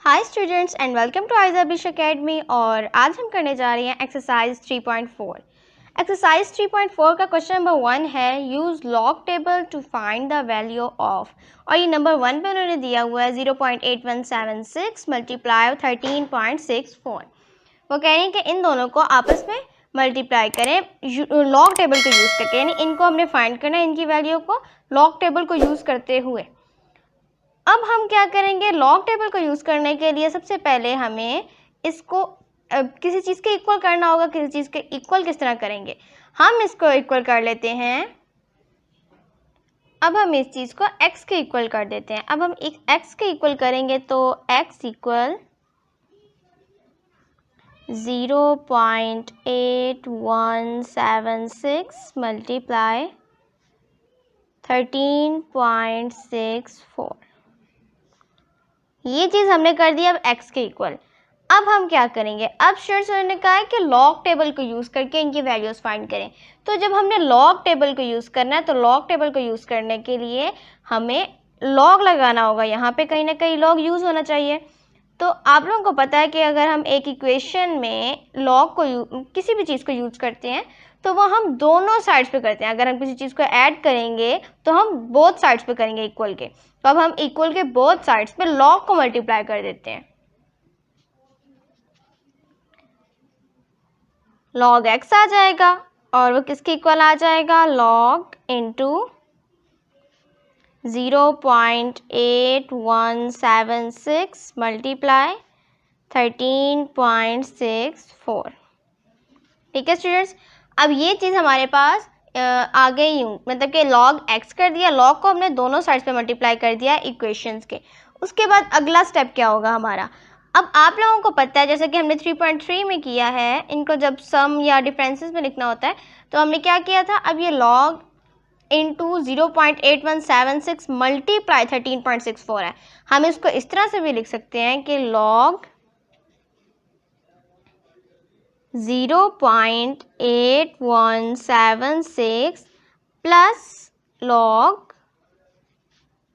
Hi students and welcome to आइज़ाबिश academy. और आज हम करने जा रहे हैं एक्सरसाइज 3.4। एक्सरसाइज 3.4 का क्वेश्चन नंबर 1 है use log table to find the value of, और ये नंबर 1 पे उन्होंने दिया हुआ है 0.8176 मल्टीप्लाई 13.64। वो कह रहे हैं कि इन दोनों को आपस में मल्टीप्लाई करें लॉग टेबल को यूज़ करके, यानी इनको हमने फाइंड करना है, इनकी वैल्यू को लॉग टेबल को यूज़ करते हुए। अब हम क्या करेंगे, लॉग टेबल को यूज़ करने के लिए सबसे पहले हमें इसको किसी चीज़ के इक्वल करना होगा। किसी चीज़ के इक्वल किस तरह करेंगे, हम इसको इक्वल कर लेते हैं। अब हम इस चीज़ को x के इक्वल कर देते हैं। अब हम x के इक्वल करेंगे तो x इक्वल 0.8176 मल्टीप्लाई 13.64, ये चीज़ हमने कर दी। अब x के इक्वल अब हम क्या करेंगे, अब स्टूडेंट्स ने कहा है कि लॉग टेबल को यूज़ करके इनकी वैल्यूज़ फाइंड करें। तो जब हमने लॉग टेबल को यूज़ करना है तो लॉग टेबल को यूज़ करने के लिए हमें लॉग लगाना होगा, यहाँ पे कहीं ना कहीं लॉग यूज़ होना चाहिए। तो आप लोगों को पता है कि अगर हम एक इक्वेशन में लॉग को किसी भी चीज़ को यूज़ करते हैं तो वो हम दोनों साइड्स पे करते हैं। अगर हम किसी चीज़ को ऐड करेंगे तो हम बोथ साइड्स पे करेंगे इक्वल के। तो अब हम इक्वल के बोथ साइड्स पे लॉग को मल्टीप्लाई कर देते हैं। लॉग x आ जाएगा और वो किसके इक्वल आ जाएगा, लॉग इंटू 0.8176 मल्टीप्लाई 13.64। ठीक है स्टूडेंट्स, अब ये चीज़ हमारे पास आ गई हूँ, मतलब कि लॉग x कर दिया, लॉग को हमने दोनों साइड्स पे मल्टीप्लाई कर दिया इक्वेशंस के। उसके बाद अगला स्टेप क्या होगा हमारा, अब आप लोगों को पता है जैसे कि हमने 3.3 में किया है, इनको जब सम या डिफरेंसेस में लिखना होता है तो हमने क्या किया था, अब ये लॉग इंटू 0.8176 मल्टीप्लाई 13.64 है। हम इसको इस तरह से भी लिख सकते हैं कि log 0.8176 plus log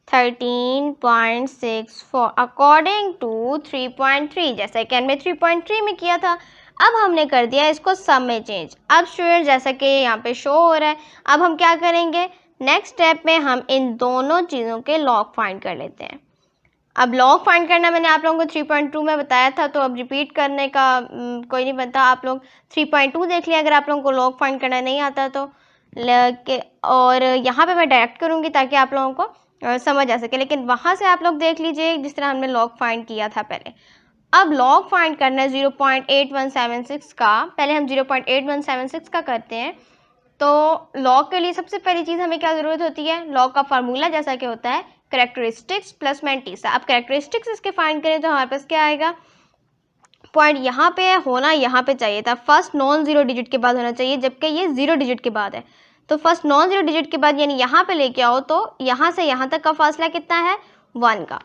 13.64 according to 3.3, जैसा कि हमने 3.3 में किया था। अब हमने कर दिया इसको सम में चेंज। अब स्टूडेंट जैसा कि यहाँ पे शो हो रहा है, अब हम क्या करेंगे, नेक्स्ट स्टेप में हम इन दोनों चीज़ों के लॉग फाइंड कर लेते हैं। अब लॉग फाइंड करना मैंने आप लोगों को 3.2 में बताया था, तो अब रिपीट करने का कोई नहीं बनता। आप लोग 3.2 देख लिया अगर आप लोगों को लॉग फाइंड करना नहीं आता तो। और यहाँ पे मैं डायरेक्ट करूँगी ताकि आप लोगों को समझ आ सके, लेकिन वहाँ से आप लोग देख लीजिए जिस तरह हमने लॉग फाइंड किया था पहले। अब लॉग फाइंड करना है 0.8176 का, पहले हम 0.8176 का करते हैं। तो लॉग के लिए सबसे पहली चीज़ हमें क्या ज़रूरत होती है, लॉग का फार्मूला जैसा कि होता है कैरेक्टरिस्टिक्स प्लस मैंटीसा। अब कैरेक्टरिस्टिक्स इसके फाइंड करें तो हमारे पास क्या आएगा, पॉइंट यहाँ पे होना यहाँ पे चाहिए था, फर्स्ट नॉन ज़ीरो डिजिट के बाद होना चाहिए, जबकि ये ज़ीरो डिजिट के बाद है। तो फर्स्ट नॉन ज़ीरो डिजिट के बाद यानी यहाँ पे लेके आओ तो यहाँ से यहाँ तक का फासला कितना है, 1 का।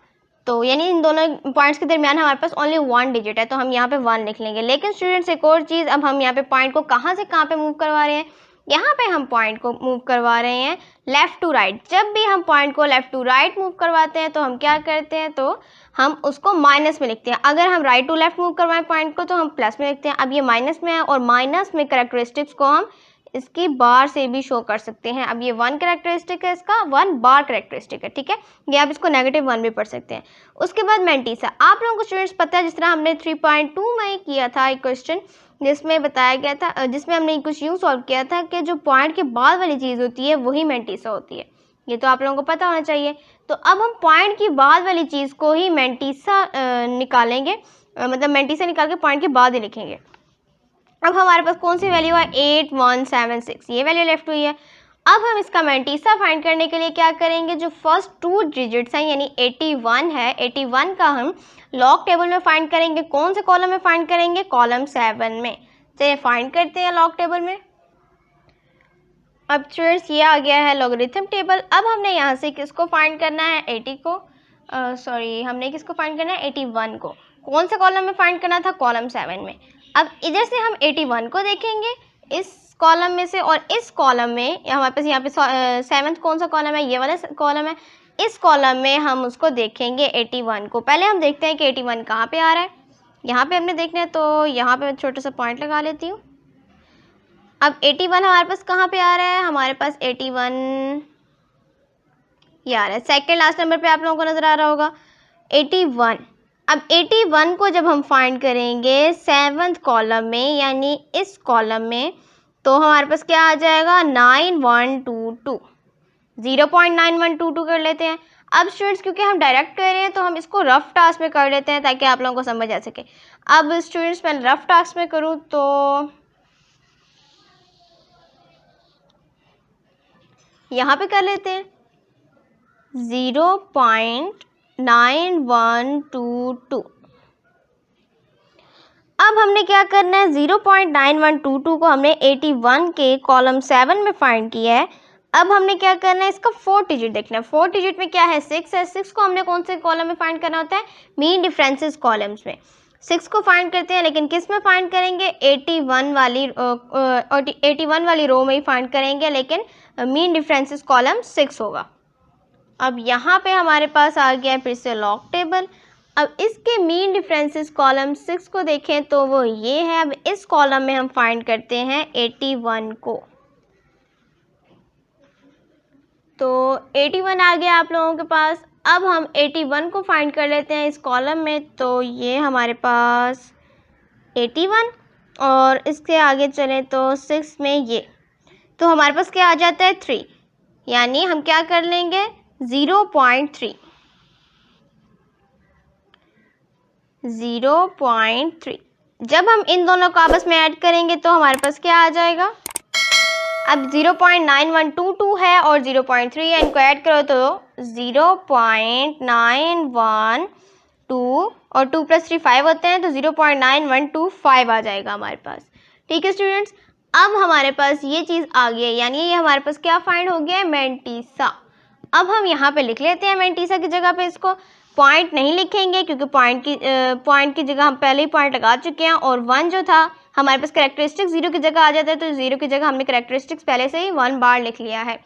तो यानी इन दोनों पॉइंट्स के दरमियान हमारे पास ओनली 1 डिजिट है, तो हम यहाँ पे 1 लिख लेंगे। लेकिन स्टूडेंट्स एक और चीज़, अब हम यहाँ पे पॉइंट को कहाँ से कहाँ पे मूव करवा रहे हैं, यहाँ पे हम पॉइंट को मूव करवा रहे हैं लेफ़्ट टू राइट। जब भी हम पॉइंट को लेफ़्ट टू राइट मूव करवाते हैं तो हम क्या करते हैं, तो हम उसको माइनस में लिखते हैं। अगर हम राइट टू लेफ़्ट मूव करवाएं पॉइंट को तो हम प्लस में लिखते हैं। अब ये माइनस में है और माइनस में कैरेक्टरिस्टिक्स को हम इसकी बार से भी शो कर सकते हैं। अब ये 1 कैरेक्टरिस्टिक है, इसका 1 बार कैरेक्टरिस्टिक है, ठीक है। ये आप इसको -1 भी पढ़ सकते हैं। उसके बाद मैंटीसा, आप लोगों को स्टूडेंट्स पता है जिस तरह हमने 3.2 में किया था एक क्वेश्चन जिसमें बताया गया था, जिसमें हमने कुछ यूँ सॉल्व किया था कि जो पॉइंट के बाद वाली चीज़ होती है वही मैंटीसा होती है। ये तो आप लोगों को पता होना चाहिए। तो अब हम पॉइंट की बाद वाली चीज़ को ही मैंटीसा निकालेंगे, मतलब मैंटीसा निकाल के पॉइंट के बाद ही लिखेंगे। अब हमारे पास कौन सी वैल्यू है, 8176, ये वैल्यू लेफ्ट हुई है। अब हम इसका मैंटीसा फाइंड करने के लिए क्या करेंगे, जो फर्स्ट 2 डिजिट्स हैं यानी 81 है, 81 का हम लॉग टेबल में फाइंड करेंगे। कौन से कॉलम में फाइंड करेंगे, कॉलम 7 में। चलिए फाइंड करते हैं लॉग टेबल में। अब स्टूडेंट्स ये आ गया है लॉगरिथम टेबल। अब हमने यहाँ से किसको फाइंड करना है, 80 को, हमने किसको फाइंड करना है, 81 को। कौन से कॉलम में फाइंड करना था, कॉलम 7 में। अब इधर से हम 81 को देखेंगे इस कॉलम में से, और इस कॉलम में हमारे पास यहाँ पे 7th कौन सा कॉलम है, ये वाला कॉलम है। इस कॉलम में हम उसको देखेंगे 81 को। पहले हम देखते हैं कि 81 कहाँ पे आ रहा है। यहाँ पे हमने देखना है तो यहाँ पे मैं छोटा सा पॉइंट लगा लेती हूँ। अब 81 हमारे पास कहाँ पे आ रहा है, हमारे पास 81 ये आ रहा है, सेकेंड लास्ट नंबर पे आप लोगों को नज़र आ रहा होगा 81। अब 81 को जब हम फाइंड करेंगे 7th कॉलम में यानी इस कॉलम में, तो हमारे पास क्या आ जाएगा 9122, 0.9122 कर लेते हैं। अब स्टूडेंट्स क्योंकि हम डायरेक्ट कर रहे हैं तो हम इसको रफ टास्क में कर लेते हैं ताकि आप लोगों को समझ आ सके। अब स्टूडेंट्स मैं रफ टास्क में करूँ तो यहाँ पे कर लेते हैं 0.9122। अब हमने क्या करना है, 0.9122 को हमने 81 के कॉलम 7 में फाइंड किया है। अब हमने क्या करना है, इसका 4 डिजिट देखना है। 4 डिजिट में क्या है, 6 है। 6 को हमने कौन से कॉलम में फाइंड करना होता है, मीन डिफरेंसेस कॉलम्स में 6 को फाइंड करते हैं, लेकिन किस में फाइंड करेंगे, 81 वाली रो में ही फाइंड करेंगे, लेकिन मीन डिफरेंसेस कॉलम 6 होगा। अब यहाँ पे हमारे पास आ गया है फिर से लॉग टेबल। अब इसके मीन डिफरेंसेस कॉलम 6 को देखें तो वो ये है। अब इस कॉलम में हम फाइंड करते हैं 81 को, तो 81 आ गया आप लोगों के पास। अब हम 81 को फाइंड कर लेते हैं इस कॉलम में, तो ये हमारे पास 81 और इसके आगे चलें तो 6 में ये, तो हमारे पास क्या आ जाता है 3, यानी हम क्या कर लेंगे 0.3, 0.3। जब हम इन दोनों को आपस में ऐड करेंगे तो हमारे पास क्या आ जाएगा, अब 0.9122 है और 0.3 है, इनको ऐड करो तो 0.912 और 2 + 3 5 होते हैं, तो 0.9125 आ जाएगा हमारे पास। ठीक है स्टूडेंट्स, अब हमारे पास ये चीज़ आ गई है, यानी ये हमारे पास क्या फाइंड हो गया है, मैंटीसा। अब हम यहाँ पे लिख लेते हैं मैंटीसा की जगह पे, इसको पॉइंट नहीं लिखेंगे क्योंकि पॉइंट की जगह हम पहले ही पॉइंट लगा चुके हैं, और 1 जो था हमारे पास कैरेक्टरिस्टिक्स 0 की जगह आ जाता है, तो 0 की जगह हमने कैरेक्टरिस्टिक्स पहले से ही 1 बार लिख लिया है।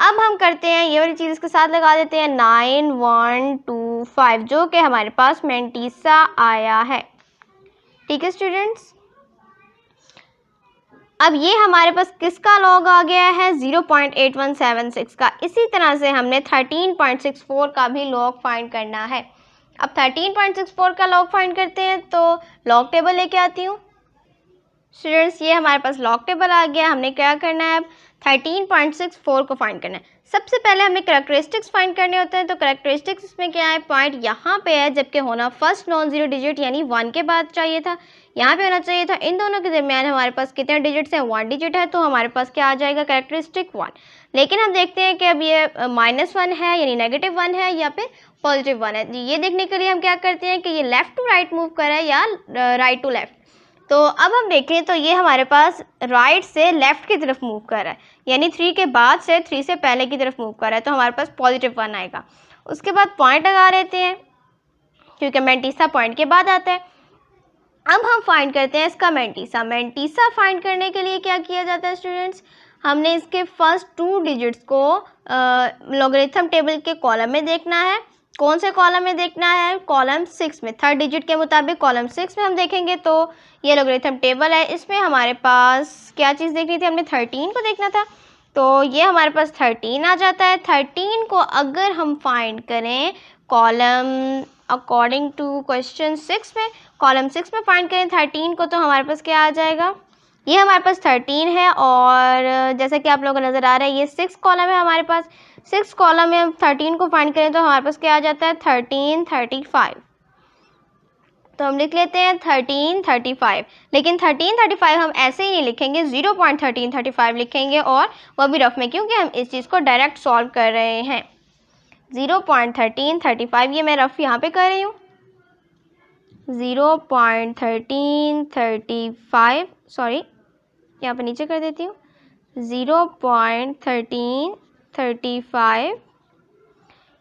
अब हम करते हैं ये वाली चीज़ इसके साथ लगा देते हैं 9125, जो कि हमारे पास मैंटीसा आया है। ठीक है स्टूडेंट्स, अब ये हमारे पास किसका लॉग आ गया है, 0.8176 का। इसी तरह से हमने 13.64 का भी लॉग फाइंड करना है। अब 13.64 का लॉग फाइंड करते हैं, तो लॉग टेबल लेके आती हूँ। स्टूडेंट्स ये हमारे पास लॉग टेबल आ गया। हमने क्या करना है, अब 13.64 को फाइंड करना है। सबसे पहले हमें करैक्टरिस्टिक्स फाइंड करने होते हैं, तो करैक्टरिस्टिक्स में क्या है, पॉइंट यहाँ पे है, जबकि होना फर्स्ट नॉन जीरो डिजिट यानी 1 के बाद चाहिए था, यहाँ पे होना चाहिए था। इन दोनों के दरमियान हमारे पास कितने डिजिट्स हैं, 1 डिजिट है, तो हमारे पास क्या आ जाएगा, कैरेक्टरिस्टिक 1। लेकिन हम देखते हैं कि अब ये -1 है यानी -1 है या फिर +1 है। ये देखने के लिए हम क्या करते हैं कि ये लेफ़्ट टू राइट मूव कर रहा है या राइट टू लेफ़्ट। तो अब हम देखें तो ये हमारे पास राइट से लेफ़्ट की तरफ मूव कर रहा है, यानी 3 के बाद से 3 से पहले की तरफ मूव कर रहा है, तो हमारे पास +1 आएगा। उसके बाद पॉइंट लगा लेते हैं क्योंकि मैंटीसा पॉइंट के बाद आता है। अब हम फाइंड करते हैं इसका मैंटीसा। मैंटीसा फाइंड करने के लिए क्या किया जाता है स्टूडेंट्स, हमने इसके फर्स्ट 2 डिजिट्स को लॉगरिथम टेबल के कॉलम में देखना है। कौन से कॉलम में देखना है, कॉलम 6 में। 3rd डिजिट के मुताबिक कॉलम 6 में हम देखेंगे तो ये लॉगरिथम टेबल है, इसमें हमारे पास क्या चीज़ देखनी थी, हमने 13 को देखना था, तो ये हमारे पास 13 आ जाता है। 13 को अगर हम फाइंड करें कॉलम अकॉर्डिंग टू क्वेश्चन 6 में, कॉलम 6 में फाइंड करें 13 को, तो हमारे पास क्या आ जाएगा, ये हमारे पास 13 है, और जैसा कि आप लोगों को नज़र आ रहा है ये 6 कॉलम है हमारे पास। 6 कॉलम में हम 13 को फाइंड करें तो हमारे पास क्या आ जाता है, 1335। तो हम लिख लेते हैं 1335, लेकिन 1335 हम ऐसे ही नहीं लिखेंगे, 0.1335 लिखेंगे, और वह भी रफ में, क्योंकि हम इस चीज़ को डायरेक्ट सॉल्व कर रहे हैं। 0.1335 ये मैं रफ यहाँ पे कर रही हूँ, 0.1335, सॉरी यहाँ पे नीचे कर देती हूँ, 0.1335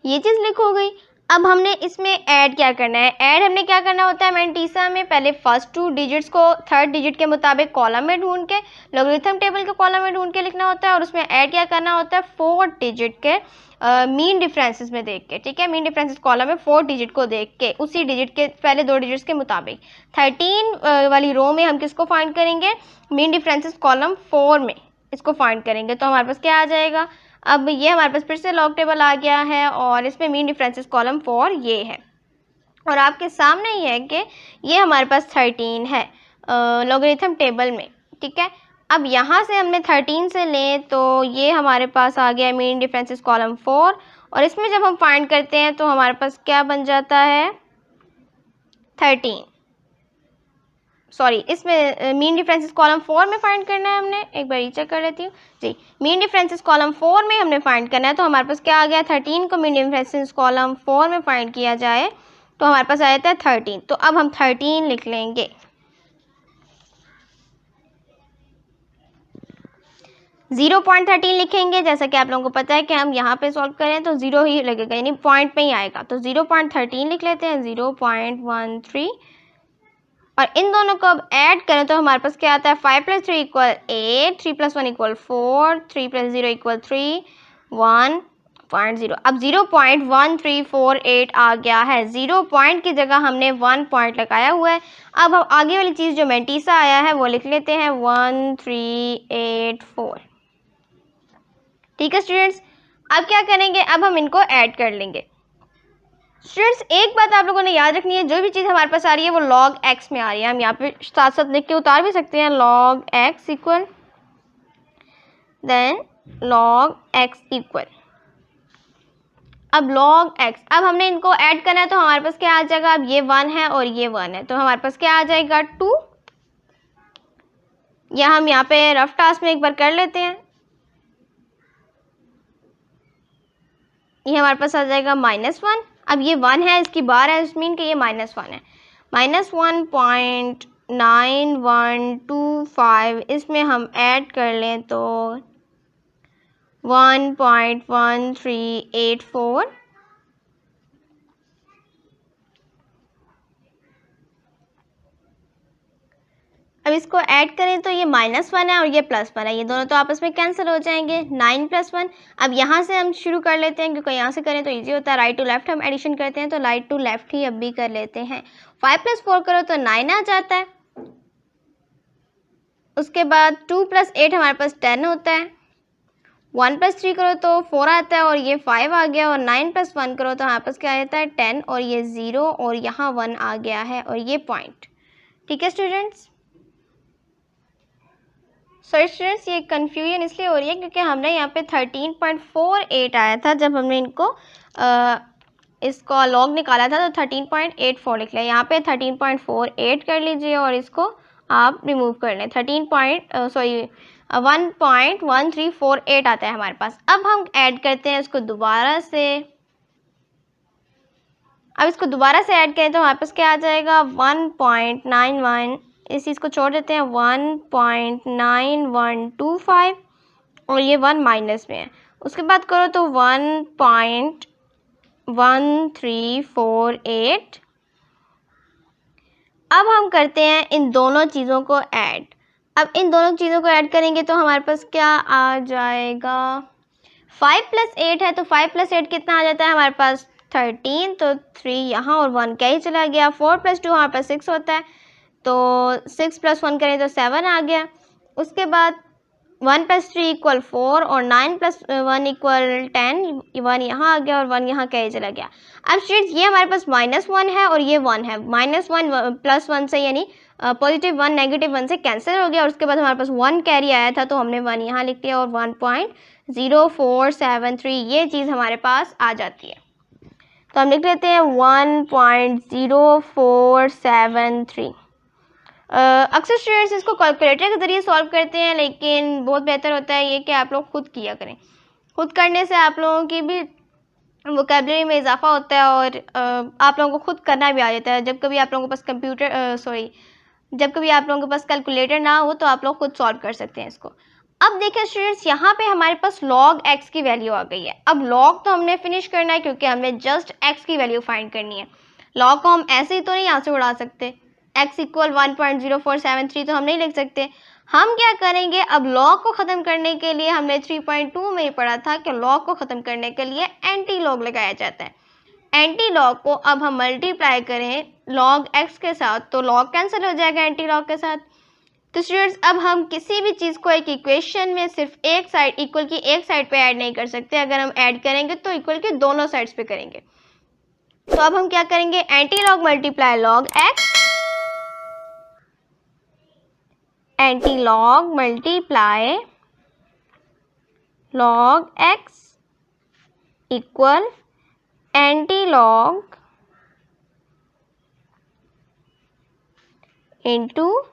ये चीज़ लिख हो गई। अब हमने इसमें ऐड क्या करना है, ऐड हमने क्या करना होता है मैंटीसा में, पहले फर्स्ट 2 डिजिट्स को 3rd डिजिट के मुताबिक कॉलम में ढूंढ के, लॉगरिथम टेबल के कॉलम में ढूंढ के लिखना होता है, और उसमें ऐड क्या करना होता है, 4 डिजिट के मीन डिफरेंसेस में देख के, ठीक है, मीन डिफरेंसेस कॉलम में 4 डिजिट को देख के, उसी डिजिट के पहले 2 डिजिट्स के मुताबिक 13 वाली रो में हम किसको फाइंड करेंगे, मीन डिफरेंसेस कॉलम 4 में इसको फाइंड करेंगे। तो हमारे पास क्या आ जाएगा, अब ये हमारे पास फिर से लॉग टेबल आ गया है और इसमें मीन डिफरेंसेस कॉलम 4 ये है और आपके सामने ही है कि ये हमारे पास 13 है लॉगरिथम टेबल में, ठीक है। अब यहाँ से हमने 13 से लें तो ये हमारे पास आ गया मीन डिफरेंसेस कॉलम 4 और इसमें जब हम फाइंड करते हैं तो हमारे पास क्या बन जाता है 13, सॉरी इसमें मीन डिफरेंसेस कॉलम 4 में फाइंड करना है हमने, एक बार चेक कर लेती हूँ जी, मीन डिफरेंसेस कॉलम 4 में हमने फाइंड करना है। तो हमारे पास क्या आ गया 13 को मीन डिफरेंसेस कॉलम 4 में फाइंड किया जाए तो हमारे पास आ जाता है 13। तो अब हम 13 लिख लेंगे, 0.13 लिखेंगे। जैसा कि आप लोगों को पता है कि हम यहाँ पे सॉल्व करें तो 0 ही लगेगा, यानी पॉइंट पे ही आएगा। तो 0.13 लिख लेते हैं, 0.13 और इन दोनों को अब ऐड करें तो हमारे पास क्या आता है 5 + 3 = 8, 3 + 1 = 4, 3 + 0 = 3, 1.0। अब 0.1348 आ गया है, 0 पॉइंट की जगह हमने 1 पॉइंट लगाया हुआ है। अब हम आगे वाली चीज़ जो मेंटीसा आया है वो लिख लेते हैं 1384, ठीक है स्टूडेंट्स। अब क्या करेंगे, अब हम इनको ऐड कर लेंगे। स्टूडेंट्स एक बात आप लोगों ने याद रखनी है, जो भी चीज़ हमारे पास आ रही है वो log x में आ रही है, हम यहाँ पे साथ साथ लिख के उतार भी सकते हैं log x equal then log x equal, अब log x, अब हमने इनको ऐड करना है तो हमारे पास क्या आ जाएगा, अब ये 1 है और ये 1 है तो हमारे पास क्या आ जाएगा 2, या हम यहाँ पे रफ टास्क में एक बार कर लेते हैं, ये हमारे पास आ जाएगा -1। अब ये 1 है, इसकी बार है, इस मीन कि ये -1 है, -1.9125 इसमें हम ऐड कर लें तो 1.1384, अब इसको ऐड करें तो ये -1 है और ये +1 है, ये दोनों तो आपस में कैंसिल हो जाएंगे, 9 + 1। अब यहाँ से हम शुरू कर लेते हैं क्योंकि यहाँ से करें तो इजी होता है, राइट टू लेफ्ट हम एडिशन करते हैं तो राइट टू लेफ्ट ही अब भी कर लेते हैं। 5 + 4 करो तो 9 आ जाता है, उसके बाद 2 + 8 हमारे पास 10 होता है, 1 + 3 करो तो 4 आता है और ये 5 आ गया, और 9 + 1 करो तो हमारे पास क्या आता है 10 और ये 0 और यहाँ 1 आ गया है और ये पॉइंट, ठीक है स्टूडेंट्स। सॉरी स्टूडेंट्स ये कन्फ्यूजन इसलिए हो रही है क्योंकि हमने यहाँ पे 13.48 आया था जब हमने इनको इसका लॉग निकाला था तो 13.84 लिख लिया, यहाँ पे 13.48 कर लीजिए और इसको आप रिमूव कर लें, 1.1348 आता है हमारे पास। अब हम ऐड करते हैं इसको दोबारा से, अब इसको दोबारा से ऐड करें तो हमारे पास क्या आ जाएगा 1.91, इस चीज़ को छोड़ देते हैं 1.9125 और ये 1 माइनस में है, उसके बाद करो तो 1.1348। अब हम करते हैं इन दोनों चीज़ों को ऐड, अब इन दोनों चीज़ों को ऐड करेंगे तो हमारे पास क्या आ जाएगा 5 + 8 है तो 5 + 8 कितना आ जाता है हमारे पास 13, तो 3 यहाँ और 1 क्या ही चला गया, 4 + 2 हमारे पास 6 होता है तो 6 + 1 करें तो 7 आ गया, उसके बाद 1 + 3 = 4 और 9 + 1 = 10, 1 यहाँ आ गया और 1 यहाँ क्या ही चला गया। अब स्टूडेंट्स ये हमारे पास -1 है और ये 1 है, -1 +1 से यानी +1 -1 से कैंसिल हो गया और उसके बाद हमारे पास 1 कैरी आया था तो हमने 1 यहाँ लिख लिया और 1.0473 ये चीज़ हमारे पास आ जाती है, तो हम लिख लेते हैं 1.0473। अक्सर स्टूडेंट्स इसको कैलकुलेटर के ज़रिए सॉल्व करते हैं लेकिन बहुत बेहतर होता है ये कि आप लोग खुद किया करें, खुद करने से आप लोगों की भी वोकैबुलरी में इजाफा होता है और आप लोगों को खुद करना भी आ जाता है। जब कभी आप लोगों के पास जब कभी आप लोगों के पास कैलकुलेटर ना हो तो आप लोग खुद सॉल्व कर सकते हैं इसको। अब देखें स्टूडेंट्स यहाँ पे हमारे पास log x की वैल्यू आ गई है, अब log तो हमने फिनिश करना है क्योंकि हमने जस्ट x की वैल्यू फाइंड करनी है, log को हम ऐसे ही तो नहीं यहाँ से उड़ा सकते, x = 1.0473 तो हम नहीं लिख सकते, हम क्या करेंगे, अब लॉग को ख़त्म करने के लिए हमने 3.2 में ही पढ़ा था कि लॉग को ख़त्म करने के लिए एंटी लॉग लगाया जाता है। एंटी लॉग को अब हम मल्टीप्लाई करें लॉग एक्स के साथ तो लॉग कैंसिल हो जाएगा एंटी लॉग के साथ। तो स्टूडेंट्स अब हम किसी भी चीज़ को एक इक्वेशन में सिर्फ एक साइड इक्वल की एक साइड पे ऐड नहीं कर सकते, अगर हम ऐड करेंगे तो इक्वल की दोनों साइड्स पे करेंगे। तो अब हम क्या करेंगे, anti log multiply log x, anti log multiply log x equal anti log into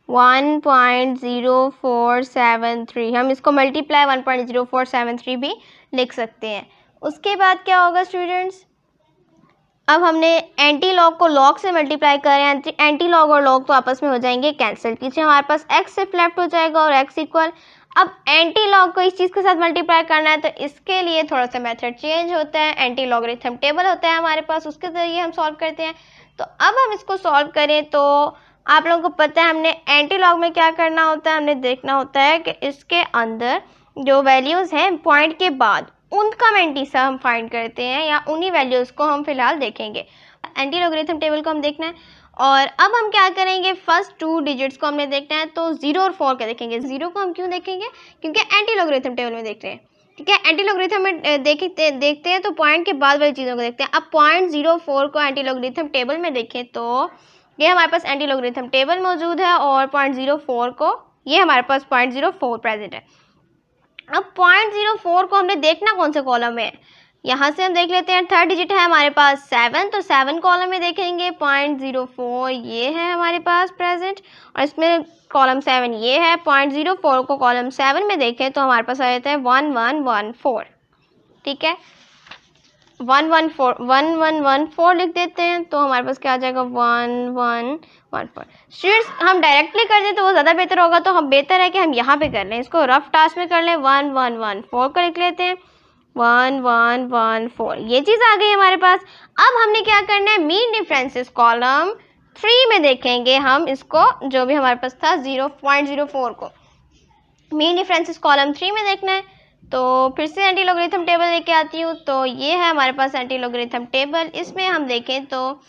1.0473। हम इसको मल्टीप्लाई 1.0473 भी लिख सकते हैं। उसके बाद क्या होगा स्टूडेंट्स, अब हमने एंटी लॉग को लॉग से मल्टीप्लाई करें, एंटी लॉग और लॉग तो आपस में हो जाएंगे कैंसिल, पीछे हमारे पास एक्स सिर्फ लेफ्ट हो जाएगा और एक्स इक्वल। अब एंटी लॉग को इस चीज़ के साथ मल्टीप्लाई करना है तो इसके लिए थोड़ा सा मेथड चेंज होता है, एंटी लॉगरिथम टेबल होता है हमारे पास, उसके ज़रिए हम सॉल्व करते हैं। तो अब हम इसको सॉल्व करें तो आप लोगों को पता है हमने एंटी लॉग में क्या करना होता है, हमने देखना होता है कि इसके अंदर जो वैल्यूज़ हैं पॉइंट के बाद उनका मैंटीसा हम फाइंड करते हैं या उन्हीं वैल्यूज़ को हम फिलहाल देखेंगे। एंटी लॉगरिथम टेबल को हम देखना है और अब हम क्या करेंगे, फर्स्ट 2 डिजिट्स को हमने देखना है तो 0 और 4 का देखेंगे। 0 को हम क्यों देखेंगे, क्योंकि एंटी लॉगरिथम टेबल में देख रहे हैं, ठीक है। एंटी लॉगरिथम में देखते हैं तो पॉइंट के बाद वाली चीज़ों को देखते हैं। अब 0.04 को एंटी लॉगरिथम टेबल में देखें तो ये हमारे पास एंटी लॉगरिथम टेबल मौजूद है और 0.04 को ये हमारे पास 0.04 प्रेजेंट है। अब 0.04 को हमने देखना कौन से कॉलम में है, यहाँ से हम देख लेते हैं। थर्ड डिजिट है हमारे पास 7, तो 7 कॉलम में देखेंगे 0.04 ये है हमारे पास प्रेजेंट और इसमें कॉलम 7 ये है। 0.04 को कॉलम 7 में देखें तो हमारे पास आ जाता है 1114, ठीक है। 1114 लिख देते हैं तो हमारे पास क्या आ जाएगा 1114। स्टूडेंट्स हम डायरेक्टली कर दें तो वो ज़्यादा बेहतर होगा, तो हम बेहतर है कि हम यहाँ पे कर लें, इसको रफ टास्क में कर लें। 1114 को लिख लेते हैं 1114, ये चीज़ आ गई हमारे पास। अब हमने क्या करना है, मीन डिफरेंसेस कॉलम 3 में देखेंगे हम इसको, जो भी हमारे पास था 0.04 को मीन डिफरेंसेस कॉलम 3 में देखना है। तो फिर से एंटी लॉगरिथम टेबल लेके आती हूँ, तो ये है हमारे पास एंटी लॉगरिथम टेबल। इसमें हम देखें तो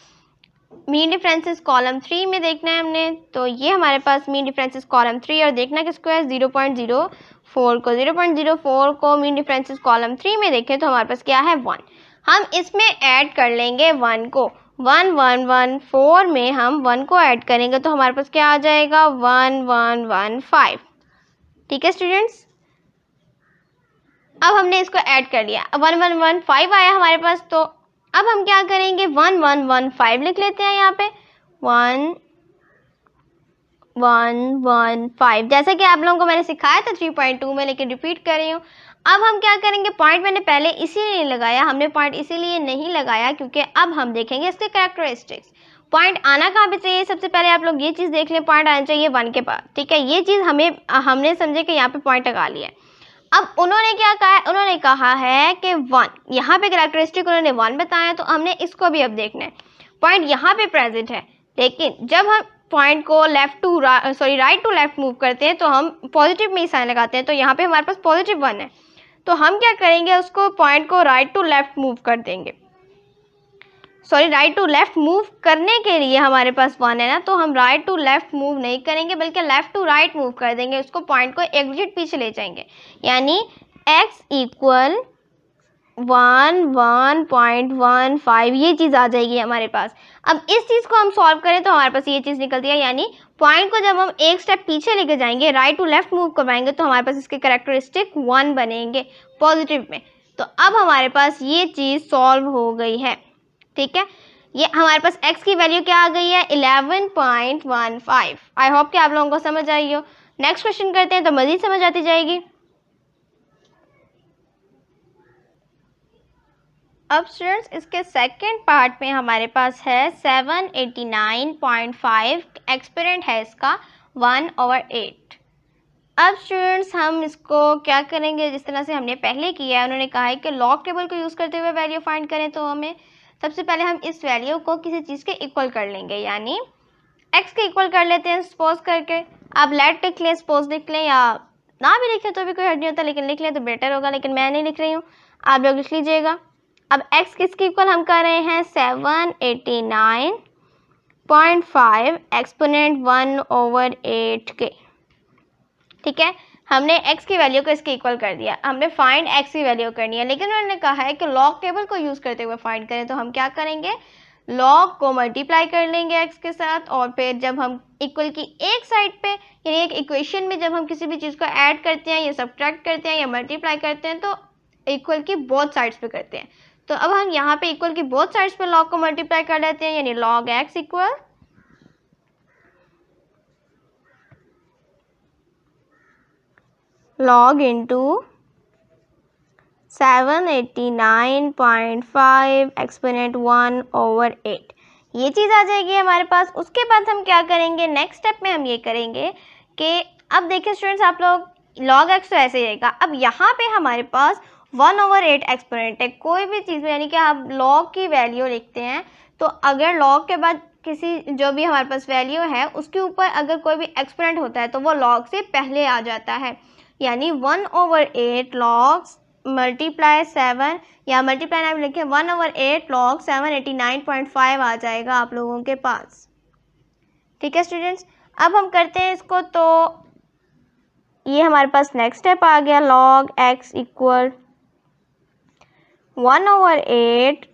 मीन डिफरेंसेस कॉलम 3 में देखना है हमने, तो ये हमारे पास मीन डिफरेंसेस कॉलम 3 और देखना किसको है 0.04 को। 0.04 को मीन डिफरेंसेस कॉलम 3 में देखें तो हमारे पास क्या है 1। हम इसमें ऐड कर लेंगे 1 को, 1114 में हम 1 को ऐड करेंगे तो हमारे पास क्या आ जाएगा 1115, ठीक है स्टूडेंट्स। अब हमने इसको ऐड कर लिया, 1115 आया हमारे पास, तो अब हम क्या करेंगे 1115 लिख लेते हैं यहाँ पे 1115, जैसा कि आप लोगों को मैंने सिखाया था 3.2 में, लेकिन रिपीट कर रही हूँ। अब हम क्या करेंगे, पॉइंट मैंने पहले इसीलिए लगाया, हमने पॉइंट इसीलिए नहीं लगाया क्योंकि अब हम देखेंगे इसके कैरेक्टरिस्टिक्स। पॉइंट आना कहाँ पे चाहिए, सबसे पहले आप लोग ये चीज़ देख लें, पॉइंट आना चाहिए 1 के पास, ठीक है। ये चीज़ हमने समझे कि यहाँ पे पॉइंट लगा लिया है। अब उन्होंने क्या कहा है, उन्होंने कहा है कि 1, यहाँ पे कैरेक्टरिस्टिक उन्होंने 1 बताया, तो हमने इसको भी अब देखना है। पॉइंट यहाँ पे प्रेजेंट है, लेकिन जब हम पॉइंट को राइट टू लेफ्ट मूव करते हैं तो हम पॉजिटिव में ही साइन लगाते हैं, तो यहाँ पे हमारे पास पॉजिटिव 1 है, तो हम क्या करेंगे उसको पॉइंट को राइट टू लेफ्ट मूव कर देंगे। राइट टू लेफ्ट मूव करने के लिए हमारे पास 1 है ना, तो हम राइट टू लेफ्ट मूव नहीं करेंगे बल्कि लेफ्ट टू राइट मूव कर देंगे, उसको पॉइंट को एक डिजिट पीछे ले जाएंगे, यानी x इक्वल 1.15 ये चीज़ आ जाएगी हमारे पास। अब इस चीज़ को हम सॉल्व करें तो हमारे पास ये चीज़ निकलती है, यानी पॉइंट को जब हम एक स्टेप पीछे लेके जाएंगे, राइट टू लेफ्ट मूव करवाएंगे, तो हमारे पास इसके कैरेक्टरिस्टिक 1 बनेंगे पॉजिटिव में। तो अब हमारे पास ये चीज़ सॉल्व हो गई है, ठीक है। ये हमारे पास x की वैल्यू क्या आ गई है 11.15। आई होप कि आप लोगों को समझ आई हो। नेक्स्ट क्वेश्चन करते हैं तो मज़ीद समझ आती जाएगी। अब स्टूडेंट्स इसके सेकंड पार्ट में हमारे पास है 789.5, एक्सपेरिमेंट है इसका 1/8। अब स्टूडेंट्स हम इसको क्या करेंगे, जिस तरह से हमने पहले किया है, उन्होंने कहा है कि लॉग टेबल को यूज़ करते हुए वैल्यू फाइंड करें, तो हमें सबसे पहले हम इस वैल्यू को किसी चीज़ के इक्वल कर लेंगे, यानी x के इक्वल कर लेते हैं सपोज करके। आप लेट लिख लें, सपोज लिख लें, या ना भी लिखें तो भी कोई हर्ज नहीं होता, लेकिन लिख लें तो बेटर होगा, लेकिन मैं नहीं लिख रही हूँ, आप लोग लिख लीजिएगा। अब x किसके इक्वल हम कर रहे हैं, 789.5 एक्सपोनेंट 1/8 के। ठीक है, हमने x की वैल्यू को इसके इक्वल कर दिया, हमने फाइंड x की वैल्यू करनी है, लेकिन उन्होंने कहा है कि लॉग टेबल को यूज़ करते हुए फाइंड करें। तो हम क्या करेंगे, लॉग को मल्टीप्लाई कर लेंगे x के साथ, और फिर जब हम इक्वल की एक साइड पे, यानी एक इक्वेशन में जब हम किसी भी चीज़ को ऐड करते हैं या सब्ट्रैक्ट करते हैं या मल्टीप्लाई करते हैं, तो इक्वल की बोथ साइड्स पे करते हैं। तो अब हम यहाँ पे इक्वल की बोथ साइड्स पे लॉग को मल्टीप्लाई कर लेते हैं, यानी log x equal log into 789.5 exponent 1/8, ये चीज़ आ जाएगी हमारे पास। उसके बाद हम क्या करेंगे, नेक्स्ट स्टेप में हम ये करेंगे कि अब देखिए स्टूडेंट्स, आप लोग log x तो ऐसे ही रहेगा। अब यहाँ पे हमारे पास 1/8 एक्सपोनेंट है, कोई भी चीज़ में, यानी कि आप log की वैल्यू लिखते हैं, तो अगर log के बाद किसी जो भी हमारे पास वैल्यू है उसके ऊपर अगर कोई भी एक्सपोनेंट होता है तो वो log से पहले आ जाता है, यानी 1/8 log मल्टीप्लाई 7, या मल्टीप्लाई ना भी लिखें, 1/8 log 789.5 आ जाएगा आप लोगों के पास। ठीक है स्टूडेंट्स, अब हम करते हैं इसको, तो ये हमारे पास नेक्स्ट स्टेप आ गया, log x इक्वल 1/8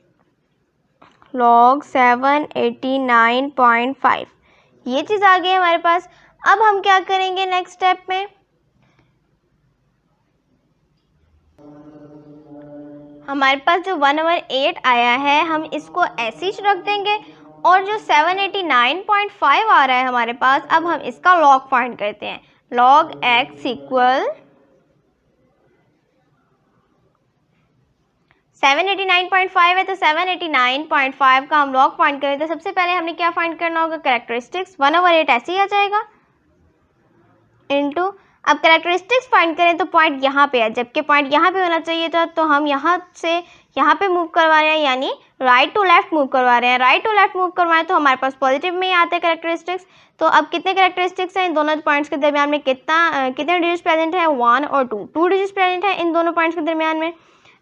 log 789.5, ये चीज़ आ गई हमारे पास। अब हम क्या करेंगे नेक्स्ट स्टेप में, हमारे पास जो 1/8 आया है हम इसको ऐसे ही रख देंगे, और जो 789.5 आ रहा है हमारे पास, अब हम इसका लॉग फाइंड करते हैं। log x इक्वल 789.5 है, तो 789.5 का हम लॉग फाइंड करें, तो सबसे पहले हमने क्या फाइंड करना होगा, कैरेक्टरिस्टिक्स। 1/8 ऐसे ही आ जाएगा इनटू, अब कैरेक्टरिस्टिक्स फाइंड करें तो पॉइंट यहाँ पे है, जबकि पॉइंट यहाँ पे होना चाहिए था, तो हम यहाँ से यहाँ पे मूव करवा रहे हैं, यानी राइट टू लेफ्ट मूव करवा रहे हैं। राइट टू लेफ्ट मूव करवाएं तो हमारे पास पॉजिटिव में ही आते हैं कैरेक्टरिस्टिक्स। तो अब कितने कैरेक्टरिस्टिक्स हैं इन दोनों पॉइंट्स के दरमियान में, कितने डिजिट्स प्रेजेंट है, 1 और 2 डिजिट्स प्रेजेंट है इन दोनों पॉइंट्स के दरमियान में।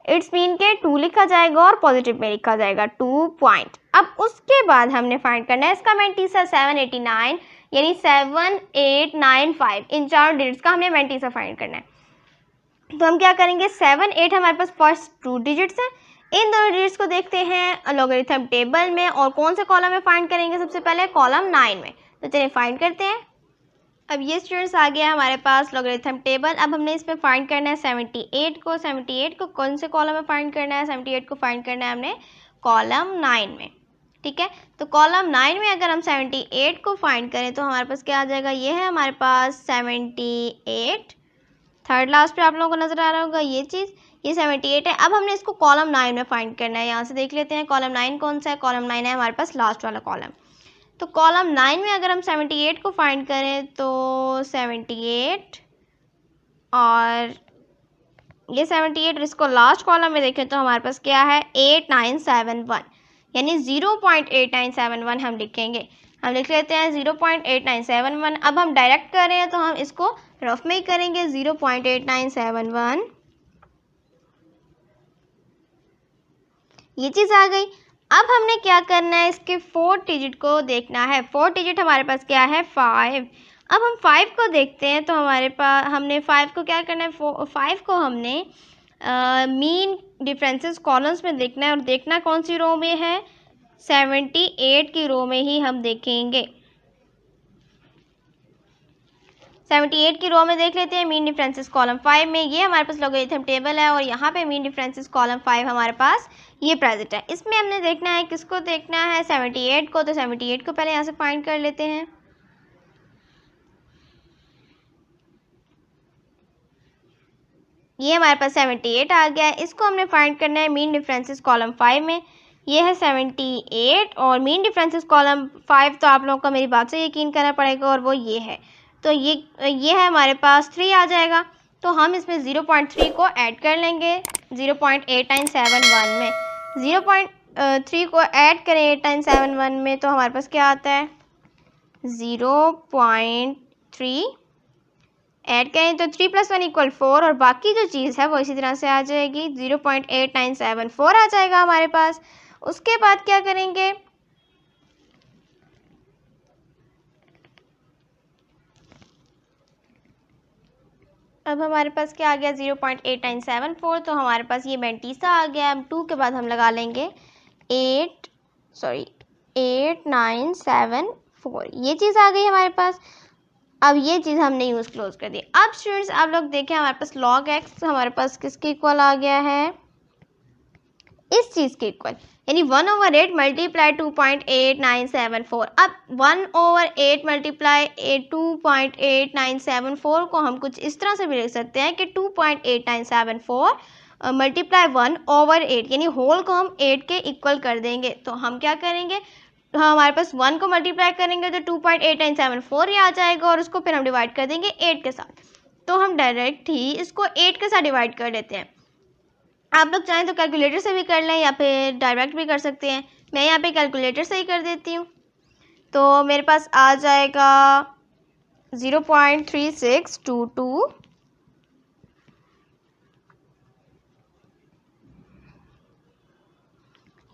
इट्स मीन के 2 लिखा जाएगा और पॉजिटिव में लिखा जाएगा 2 पॉइंट। अब उसके बाद हमने फाइंड करना है इसका मैंटीसा 789, यानी 7895, इन चारों डिजिट्स का हमने मैंटीसा फाइंड करना है। तो हम क्या करेंगे, 7 8 हमारे पास फर्स्ट 2 डिजिट्स हैं, इन दोनों डिजिट्स को देखते हैं लॉगरिथम टेबल में, और कौन से कॉलम में फाइंड करेंगे, सबसे पहले कॉलम 9 में। तो चलिए फाइंड करते हैं। अब ये स्टूडेंट्स आ गया हमारे पास लॉगरिथम टेबल। अब हमने इसमें फाइंड करना है 78 को। 78 को कौन से कॉलम में फाइंड करना है, 78 को फाइंड करना है हमने कॉलम 9 में। ठीक है, तो कॉलम 9 में अगर हम 78 को फाइंड करें तो हमारे पास क्या आ जाएगा, ये है हमारे पास 78, थर्ड लास्ट पे आप लोगों को नज़र आ रहा होगा ये चीज़, ये 78 है। अब हमने इसको कॉलम 9 में फाइंड करना है, यहाँ से देख लेते हैं कॉलम 9 कौन सा है। कॉलम 9 है हमारे पास लास्ट वाला कॉलम। तो कॉलम 9 में अगर हम 78 को फाइंड करें तो 78 और ये 78, और इसको लास्ट कॉलम में देखें तो हमारे पास क्या है 8971, यानी 0.8971 हम लिखेंगे। हम लिख लेते हैं 0.8971। अब हम डायरेक्ट कर रहे हैं तो हम इसको रफ में ही करेंगे, 0.8971, ये चीज़ आ गई। अब हमने क्या करना है, इसके 4 डिजिट को देखना है। 4 डिजिट हमारे पास क्या है 5। अब हम 5 को देखते हैं तो हमारे पास हमने 5 को क्या करना है, 5 को हमने मीन डिफरेंसेस कॉलम्स में देखना है, और देखना कौन सी रो में है, 78 की रो में ही हम देखेंगे। 78 की रो में देख लेते हैं मीन डिफरेंसेस कॉलम 5 में। ये हमारे पास लॉगरिथम टेबल है और यहाँ पे मीन डिफरेंसेस कॉलम 5 हमारे पास ये प्रेजेंट है। इसमें हमने देखना है, किसको देखना है, 78 को। तो 78 को पहले यहाँ से फाइंड कर लेते हैं। ये हमारे पास 78 आ गया है, इसको हमने फाइंड करना है मीन डिफरेंसेस कॉलम 5 में। ये है 78 और मीन डिफरेंसेस कॉलम 5, तो आप लोगों को मेरी बात से यकीन करना पड़ेगा, और वो ये है। तो ये है हमारे पास 3 आ जाएगा। तो हम इसमें 0.3 को ऐड कर लेंगे 0.8971 में। 0.3 को ऐड करें 8971 में तो हमारे पास क्या आता है 0.8971 3 ऐड करें तो 3 + 1 = 4 और बाकी जो चीज़ है वो इसी तरह से आ जाएगी, 0.8974 आ जाएगा हमारे पास। उसके बाद क्या करेंगे, अब हमारे पास क्या आ गया 0.8974, तो हमारे पास ये मेंटीसा आ गया। अब 2 के बाद हम लगा लेंगे 8974, ये चीज़ आ गई हमारे पास। अब ये चीज़ हमने यूज़ क्लोज कर दी। अब स्टूडेंट्स आप लोग देखें हमारे पास log x हमारे पास किसके इक्वल आ गया है, इस चीज़ के इक्वल, यानी 1/8 मल्टीप्लाई 2.8974। अब 1/8 मल्टीप्लाई 2.8974 को हम कुछ इस तरह से भी लिख सकते हैं कि 2.8974 मल्टीप्लाई 1/8, यानी होल को हम 8 के इक्वल कर देंगे। तो हम क्या करेंगे, हमारे पास 1 को मल्टीप्लाई करेंगे तो 2.8974 ये आ जाएगा और उसको फिर हम डिवाइड कर देंगे 8 के साथ। तो हम डायरेक्ट ही इसको 8 के साथ डिवाइड कर देते हैं। आप लोग चाहें तो कैलकुलेटर से भी कर लें या फिर डायरेक्ट भी कर सकते हैं। मैं यहाँ पे कैलकुलेटर से ही कर देती हूँ। तो मेरे पास आ जाएगा 0.3622,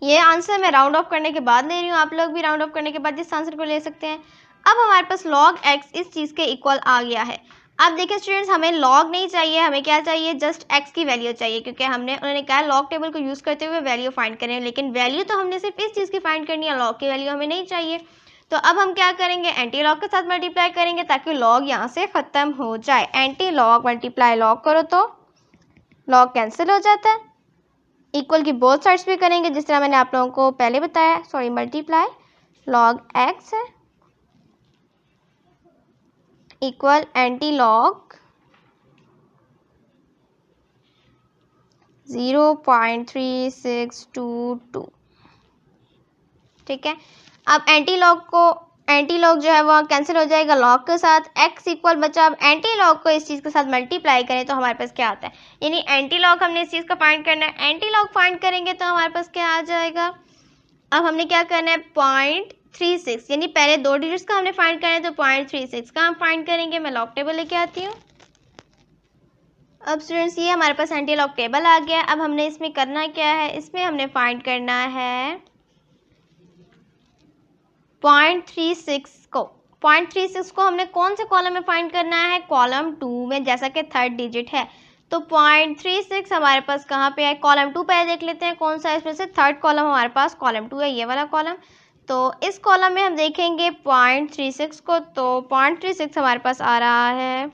ये आंसर मैं राउंड ऑफ करने के बाद ले रही हूँ, आप लोग भी राउंड ऑफ करने के बाद इस आंसर को ले सकते हैं। अब हमारे पास log x इस चीज़ के इक्वल आ गया है। अब देखिए स्टूडेंट्स, हमें log नहीं चाहिए, हमें क्या चाहिए, जस्ट x की वैल्यू चाहिए, क्योंकि उन्होंने कहा log टेबल को यूज़ करते हुए वैल्यू फाइंड करें, लेकिन वैल्यू तो हमने सिर्फ इस चीज़ की फाइंड करनी है, log की वैल्यू हमें नहीं चाहिए। तो अब हम क्या करेंगे, एंटी लॉग के साथ मल्टीप्लाई करेंगे ताकि log यहाँ से ख़त्म हो जाए। एंटी लॉग मल्टीप्लाई log करो तो log कैंसिल हो जाता है। इक्वल की बोथ साइड्स भी करेंगे जिस तरह मैंने आप लोगों को पहले बताया, सॉरी मल्टीप्लाई log x है इक्वल एंटी लॉग 0.3622, ठीक है। अब एंटी लॉग जो है वो कैंसिल हो जाएगा log के साथ, x इक्वल बचा। अब एंटी लॉग को इस चीज़ के साथ मल्टीप्लाई करें तो हमारे पास क्या आता है, यानी एंटी लॉग हमने इस चीज़ का फाइंड करना है। एंटी लॉग फाइंड करेंगे तो हमारे पास क्या आ जाएगा, अब हमने क्या करना है 0.36, यानी पहले 2 डिजिट्स का हमने फाइंड करना है, तो 0.36 का हम फाइंड करेंगे। मैं लॉग टेबल लेके आती हूँ। अब स्टूडेंट्स ये हमारे पास एंटी लॉग टेबल आ गया। अब हमने इसमें करना क्या है, इसमें हमने फाइंड करना है 0.36 को हमने कौन से कॉलम में फाइंड करना है, कॉलम 2 में, जैसा कि 3rd डिजिट है। तो 0.36 हमारे पास कहाँ पे है, कॉलम 2 पहले देख लेते हैं कौन सा है इसमें से। 3rd कॉलम हमारे पास कॉलम 2 है, ये वाला कॉलम। तो इस कॉलम में हम देखेंगे 0.36 को, तो 0.36 हमारे पास आ रहा है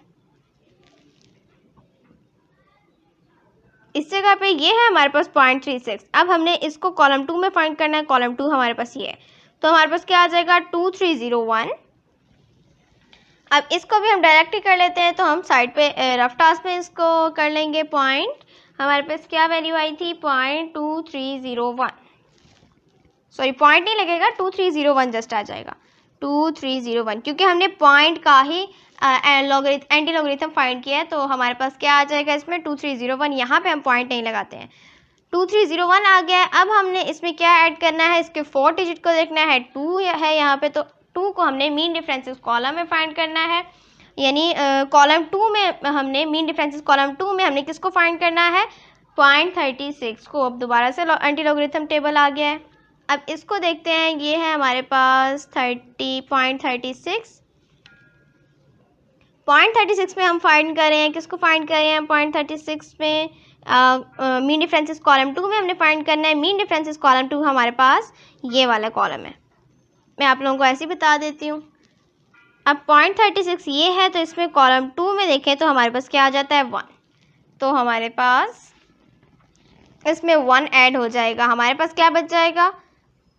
इस जगह पे, ये है हमारे पास 0.36। अब हमने इसको कॉलम 2 में फाइंड करना है, कॉलम 2 हमारे पास ये है, तो हमारे पास क्या आ जाएगा 2301। अब इसको भी हम डायरेक्ट ही कर लेते हैं, तो हम साइड पे रफ टास्क में इसको कर लेंगे। पॉइंट हमारे पास क्या वैल्यू आई थी 0.2301, सॉरी पॉइंट नहीं लगेगा, 2301 जस्ट आ जाएगा 2301, क्योंकि हमने पॉइंट का ही एंटी लॉगरिथम फाइंड किया है। तो हमारे पास क्या आ जाएगा इसमें 2301, यहाँ पे हम पॉइंट नहीं लगाते हैं। 2301 आ गया है। अब हमने इसमें क्या ऐड करना है, इसके 4 डिजिट को देखना है, 2 है यहाँ पे, तो 2 को हमने मीन डिफरेंसेस कॉलम में फाइंड करना है, यानी कॉलम 2 में हमने मीन डिफरेंसेस कॉलम 2 में हमने किसको फाइंड करना है 0.36 को। अब दोबारा से एंटी लॉगरिथम टेबल आ गया है। अब इसको देखते हैं, ये है हमारे पास 0.36 में हम फाइंड कर रहे हैं, किसको फाइंड कर रहे हैं 0.36 में मीन डिफरेंसेस कॉलम 2 में हमने फाइंड करना है। मीन डिफरेंसेस कॉलम 2 हमारे पास ये वाला कॉलम है, मैं आप लोगों को ऐसे ही बता देती हूँ। अब 0.36 ये है, तो इसमें कॉलम 2 में देखें तो हमारे पास क्या आ जाता है 1, तो हमारे पास इसमें 1 ऐड हो जाएगा। हमारे पास क्या बच जाएगा,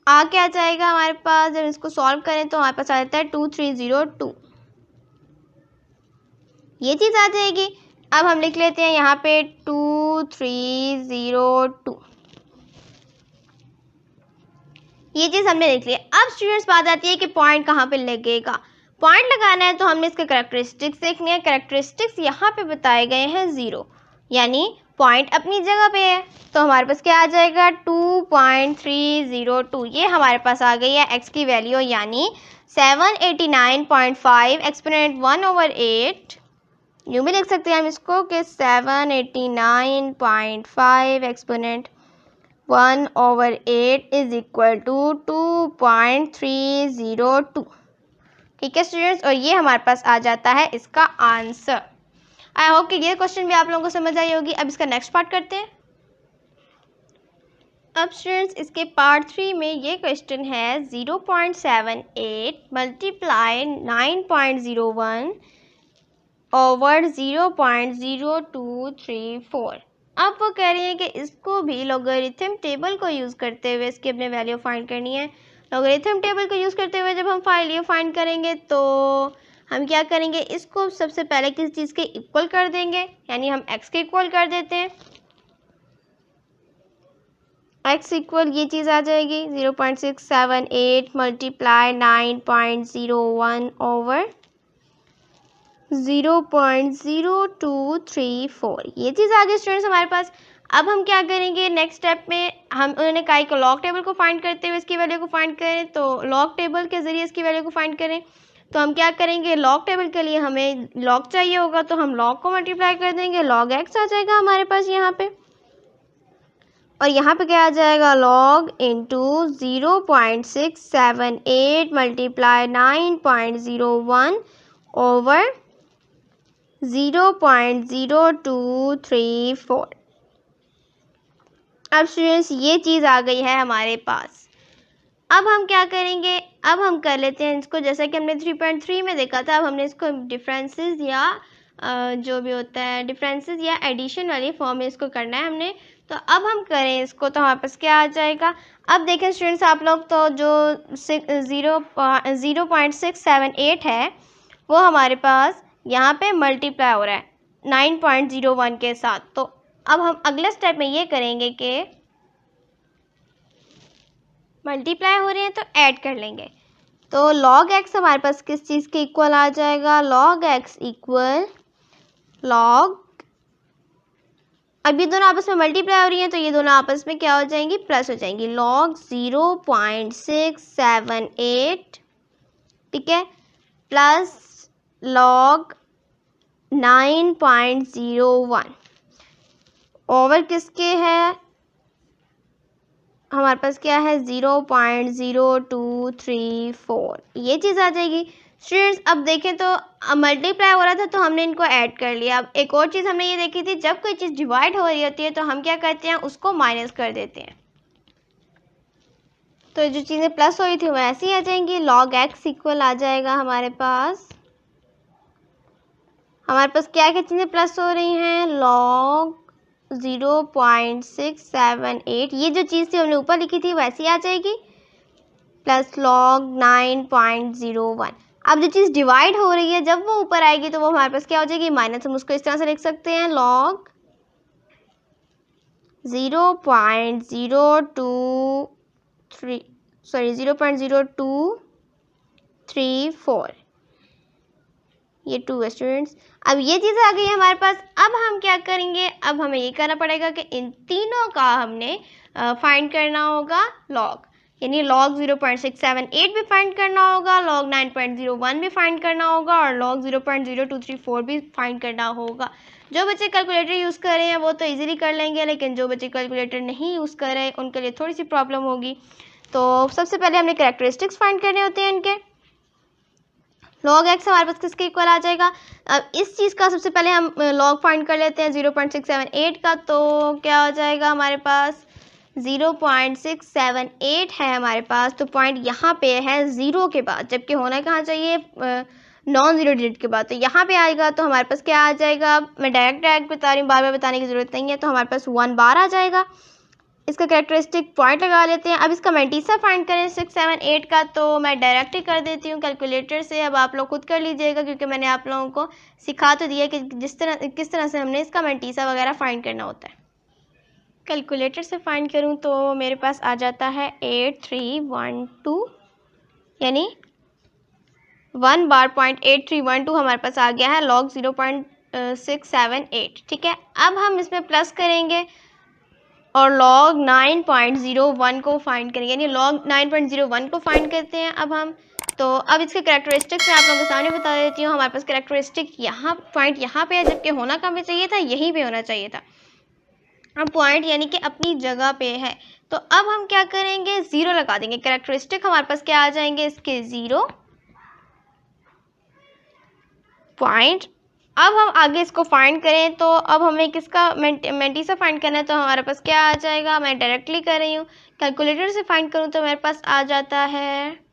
क्या जाएगा हमारे पास, जब इसको सॉल्व करें तो हमारे पास आ जाता है 2302, ये चीज़ आ जाएगी। अब हम लिख लेते हैं यहाँ पे 2302, ये चीज़ हमने लिख लिया। अब स्टूडेंट्स बात आती है कि पॉइंट कहाँ पे लगेगा। पॉइंट लगाना है तो हमने इसके कैरेक्टरिस्टिक्स देखने हैं। कैरेक्टरिस्टिक्स यहाँ पे बताए गए हैं 0, यानी पॉइंट अपनी जगह पे है, तो हमारे पास क्या आ जाएगा 2.302। ये हमारे पास आ गई है x की वैल्यू, यानी 789.5 एक्सपोनेंट 1/8। यूँ भी लिख सकते हैं हम इसको कि 789.5 एक्सपोनेंट 1/8 इज इक्वल टू 2.302। ठीक है स्टूडेंट्स, और ये हमारे पास आ जाता है इसका आंसर। आई होप कि ये क्वेश्चन भी आप लोगों को समझ आई होगी। अब इसका नेक्स्ट पार्ट करते हैं। अब स्टूडेंट्स इसके पार्ट 3 में ये क्वेश्चन है 0.78 मल्टीप्लाई 9.01 ओवर 0.0234। अब वो कह रही है कि इसको भी लॉगरिथम टेबल को यूज़ करते हुए इसकी अपने वैल्यू फाइंड करनी है। लॉगरिथम टेबल को यूज़ करते हुए जब हम वैल्यू फाइंड करेंगे तो हम क्या करेंगे, इसको सबसे पहले किसी चीज़ के इक्वल कर देंगे, यानी हम x के इक्वल कर देते हैं। x इक्वल ये चीज़ आ जाएगी 0.678 मल्टीप्लाई 9.01 ओवर 0.0234। ये चीज़ आ गई स्टूडेंट्स हमारे पास। अब हम क्या करेंगे नेक्स्ट स्टेप में, हम उन्होंने कहा कि लॉग टेबल को फाइंड करते हुए इसकी वैल्यू को फाइंड करें, तो लॉग टेबल के ज़रिए इसकी वैल्यू को फाइंड करें। तो हम क्या करेंगे, लॉग टेबल के लिए हमें लॉग चाहिए होगा, तो हम लॉग को मल्टीप्लाई कर देंगे, लॉग x आ जाएगा हमारे पास यहाँ पे, और यहाँ पे क्या आ जाएगा लॉग इंटू 0.678 मल्टीप्लाई 9.01 ओवर 0.0234। अब स्टूडेंट्स ये चीज़ आ गई है हमारे पास। अब हम क्या करेंगे, अब हम कर लेते हैं इसको, जैसा कि हमने 3.3 में देखा था। अब हमने इसको डिफरेंसेस या जो भी होता है डिफरेंसेस या एडिशन वाली फॉर्म में इसको करना है हमने। तो अब हम करें इसको, तो हमारे पास क्या आ जाएगा। अब देखें स्टूडेंट्स आप लोग, तो जो 0.678 है वो हमारे पास यहाँ पे मल्टीप्लाई हो रहा है 9.01 के साथ। तो अब हम अगले स्टेप में ये करेंगे कि मल्टीप्लाई हो रहे हैं तो ऐड कर लेंगे। तो log x हमारे पास किस चीज़ के इक्वल आ जाएगा, log x इक्वल log, अब ये दोनों आपस में मल्टीप्लाई हो रही हैं तो ये दोनों आपस में क्या हो जाएंगी, प्लस हो जाएंगी। log 0.678, ठीक है, प्लस log 9.01 ओवर किसके है, हमारे पास क्या है 0.0234। ये चीज़ आ जाएगी। स्टूडेंट्स अब देखें तो मल्टीप्लाई हो रहा था तो हमने इनको ऐड कर लिया। अब एक और चीज़ हमने ये देखी थी, जब कोई चीज़ डिवाइड हो रही होती है तो हम क्या करते हैं, उसको माइनस कर देते हैं। तो जो चीज़ें प्लस हो रही थी वो ऐसी आ जाएंगी। log x इक्वल आ जाएगा हमारे पास क्या क्या चीज़ें प्लस हो रही हैं, log 0.678, ये जो चीज़ थी हमने ऊपर लिखी थी वैसी आ जाएगी, प्लस log 9.01। अब जो चीज़ डिवाइड हो रही है जब वो ऊपर आएगी तो वो हमारे पास क्या हो जाएगी, माइनस। हम उसको इस तरह से लिख सकते हैं log 0.0234, ये 2 है स्टूडेंट्स। अब ये चीज़ आ गई है हमारे पास। अब हम क्या करेंगे, अब हमें ये करना पड़ेगा कि इन तीनों का हमने फाइंड करना होगा log, यानी log 0.678 भी फाइंड करना होगा, log 9.01 भी फाइंड करना होगा और log 0.0234 भी फाइंड करना होगा। जो बच्चे कैलकुलेटर यूज़ कर रहे हैं वो तो इजीली कर लेंगे, लेकिन जो बच्चे कैलकुलेटर नहीं यूज़ कर रहे उनके लिए थोड़ी सी प्रॉब्लम होगी। तो सबसे पहले हमने कैरेक्टरिस्टिक्स फाइंड करने होते हैं इनके। log x हमारे पास किसके इक्वल आ जाएगा, अब इस चीज़ का सबसे पहले हम log फाइंड कर लेते हैं 0.678 का। तो क्या हो जाएगा हमारे पास 0.678 है हमारे पास, तो पॉइंट यहाँ पे है ज़ीरो के बाद, जबकि होना कहाँ चाहिए नॉन ज़ीरो डिजिट के बाद। तो यहाँ पे आएगा तो हमारे पास क्या आ जाएगा, मैं डायरेक्ट बता रही हूँ, बार बार बताने की ज़रूरत नहीं है। तो हमारे पास 1 बार आ जाएगा। इसका कैरेक्टरिस्टिक पॉइंट लगा लेते हैं। अब इसका मैंटीसा फाइंड करें 678 का, तो मैं डायरेक्ट ही कर देती हूँ कैलकुलेटर से। अब आप लोग खुद कर लीजिएगा क्योंकि मैंने आप लोगों को सिखा तो दिया कि किस तरह से हमने इसका मैंटीसा वगैरह फाइंड करना होता है। कैलकुलेटर से फाइंड करूँ तो मेरे पास आ जाता है 8312, यानी 1 बार .8312 हमारे पास आ गया है log 0. 2.678, ठीक है। अब हम इसमें प्लस करेंगे और log 9.01 को फाइंड करेंगे, यानी log 9.01 को फाइंड करते हैं अब हम। तो अब इसके कैरेक्टरिस्टिक्स मैं आप लोगों के सामने बता देती हूँ। हमारे पास कैरेक्टरिस्टिक यहाँ पॉइंट यहाँ पे है, जबकि होना कहाँ पे चाहिए था, यहीं पे होना चाहिए था। अब पॉइंट यानी कि अपनी जगह पे है, तो अब हम क्या करेंगे, 0 लगा देंगे। कैरेक्टरिस्टिक हमारे पास क्या आ जाएंगे इसके, 0 पॉइंट। अब हम आगे इसको फाइंड करें, तो अब हमें किसका मेंटीसा फाइंड करना है, तो हमारे पास क्या आ जाएगा, मैं डायरेक्टली कर रही हूँ। कैलकुलेटर से फाइंड करूँ तो मेरे पास आ जाता है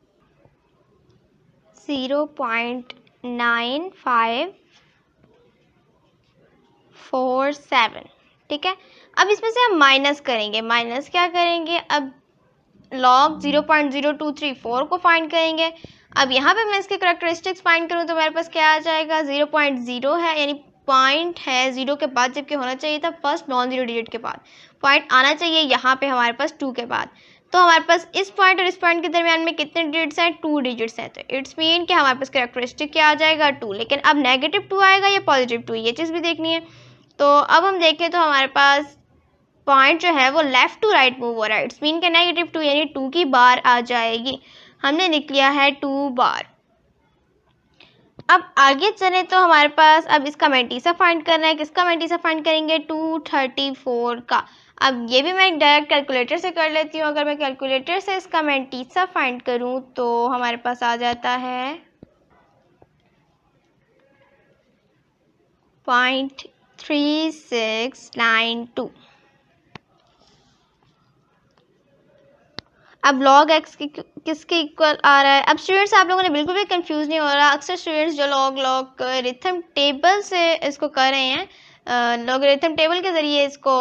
0.9547, ठीक है। अब इसमें से हम माइनस करेंगे, माइनस क्या करेंगे, अब log 0.0234 को फाइंड करेंगे। अब यहाँ पे मैं इसके कैरेक्टरिस्टिक्स फाइंड करूँ तो मेरे पास क्या आ जाएगा, 0.0 है, यानी पॉइंट है 0 के बाद, जबकि होना चाहिए था फर्स्ट नॉन जीरो डिजिट के बाद। पॉइंट आना चाहिए यहाँ पे हमारे पास 2 के बाद। तो हमारे पास इस पॉइंट और इस पॉइंट के दरमियान में कितने डिजिट्स हैं, 2 डिजिट्स हैं। तो इट्स मीन कि हमारे पास कैरेक्टरिस्टिक क्या आ जाएगा, 2। लेकिन अब नेगेटिव 2 आएगा या पॉजिटिव 2, ये चीज़ भी देखनी है। तो अब हम देखें तो हमारे पास पॉइंट जो है वो लेफ्ट टू राइट मूव हो रहा है। इट्स मीन के नेगेटिव 2 यानी 2 की बार आ जाएगी। हमने लिख लिया है 2 बार। अब आगे चले तो हमारे पास अब इसका मेंटीसा फाइंड करना है। किसका मेंटीसा फाइंड करेंगे, 234 का। अब ये भी मैं डायरेक्ट कैलकुलेटर से कर लेती हूँ। अगर मैं कैलकुलेटर से इसका मेंटीसा फाइंड करूँ तो हमारे पास आ जाता है 0.3692। अब log x किसके इक्वल आ रहा है। अब स्टूडेंट्स आप लोगों ने बिल्कुल भी कंफ्यूज नहीं हो रहा। अक्सर स्टूडेंट्स जो लॉगरिथम टेबल से इसको कर रहे हैं, लॉगरिथम टेबल के ज़रिए इसको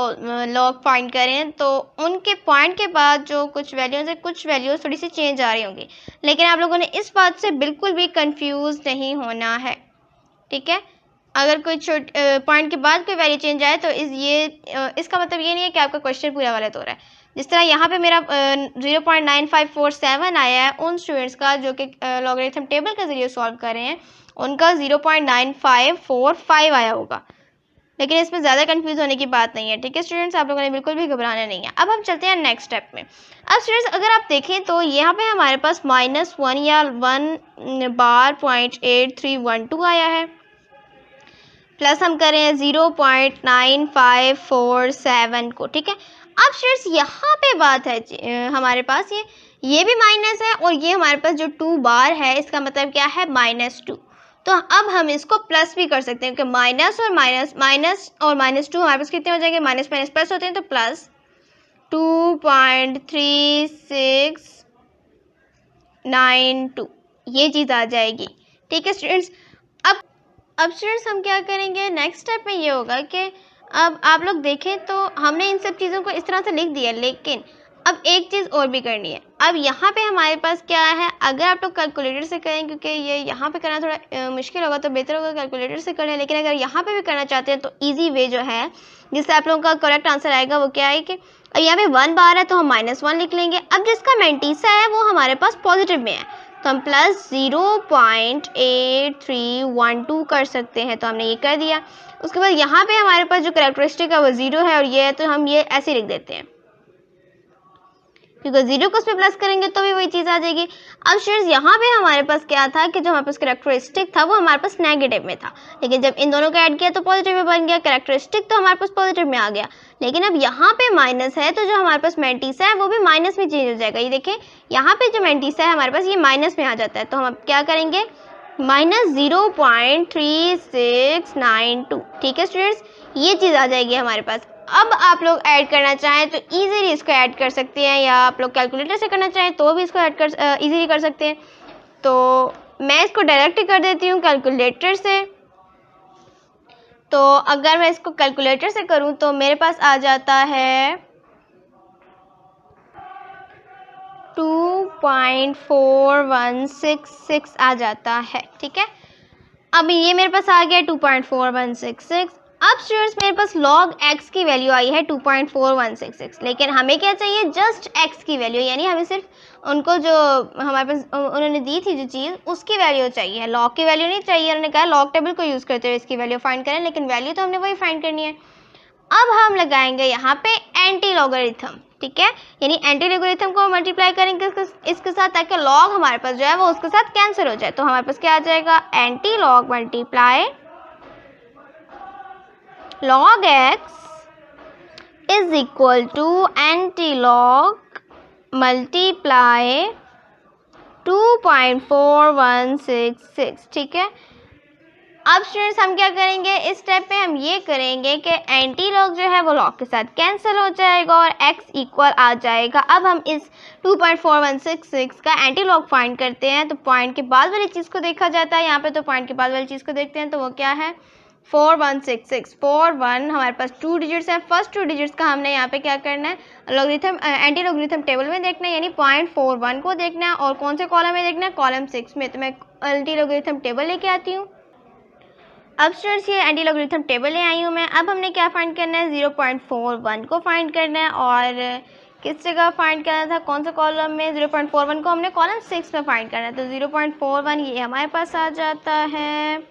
लॉग फाइंड करें, तो उनके पॉइंट के बाद जो कुछ वैल्यूज़ है, कुछ वैल्यूज़ थोड़ी सी चेंज आ रही होंगी। लेकिन आप लोगों ने इस बात से बिल्कुल भी कंफ्यूज नहीं होना है, ठीक है। अगर कोई पॉइंट के बाद कोई वैल्यू चेंज आए तो इसका मतलब ये नहीं है कि आपका क्वेश्चन पूरा गलत हो रहा है। जिस तरह यहाँ पे मेरा 0.9547 आया है, उन स्टूडेंट्स का जो कि लॉगरिथम टेबल के ज़रिए सॉल्व कर रहे हैं, उनका 0.9545 आया होगा। लेकिन इसमें ज़्यादा कंफ्यूज होने की बात नहीं है, ठीक है स्टूडेंट्स। आप लोगों ने बिल्कुल भी घबराना नहीं है। अब हम चलते हैं नेक्स्ट स्टेप में। अब स्टूडेंट्स अगर आप देखें तो यहाँ पे हमारे पास -1 या 1 बार 0.8312 आया है, प्लस हम करें 0.9547 को, ठीक है। अब स्टूडेंट्स यहाँ पे बात है हमारे पास ये भी माइनस है और ये हमारे पास जो 2 बार है इसका मतलब क्या है, -2। तो अब हम इसको प्लस भी कर सकते हैं, क्योंकि माइनस और -2 हमारे पास कितने हो जाएंगे, माइनस माइनस प्लस होते हैं, तो प्लस 2.3692 ये चीज़ आ जाएगी, ठीक है स्टूडेंट्स। अब स्टूडेंट्स हम क्या करेंगे, नेक्स्ट स्टेप में ये होगा कि अब आप लोग देखें तो हमने इन सब चीज़ों को इस तरह से लिख दिया, लेकिन अब एक चीज़ और भी करनी है। अब यहाँ पे हमारे पास क्या है, अगर आप लोग कैलकुलेटर से करें, क्योंकि ये यहाँ पे करना थोड़ा मुश्किल होगा, तो बेहतर होगा कैलकुलेटर से करें। लेकिन अगर यहाँ पे भी करना चाहते हैं तो ईजी वे जो है जिससे आप लोगों का करेक्ट आंसर आएगा वो क्या है कि यहाँ पे 1 बार है तो हम -1 लिख लेंगे। अब जिसका मेंटीसा है वो हमारे पास पॉजिटिव में है, तो हम प्लस 0.8312 कर सकते हैं, तो हमने ये कर दिया। उसके बाद यहाँ पे हमारे पास जो कैरेक्टरिस्टिक है वो 0 है और ये है, तो हम ये ऐसे लिख देते हैं, क्योंकि 0 को उसमें प्लस करेंगे तो भी वही चीज़ आ जाएगी। अब स्टूडेंट्स यहाँ पे हमारे पास क्या था कि जो हमारे पास कैरेक्टरिस्टिक था वो हमारे पास नेगेटिव में था, लेकिन जब इन दोनों को ऐड किया तो पॉजिटिव में बन गया। कैरेक्टरिस्टिक तो हमारे पास पॉजिटिव में आ गया, लेकिन अब यहाँ पे माइनस है, तो जो हमारे पास मेंटीसा है वो भी माइनस में चेंज हो जाएगा। ये देखें यहाँ पे जो मेंटीसा है हमारे पास ये माइनस में आ जाता है, तो हम अब क्या करेंगे, -0.3692, ठीक है स्टूडेंट्स, ये चीज़ आ जाएगी हमारे पास। अब आप लोग ऐड करना चाहें तो इजीली इसको ऐड कर सकते हैं, या आप लोग कैलकुलेटर से करना चाहें तो भी इसको ऐड कर इजीली कर सकते हैं। तो मैं इसको डायरेक्ट कर देती हूँ कैलकुलेटर से। तो अगर मैं इसको कैलकुलेटर से करूँ तो मेरे पास आ जाता है 2.4166 आ जाता है, ठीक है। अब ये मेरे पास आ गया 2.4166। अब स्टूडेंट्स मेरे पास log x की वैल्यू आई है 2.4166, लेकिन हमें क्या चाहिए, जस्ट x की वैल्यू, यानी हमें सिर्फ उनको जो हमारे पास उन्होंने दी थी जो चीज़ उसकी वैल्यू चाहिए, log की वैल्यू नहीं चाहिए। उन्होंने कहा log टेबल को यूज़ करते हुए इसकी वैल्यू फाइंड करें, लेकिन वैल्यू तो हमने वही फाइंड करनी है। अब हम लगाएंगे यहाँ पे एंटी लॉगरिथम, ठीक है, यानी एंटी लॉगरिथम को मल्टीप्लाई करेंगे इसके साथ, ताकि लॉग हमारे पास जो है वो उसके साथ कैंसिल हो जाए। तो हमारे पास क्या आ जाएगा, antilog multiply log x is equal to antilog multiply 2.4166, ठीक है। अब स्टूडेंट्स हम क्या करेंगे, इस स्टेप पे हम ये करेंगे कि एंटी लॉग जो है वो लॉग के साथ कैंसिल हो जाएगा और x इक्वल आ जाएगा। अब हम इस 2.4166 का एंटी लॉग फाइंड करते हैं, तो पॉइंट के बाद वाली चीज़ को देखा जाता है यहाँ पे, तो पॉइंट के बाद वाली चीज़ को देखते हैं, तो वो क्या है, 4166। 41 हमारे पास 2 डिजिट्स हैं, फर्स्ट 2 डिजिट्स का हमने यहाँ पे क्या करना है, लॉगरिथम एंटी लॉगरिथम टेबल में देखना है, यानी 0.41 को देखना है, और कौन से कॉलम में देखना है, कॉलम 6 में। तो मैं एंटी लॉगरिथम टेबल लेके आती हूँ। अब स्टूडेंट्स ये एंटी लॉगरिथम टेबल ले आई हूँ मैं। अब हमने क्या फाइंड करना है, 0.41 को फाइंड करना है, और किस जगह फाइंड करना था, कौन सा कॉलम में, 0.41 को हमने कॉलम 6 में फाइंड करना है। तो 0.41 ये हमारे पास आ जाता है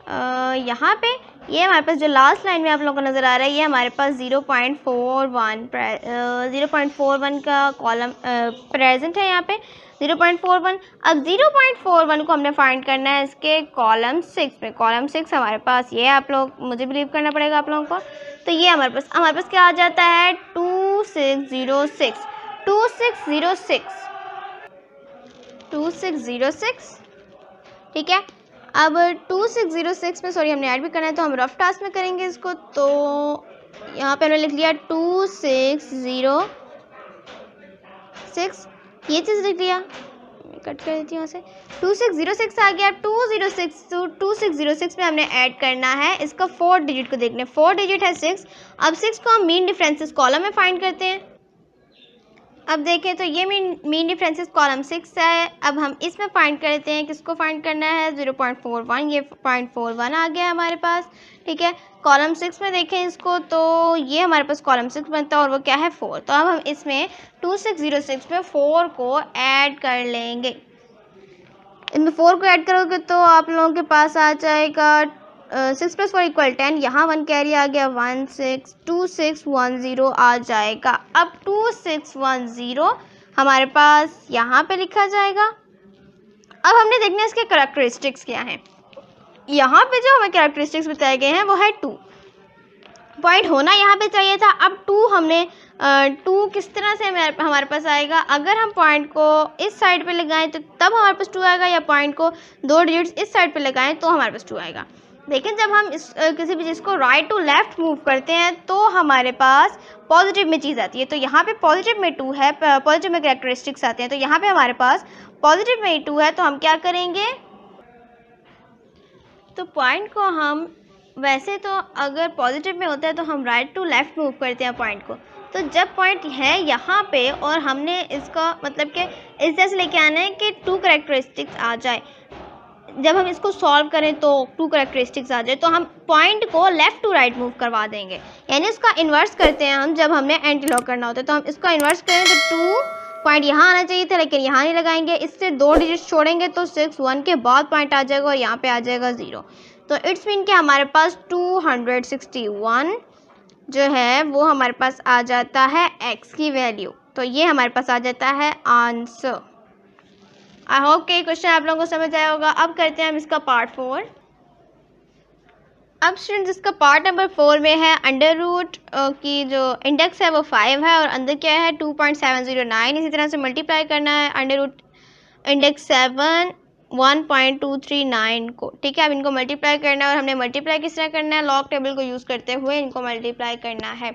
यहाँ पे, ये हमारे पास जो लास्ट लाइन में आप लोगों को नज़र आ रहा है, ये हमारे पास 0.41 का कॉलम प्रेजेंट है यहाँ पे 0.41। अब 0.41 को हमने फाइंड करना है इसके कॉलम 6 में। कॉलम 6 हमारे पास ये, आप लोग मुझे बिलीव करना पड़ेगा आप लोगों को। तो ये हमारे पास क्या आ जाता है, 2606, ठीक है। अब 2606 में सॉरी हमने ऐड भी करना है, तो हम रफ टास्क में करेंगे इसको। तो यहाँ पे हमने लिख लिया 2606, ये चीज़ लिख लिया, कट कर देती हूँ यहाँ से, 2606 आ गया। 2606 में हमने ऐड करना है इसका 4 डिजिट को देखने, 4 डिजिट है 6। अब 6 को हम मीन डिफरेंसेस कॉलम में फाइंड करते हैं। अब देखें तो ये मीन डिफरेंसेस कॉलम 6 है। अब हम इसमें फाइंड करते हैं, किसको फाइंड करना है, 0.41, ये 0.41 आ गया हमारे पास, ठीक है। कॉलम 6 में देखें इसको, तो ये हमारे पास कॉलम 6 बनता है, और वो क्या है, 4। तो अब हम इसमें 2606 में 4 को ऐड कर लेंगे। इनमें 4 को ऐड करोगे तो आप लोगों के पास आ जाएगा 6 + 4 = 10, यहाँ 1 कैरी आ गया, 2610 आ जाएगा। अब 2610 हमारे पास यहाँ पे लिखा जाएगा। अब हमने देखना है इसके करैक्टरिस्टिक्स क्या हैं। यहाँ पे जो हमें करैक्टरिस्टिक्स बताए गए हैं वो है 2 पॉइंट होना यहाँ पे चाहिए था। अब 2 हमने 2 किस तरह से हमारे पास आएगा, अगर हम पॉइंट को इस साइड पे लगाएं तो तब हमारे पास 2 आएगा, या पॉइंट को 2 डिजिट्स इस साइड पे लगाएं तो हमारे पास 2 आएगा। लेकिन जब हम किसी भी चीज़ को राइट टू लेफ्ट मूव करते हैं तो हमारे पास पॉजिटिव में चीज़ आती है। तो यहाँ पे पॉजिटिव में 2 है, पॉजिटिव में कैरेक्टरिस्टिक्स आते हैं, तो यहाँ पे हमारे पास पॉजिटिव में 2 है। तो हम क्या करेंगे, तो पॉइंट को हम वैसे तो अगर पॉजिटिव में होता है तो हम राइट टू लेफ्ट मूव करते हैं पॉइंट को। तो जब पॉइंट है यहाँ पे और हमने इसका मतलब कि इस तरह से लेके आना है कि 2 कैरेक्टरिस्टिक्स आ जाए, जब हम इसको सॉल्व करें तो 2 कैरेक्टरिस्टिक्स आ जाए, तो हम पॉइंट को लेफ़्ट टू राइट मूव करवा देंगे, यानी इसका इन्वर्स करते हैं हम। जब हमने एंटी लॉग करना होता है तो हम इसका इन्वर्स करें तो 2 पॉइंट यहाँ आना चाहिए था, लेकिन यहाँ नहीं लगाएंगे, इससे 2 डिजिट छोड़ेंगे तो 6 1 के बाद पॉइंट आ जाएगा और यहाँ पे आ जाएगा 0। तो इट्स मीन कि हमारे पास 261 जो है वो हमारे पास आ जाता है x की वैल्यू। तो ये हमारे पास आ जाता है आंसर। आई होप कि क्वेश्चन आप लोगों को समझ आया होगा। अब करते हैं हम इसका पार्ट 4। अब स्टूडेंट्स इसका पार्ट नंबर 4 में है अंडर रूट की जो इंडेक्स है वो 5 है और अंदर क्या है 2.709। इसी तरह से मल्टीप्लाई करना है अंडर रूट इंडेक्स 7 1.239 को, ठीक है। अब इनको मल्टीप्लाई करना है और हमने मल्टीप्लाई किस तरह करना है, लॉग टेबल को यूज़ करते हुए इनको मल्टीप्लाई करना है।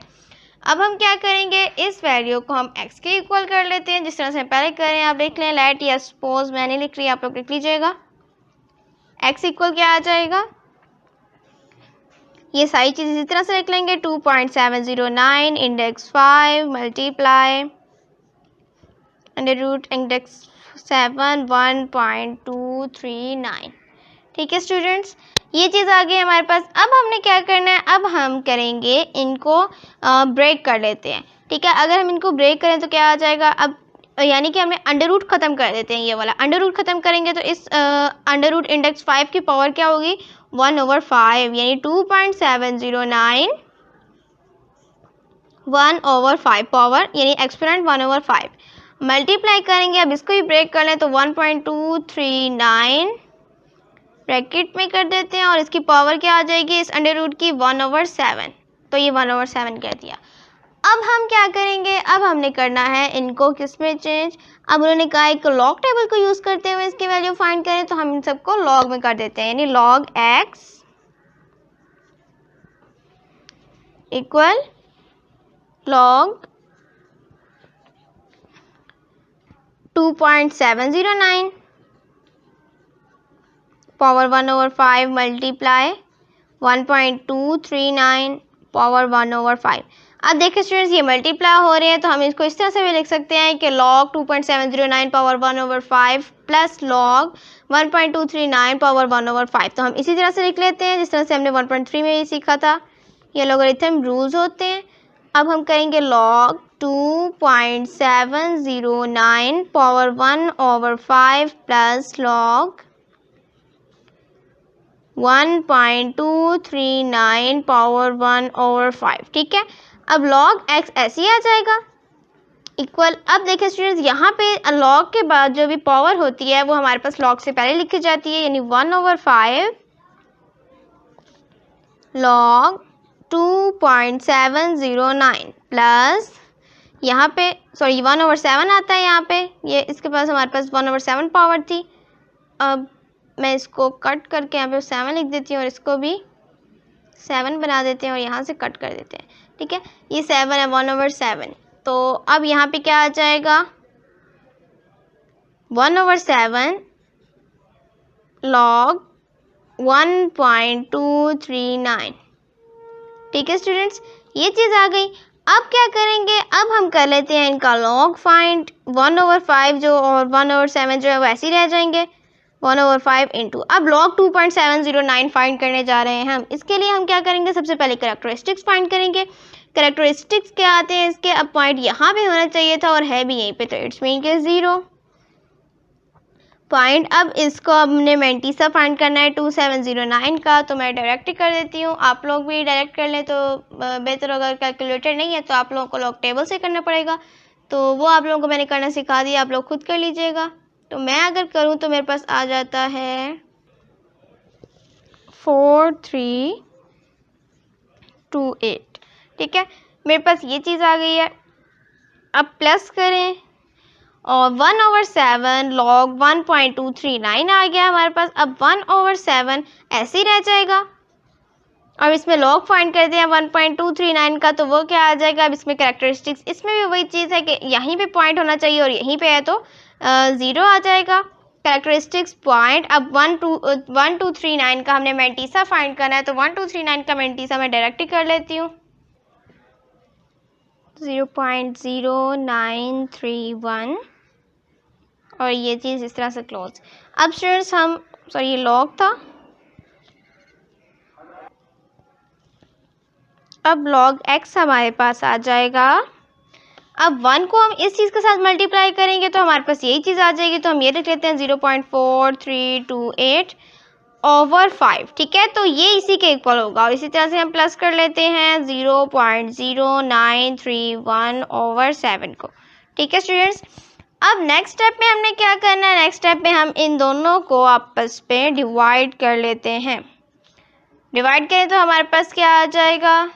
अब हम क्या करेंगे, इस वैल्यू को हम x के इक्वल कर लेते हैं, जिस तरह से पहले करें। आप देख लें, लेट या सपोज, मैंने लिख रही है, आप लोग लिख लीजिएगा। x इक्वल क्या आ जाएगा, ये सारी चीज़ इसी तरह से लिख लेंगे, 2.709 index 5 multiply under root index 7 1.239, ठीक है स्टूडेंट्स, ये चीज़ आ गई हमारे पास। अब हमने क्या करना है, अब हम करेंगे इनको ब्रेक कर लेते हैं। ठीक है, अगर हम इनको ब्रेक करें तो क्या आ जाएगा, अब यानी कि हमें अंडर रूट ख़त्म कर देते हैं। ये वाला अंडर रूट ख़त्म करेंगे तो इस अंडर रूट इंडेक्स 5 की पावर क्या होगी, 1/5, यानी 2.709 1/5 पावर, यानी एक्सपोनेंट 1/5 मल्टीप्लाई करेंगे। अब इसको भी ब्रेक कर लें तो 1.239 ब्रैकेट में कर देते हैं, और इसकी पावर क्या आ जाएगी इस अंडर रूट की, 1/7। तो ये 1/7 कर दिया। अब हम क्या करेंगे, अब हमने करना है इनको किस में चेंज। अब उन्होंने कहा एक लॉग टेबल को यूज़ करते हुए इसकी वैल्यू फाइंड करें, तो हम इन सबको लॉग में कर देते हैं, यानी log x equal log 2.709 power 1/5 multiply 1.239 power 1/5। अब देखिए स्टूडेंट्स, ये मल्टीप्लाई हो रहे हैं, तो हम इसको इस तरह से भी लिख सकते हैं कि log 2.709 power 1/5 plus log 1.239 power 1/5। तो हम इसी तरह से लिख लेते हैं जिस तरह से हमने 1.3 में भी सीखा था। ये लॉगरिथम रूल्स होते हैं। अब हम करेंगे log 2.709 power 1/5 plus log 1.239 power 1/5। ठीक है, अब log x ऐसे ही आ जाएगा इक्वल। अब देखिए स्टूडेंट्स, यहाँ पे log के बाद जो भी पावर होती है वो हमारे पास log से पहले लिखी जाती है, यानी 1/5 log 2.709 प्लस यहाँ पे 1/7 आता है। यहाँ पे ये इसके पास हमारे पास 1/7 पावर थी। अब मैं इसको कट करके यहाँ पे 7 लिख देती हूँ और इसको भी 7 बना देते हैं और यहाँ से कट कर देते हैं। ठीक है, ये 7 है 1/7। तो अब यहाँ पे क्या आ जाएगा, 1/7 log 1.239। ठीक है स्टूडेंट्स, ये चीज़ आ गई। अब क्या करेंगे, अब हम कर लेते हैं इनका log फाइंड। 1/5 जो और 1/7 जो है वो ऐसे ही रह जाएंगे, 1/5 इंटू। अब log 2.709 फाइंड करने जा रहे हैं हम। इसके लिए हम क्या करेंगे, सबसे पहले कैरेक्टरिस्टिक्स फाइंड करेंगे। कैरेक्टरिस्टिक्स क्या आते हैं इसके, अब पॉइंट यहाँ पे होना चाहिए था और है भी यहीं पे, तो इट्स मीन के 0 पॉइंट। अब इसको हमने मैंटीसा फाइंड करना है 2709 का, तो मैं डायरेक्ट कर देती हूँ। आप लोग भी डायरेक्ट कर लें तो बेहतर। अगर कैलकुलेटर नहीं है तो आप लोगों को लॉग टेबल से करना पड़ेगा, तो वो आप लोगों को मैंने करना सिखा दिया, आप लोग खुद कर लीजिएगा। तो मैं अगर करूँ तो मेरे पास आ जाता है 4328। ठीक है, मेरे पास ये चीज़ आ गई है। अब प्लस करें और 1/7 log 1.239 आ गया हमारे पास। अब 1/7 ऐसे ही रह जाएगा। अब इसमें log फाइंड करते हैं 1.239 का, तो वो क्या आ जाएगा। अब इसमें कैरेक्टरिस्टिक्स, इसमें भी वही चीज़ है कि यहीं पे पॉइंट होना चाहिए और यहीं पे है तो 0 आ जाएगा कैरेक्टरिस्टिक्स पॉइंट। अब 1239 का हमने मैंटीसा फाइंड करना है, तो 1239 का मैंटीसा मैं डायरेक्ट ही कर लेती हूँ, 0.0931, और ये चीज़ इस तरह से क्लोज। अब स्टूडेंट्स हम ये लॉग था, अब log x हमारे पास आ जाएगा। अब 1 को हम इस चीज़ के साथ मल्टीप्लाई करेंगे तो हमारे पास यही चीज़ आ जाएगी, तो हम ये लिख लेते हैं 0.4328/5। ठीक है, तो ये इसी के इक्वल होगा, और इसी तरह से हम प्लस कर लेते हैं 0.0931/7 को। ठीक है स्टूडेंट्स, अब नेक्स्ट स्टेप में हमने क्या करना है, नेक्स्ट स्टेप में हम इन दोनों को आपस में डिवाइड कर लेते हैं। डिवाइड करें तो हमारे पास क्या आ जाएगा,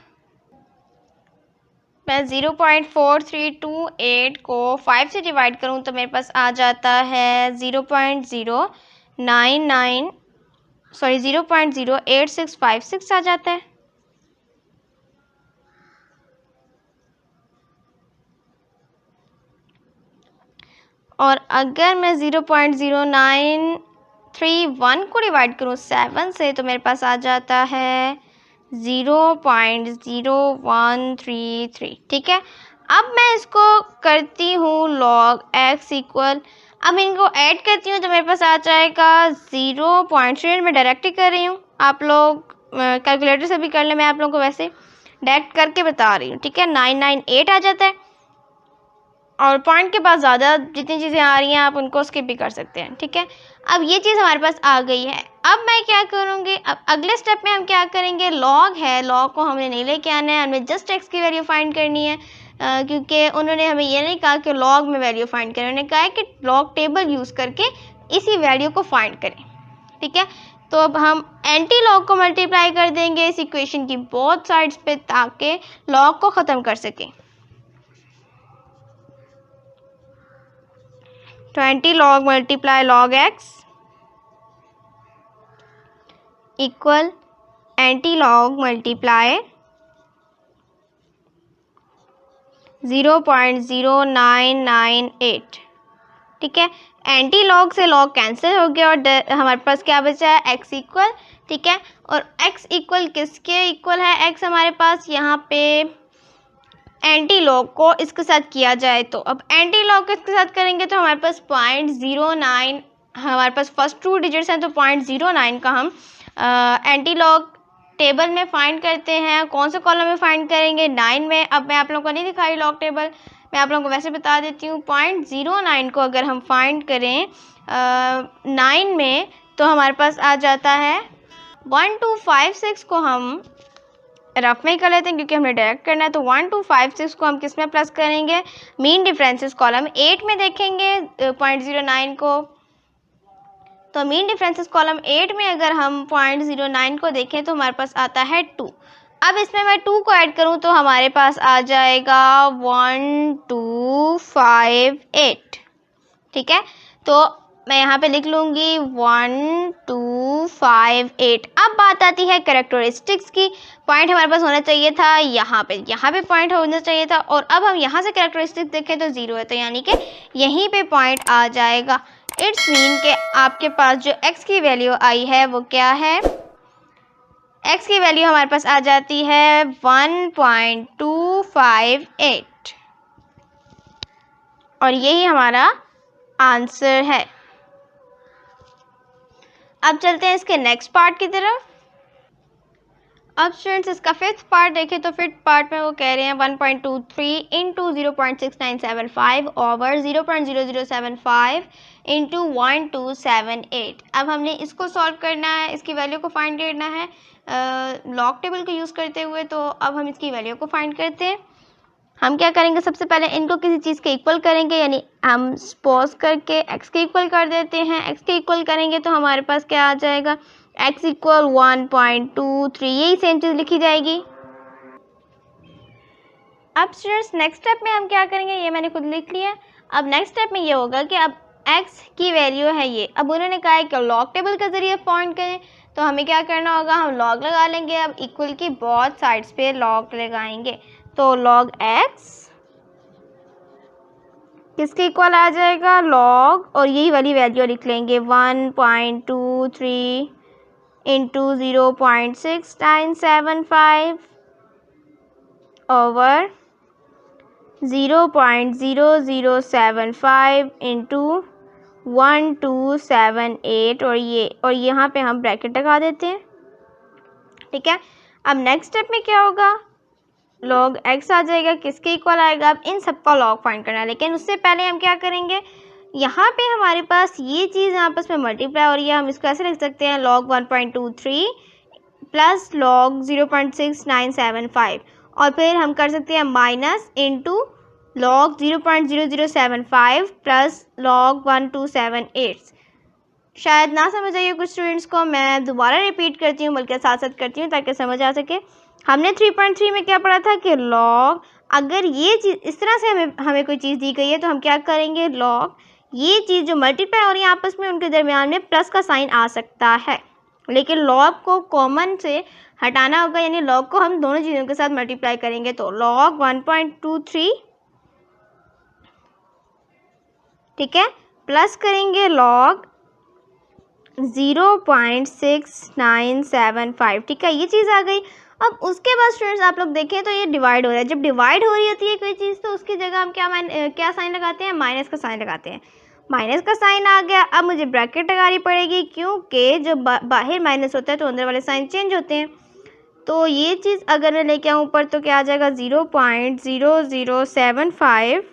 मैं 0.4328 को 5 से डिवाइड करूं तो मेरे पास आ जाता है 0.08656 आ जाता है। और अगर मैं 0.0931 को डिवाइड करूं 7 से तो मेरे पास आ जाता है 0.0133। ठीक है, अब मैं इसको करती हूँ log x इक्वल। अब इनको ऐड करती हूँ तो मेरे पास आ जाएगा 0.3 में डायरेक्ट ही कर रही हूँ, आप लोग कैलकुलेटर से भी कर लें, मैं आप लोगों को वैसे डायरेक्ट करके बता रही हूँ, ठीक है। 998 आ जाता है और पॉइंट के पास ज़्यादा जितनी चीज़ें आ रही हैं आप उनको स्किप भी कर सकते हैं, ठीक है। अब ये चीज़ हमारे पास आ गई है। अब मैं क्या करूँगी, अब अगले स्टेप में हम क्या करेंगे, लॉग है, लॉग को हमने नहीं लेके आना है, हमें जस्ट एक्स की वैल्यू फाइंड करनी है, क्योंकि उन्होंने हमें ये नहीं कहा कि लॉग में वैल्यू फाइंड करें, उन्होंने कहा है कि लॉग टेबल यूज़ करके इसी वैल्यू को फाइंड करें, ठीक है। तो अब हम एंटी लॉग को मल्टीप्लाई कर देंगे इस इक्वेशन की बोथ साइड्स पे ताकि लॉग को ख़त्म कर सकें। 20 log multiply log x equal anti log multiply 0.0998, ठीक है। एंटी लॉग से लॉग कैंसिल हो गया और हमारे पास क्या बचा है, x इक्वल, ठीक है। और x इक्वल किसके इक्वल है, x हमारे पास यहाँ पे एंटी लॉग को इसके साथ किया जाए, तो अब एंटी लॉग को इसके साथ करेंगे तो हमारे पास 0.09, हमारे पास फर्स्ट 2 डिजिट्स हैं तो 0.09 का हम एंटी लॉग टेबल में फाइंड करते हैं। कौन से कॉलम में फाइंड करेंगे, 9 में। अब मैं आप लोगों को नहीं दिखाई लॉग टेबल, मैं आप लोगों को वैसे बता देती हूँ। 0.09 को अगर हम फाइंड करें 9 में तो हमारे पास आ जाता है 1256 को हम रफ में कर लेते हैं क्योंकि हमें डायरेक्ट करना है। तो 1256 को हम किस में प्लस करेंगे, मीन डिफरेंसेस कॉलम 8 में देखेंगे 0.09 को। तो मीन डिफरेंसेस कॉलम 8 में अगर हम 0.09 को देखें तो हमारे पास आता है 2। अब इसमें मैं 2 को ऐड करूं तो हमारे पास आ जाएगा 1258, ठीक है। तो मैं यहाँ पे लिख लूँगी 1258। अब बात आती है कैरेक्टरिस्टिक्स की। पॉइंट हमारे पास होना चाहिए था यहाँ पे पॉइंट होना चाहिए था, और अब हम यहाँ से कैरेक्टरिस्टिक्स देखें तो 0 है, तो यानी कि यहीं पे पॉइंट आ जाएगा। इट्स मीन के आपके पास जो x की वैल्यू आई है वो क्या है, x की वैल्यू हमारे पास आ जाती है 1.258 और यही हमारा आंसर है। अब चलते हैं इसके नेक्स्ट पार्ट की तरफ। अब स्टूडेंट्स इसका फिफ्थ पार्ट देखें तो फिफ्थ पार्ट में वो कह रहे हैं 1.23 इंटू 0.6975 ओवर 0.0075 इंटू 1278। अब हमने इसको सॉल्व करना है, इसकी वैल्यू को फाइंड करना है लॉग टेबल को यूज़ करते हुए। तो अब हम इसकी वैल्यू को फाइंड करते हैं। हम क्या करेंगे, सबसे पहले इनको किसी चीज़ के इक्वल करेंगे, यानी हम सपोज करके x के इक्वल कर देते हैं। x के इक्वल करेंगे तो हमारे पास क्या आ जाएगा, x इक्वल 1.23, यही सेम चीज़ लिखी जाएगी। अब स्टूडेंट्स नेक्स्ट स्टेप में हम क्या करेंगे, ये मैंने खुद लिख लिया। अब नेक्स्ट स्टेप में ये होगा कि अब x की वैल्यू है ये, अब उन्होंने कहा है कि लॉग टेबल के ज़रिए फाइंड करें, तो हमें क्या करना होगा, हम लॉग लगा लेंगे। अब इक्वल की बोथ साइड्स पे लॉग लगाएंगे, तो लॉग x किसके इक्वल आ जाएगा, लॉग, और यही वाली वैल्यू लिख लेंगे 1.23 इंटू 0.6975 ओवर 0.0075 इंटू 1278 और यहाँ पे हम ब्रैकेट लगा देते हैं, ठीक है। अब नेक्स्ट स्टेप में क्या होगा, लॉग x आ जाएगा, किसके इक्वल आएगा, अब इन सबका लॉग फाइंड करना है। लेकिन उससे पहले हम क्या करेंगे, यहाँ पे हमारे पास ये चीज़ आपस में मल्टीप्लाई हो रही है, हम इसको ऐसे लिख सकते हैं लॉग 1.23 प्लस लॉग 0.6975 और फिर हम कर सकते हैं minus into log 0.0075 plus log 1278। शायद ना समझ आइए कुछ स्टूडेंट्स को, मैं दोबारा रिपीट करती हूँ, बल्कि साथ साथ करती हूँ ताकि समझ आ सके। हमने 3.3 में क्या पढ़ा था कि लॉग, अगर ये चीज़ इस तरह से हमें कोई चीज़ दी गई है तो हम क्या करेंगे, लॉग ये चीज़ जो मल्टीप्लाई हो रही है आपस में उनके दरमियान में प्लस का साइन आ सकता है, लेकिन लॉग को कॉमन से हटाना होगा, यानी लॉग को हम दोनों चीज़ों के साथ मल्टीप्लाई करेंगे। तो लॉग 1.23, ठीक है, प्लस करेंगे लॉग 0.6975, ठीक है, ये चीज़ आ गई। अब उसके बाद स्टूडेंट्स आप लोग देखें तो ये डिवाइड हो रहा है। जब डिवाइड हो रही होती है कोई चीज़ तो उसकी जगह हम क्या साइन लगाते हैं, माइनस का साइन लगाते हैं। माइनस का साइन आ गया। अब मुझे ब्रैकेट लगानी पड़ेगी क्योंकि जो बाहर माइनस होता है तो अंदर वाले साइन चेंज होते हैं। तो ये चीज़ अगर मैं लेके आऊँ ऊपर तो क्या आ जाएगा 0.0075।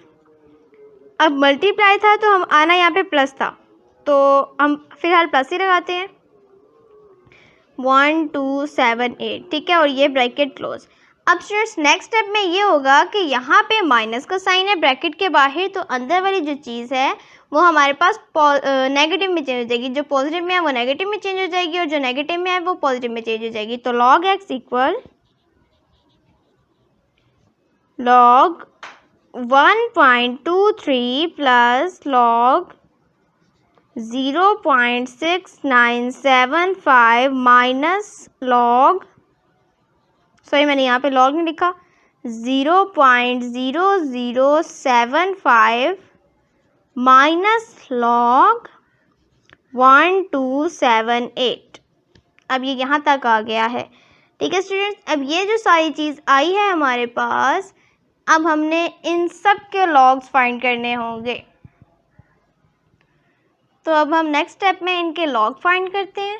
अब मल्टीप्लाई था तो हम आना यहाँ पे प्लस था, तो हम फिलहाल प्लस ही लगाते हैं 1278, ठीक है, और ये ब्रैकेट क्लोज। अब स्टूडेंट्स नेक्स्ट स्टेप में ये होगा कि यहाँ पे माइनस का साइन है ब्रैकेट के बाहर, तो अंदर वाली जो चीज़ है वो हमारे पास नेगेटिव में चेंज हो जाएगी। जो पॉजिटिव में है वो नेगेटिव में चेंज हो जाएगी और जो नेगेटिव में है वो पॉजिटिव में चेंज हो जाएगी। तो log x equal log 1.23 plus log 0.6975 minus log, sorry मैंने यहाँ पे log नहीं लिखा, 0.0075 माइनस log 1278। अब ये यहाँ तक आ गया है, ठीक है स्टूडेंट्स। अब ये जो सारी चीज़ आई है हमारे पास, अब हमने इन सब के लॉग्स फाइंड करने होंगे। तो अब हम नेक्स्ट स्टेप में इनके लॉग फाइंड करते हैं।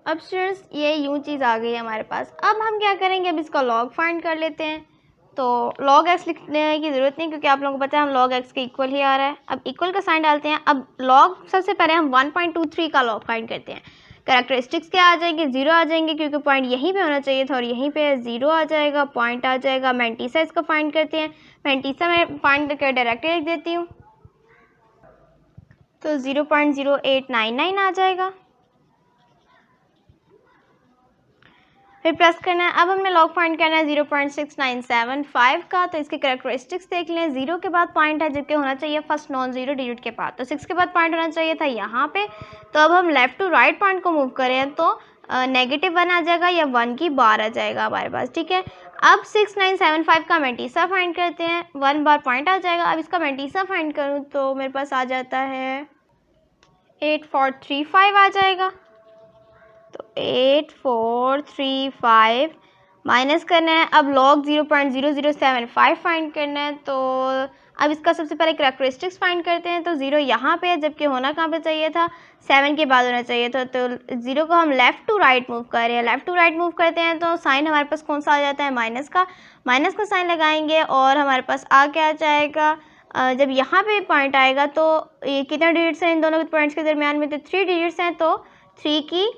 अब स्टूडेंट्स ये यूँ चीज़ आ गई है हमारे पास। अब हम क्या करेंगे, अब इसका लॉग फाइंड कर लेते हैं। तो log x लिखने की ज़रूरत नहीं क्योंकि आप लोगों को पता है हम log x के इक्वल ही आ रहा है। अब इक्वल का साइन डालते हैं। अब log सबसे पहले हम 1.23 का log फाइंड करते हैं। कैरेक्टरिस्टिक्स क्या आ जाएंगे, 0 आ जाएंगे क्योंकि पॉइंट यहीं पे होना चाहिए था और यहीं पे 0 आ जाएगा, पॉइंट आ जाएगा। मैंटीसा इसका फाइंड करते हैं। मैंटीसा में फाइंड करके डायरेक्टली लिख देती हूँ, तो 0.0899 आ जाएगा। फिर प्लस करना है। अब हमने log फाइंड करना है 0.6975 का, तो इसके कैरेक्टरिस्टिक्स देख लें। 0 के बाद पॉइंट है जबकि होना चाहिए फर्स्ट नॉन ज़ीरो डिजिट के बाद, तो 6 के बाद पॉइंट होना चाहिए था यहाँ पे। तो अब हम लेफ़्ट टू राइट पॉइंट को मूव करें तो -1 आ जाएगा या 1 की बार आ जाएगा हमारे पास, ठीक है। अब 6975 का मैंटीसा फाइंड करते हैं। 1 बार पॉइंट आ जाएगा। अब इसका मैंटीसा फाइंड करूँ तो मेरे पास आ जाता है 8435 आ जाएगा। तो 8435 माइनस करना है। अब log 0.0075 फाइंड करना है। तो अब इसका सबसे पहले कैरेक्टरिस्टिक्स फाइंड करते हैं। तो 0 यहाँ पे है जबकि होना कहाँ पे चाहिए था, 7 के बाद होना चाहिए था। तो 0 को हम लेफ़्ट टू राइट मूव कर रहे हैं। लेफ़्ट टू राइट मूव करते हैं तो साइन हमारे पास कौन सा आ जाता है, माइनस का। माइनस का साइन लगाएंगे और हमारे पास आ क्या जाएगा, जब यहाँ पे पॉइंट आएगा तो ये कितने डिजिट्स हैं इन दोनों पॉइंट्स के दरमियान में, तो 3 डिजिट्स हैं, तो 3 की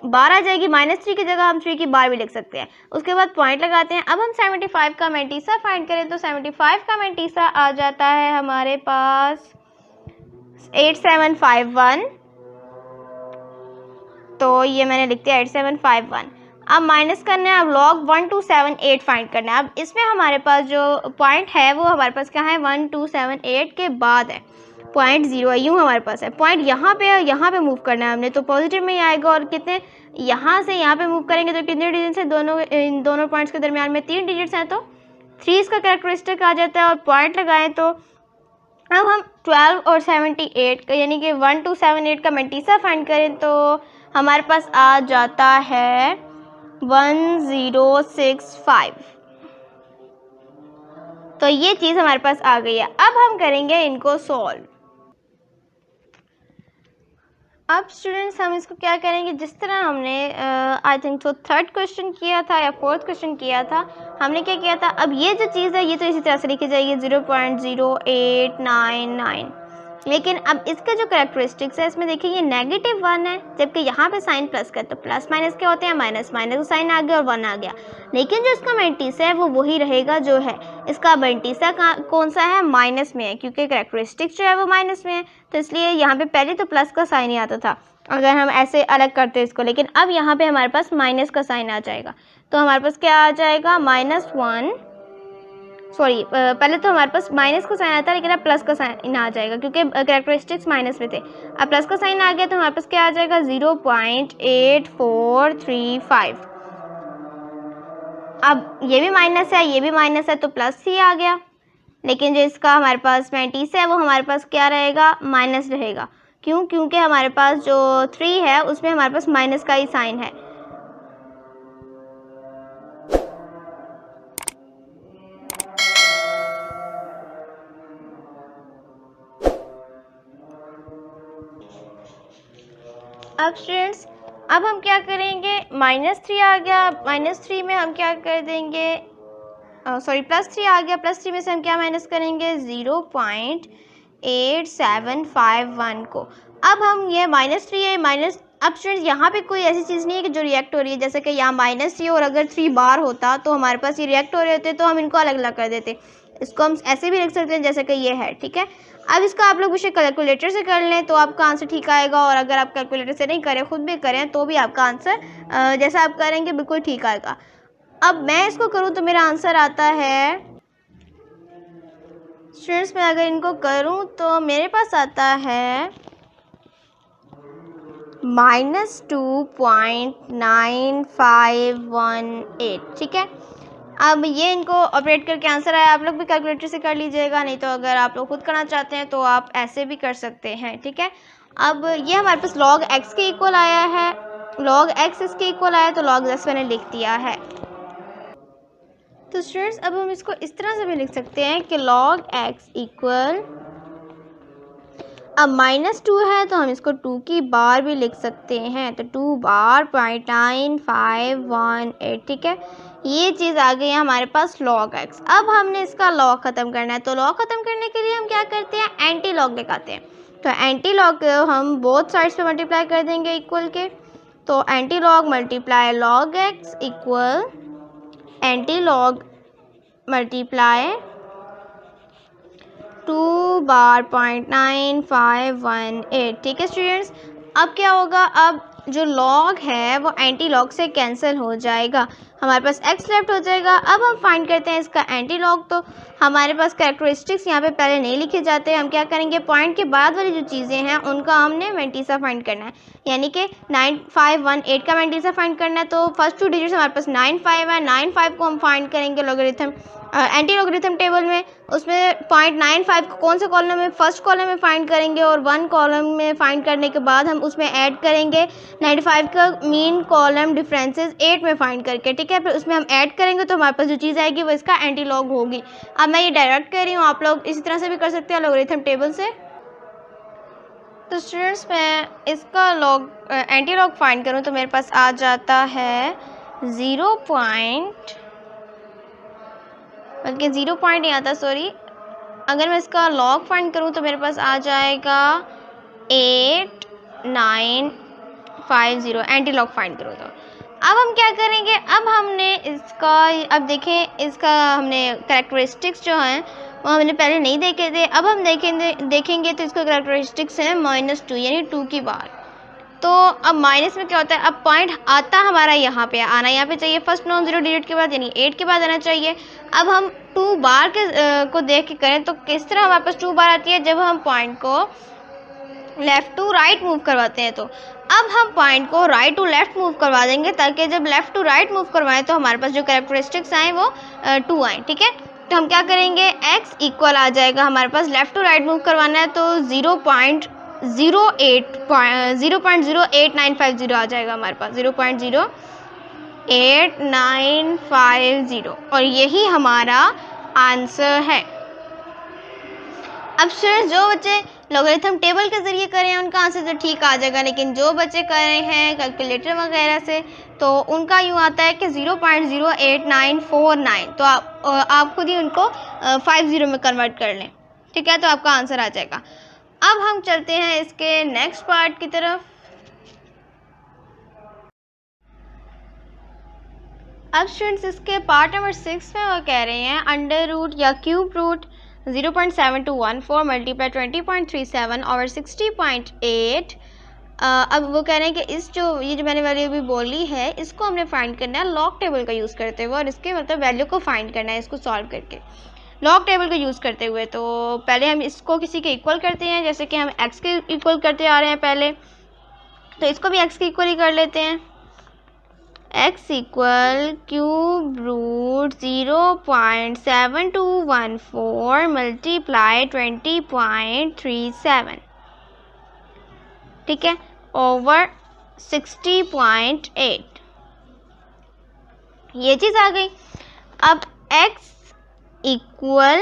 बार आ जाएगी। -3 की जगह हम 3 की बार भी लिख सकते हैं। उसके बाद पॉइंट लगाते हैं। अब हम 75 का मैंटीसा फाइंड करें तो 75 का मैंटीसा आ जाता है हमारे पास 8751। तो ये मैंने लिख दिया 8751। अब माइनस करना है। अब log 1278 फाइंड करना है। अब इसमें हमारे पास जो पॉइंट है वो हमारे पास क्या है, 1278 के बाद है, पॉइंट 0 है, यूँ हमारे पास है। पॉइंट यहाँ पे है, यहाँ पे मूव करना है हमने, तो पॉजिटिव में ही आएगा। और कितने, यहाँ से यहाँ पे मूव करेंगे तो कितने डिजिट्स हैं, इन दोनों पॉइंट्स के दरमियान में 3 डिजिट्स हैं, तो 3 इसका कैरेक्टरिस्टिक आ जाता है। और पॉइंट लगाएं तो अब हम 12 और 78 का यानी कि 1278 का मैंटीसा फाइंड करें तो हमारे पास आ जाता है 1065। तो ये चीज़ हमारे पास आ गई है। अब हम करेंगे इनको सॉल्व। अब स्टूडेंट्स हम इसको क्या करेंगे, जिस तरह हमने आई थिंक तो 3rd क्वेश्चन किया था या 4th क्वेश्चन किया था, हमने क्या किया था, अब ये जो चीज़ है ये तो इसी तरह से लिखी जाएगी 0.0899। लेकिन अब इसके जो कैरेक्टरिस्टिक्स है इसमें देखिए ये -1 है जबकि यहाँ पे साइन प्लस का, तो प्लस माइनस क्या होते हैं, माइनस माइनस का साइन आ गया और 1 आ गया। लेकिन जो इसका मैंटीसा है वो वही रहेगा जो है। इसका मैंटीसा कौन सा है, माइनस में है, क्योंकि कैरेक्टरिस्टिक्स जो है वो माइनस में है, तो इसलिए यहाँ पे पहले तो प्लस का साइन ही आता था अगर हम ऐसे अलग करते इसको। लेकिन अब यहाँ पे हमारे पास माइनस का साइन आ जाएगा, तो हमारे पास क्या आ जाएगा, -1, सॉरी पहले तो हमारे पास माइनस का साइन आता है लेकिन अब प्लस का साइन आ जाएगा क्योंकि कैरेक्टरिस्टिक्स माइनस में थे। अब प्लस का साइन आ गया तो हमारे पास क्या आ जाएगा, 0.8435। अब ये भी माइनस है, ये भी माइनस है, तो प्लस ही आ गया। लेकिन जो इसका हमारे पास मैंटीसा है वो हमारे पास क्या रहेगा, माइनस रहेगा। क्यों, क्योंकि हमारे पास जो 3 है उसमें हमारे पास माइनस का ही साइन है। अब स्टूडेंट्स अब हम क्या करेंगे, -3 आ गया, -3 में हम क्या कर देंगे, सॉरी +3 आ गया, +3 में से हम क्या माइनस करेंगे, 0.8751 को। अब हम ये -3 है माइनस, अब स्टूडेंट्स यहाँ पे कोई ऐसी चीज़ नहीं है कि जो रिएक्ट हो रही है, जैसे कि यहाँ -3 और अगर 3 बार होता तो हमारे पास ये रिएक्ट हो रहे होते तो हम इनको अलग अलग कर देते। इसको हम ऐसे भी लिख सकते हैं जैसे कि ये है, ठीक है। अब इसका आप लोग इसे कैलकुलेटर से कर लें तो आपका आंसर ठीक आएगा, और अगर आप कैलकुलेटर से नहीं करें, खुद भी करें, तो भी आपका आंसर जैसा आप करेंगे बिल्कुल ठीक आएगा। अब मैं इसको करूँ तो मेरा आंसर आता है स्टूडेंट्स, मैं अगर इनको करूँ तो मेरे पास आता है -2.9518, ठीक है। अब ये इनको ऑपरेट करके आंसर आया, आप लोग भी कैलकुलेटर से कर लीजिएगा, नहीं तो अगर आप लोग खुद करना चाहते हैं तो आप ऐसे भी कर सकते हैं, ठीक है। अब ये हमारे पास log x के इक्वल आया है, log x इसके इक्वल आया, तो log x मैंने लिख दिया है। तो स्टूडेंट्स अब हम इसको इस तरह से भी लिख सकते हैं कि log x इक्वल, अब -2 है तो हम इसको 2 की बार भी लिख सकते हैं, तो 2 बार 0.9518, ठीक है। ये चीज़ आ गई है हमारे पास log x। अब हमने इसका log ख़त्म करना है, तो log ख़त्म करने के लिए हम क्या करते हैं, एंटी लॉग लगाते हैं। तो एंटी लॉग हम बोथ साइड्स पे मल्टीप्लाई कर देंगे इक्वल के, तो anti log multiply log x equal anti log multiply 2 बार 0.9518, ठीक है स्टूडेंट्स। अब क्या होगा, अब जो log है वो एंटी लॉग से कैंसिल हो जाएगा, हमारे पास x लेफ्ट हो जाएगा। अब हम फाइंड करते हैं इसका एंटी लॉग, तो हमारे पास कैरेक्टरिस्टिक्स यहाँ पे पहले नहीं लिखे जाते, हम क्या करेंगे, पॉइंट के बाद वाली जो चीज़ें हैं उनका हमने मैंटीसा फाइंड करना है, यानी कि 9518 का मैंटीसा फाइंड करना है। तो फर्स्ट 2 डिजिट्स हमारे पास 95 है, 95 को हम फाइंड करेंगे लॉगरिथम एंटी लॉगरिथम टेबल में, उसमें 0.95 को कौन से कॉलम में, फर्स्ट कॉलम में फाइंड करेंगे, और 1 कॉलम में फाइंड करने के बाद हम उसमें ऐड करेंगे 95 का मीन कॉलम डिफरेंसेस 8 में फाइंड करके, ठीक है। फिर उसमें हम ऐड करेंगे तो हमारे पास जो चीज़ आएगी वो इसका एंटी लॉग होगी। अब मैं ये डायरेक्ट कर रही हूँ, आप लोग इसी तरह से भी कर सकते हैं लॉगरिथम टेबल से। तो स्टूडेंट्स मैं इसका लॉग एंटी लॉग फाइंड करूँ तो मेरे पास आ जाता है 0 पॉइंट नहीं आता, सॉरी, अगर मैं इसका लॉग फाइंड करूँ तो मेरे पास आ जाएगा 8950 एंटी लॉग फाइंड करूँ तो। अब हम क्या करेंगे, अब हमने इसका, अब देखें इसका हमने कैरेक्टरिस्टिक्स जो हैं वो हमने पहले नहीं देखे थे, अब हम देखेंगे तो इसका कैरेक्टरिस्टिक्स है -2 यानी 2 की बार। तो अब माइनस में क्या होता है, अब पॉइंट आता हमारा यहाँ पे आना, यहाँ पे चाहिए फर्स्ट नॉन जीरो डिजिट के बाद, यानी 8 के बाद आना चाहिए। अब हम 2 बार के को देख के करें तो किस तरह हमारे पास 2 बार आती है, जब हम पॉइंट को लेफ़्ट टू राइट मूव करवाते हैं। तो अब हम पॉइंट को राइट टू लेफ़्ट मूव करवा देंगे, ताकि जब लेफ़्ट टू राइट मूव करवाएं तो हमारे पास जो कैरेक्टरिस्टिक्स आए वो 2 आएँ, ठीक है। तो हम क्या करेंगे, x इक्वल आ जाएगा, हमारे पास लेफ़्ट टू राइट मूव करवाना है तो 0.08950 आ जाएगा हमारे पास, 0.08950, और यही हमारा आंसर है। अब स्टूडेंट्स जो बच्चे लॉगरिथम टेबल के ज़रिए करें उनका आंसर तो ठीक आ जाएगा, लेकिन जो बच्चे कर रहे हैं कैलकुलेटर वगैरह से तो उनका यूँ आता है कि 0.08949, तो आप खुद ही उनको 50 में कन्वर्ट कर लें, ठीक है, तो आपका आंसर आ जाएगा। अब हम चलते हैं इसके नेक्स्ट पार्ट की तरफ। अब स्टूडेंट्स इसके पार्ट नंबर 6 में वो कह रहे हैं अंडर रूट या क्यूब रूट 0.7214 मल्टीप्लाई 20.37 और 60.8। अब वो कह रहे हैं कि ये जो मैंने वैल्यू अभी बोली है इसको हमने फाइंड करना है लॉग टेबल का यूज़ करते हुए, और इसके मतलब वैल्यू को फाइंड करना है इसको सॉल्व करके लॉग टेबल का यूज़ करते हुए। तो पहले हम इसको किसी के इक्वल करते हैं, जैसे कि हम x के इक्वल करते आ रहे हैं पहले, तो इसको भी x के इक्वल ही कर लेते हैं। x equal cube root 0.7214 multiply 20.37, ठीक है, ओवर 60.8, ये चीज़ आ गई। अब x इक्वल,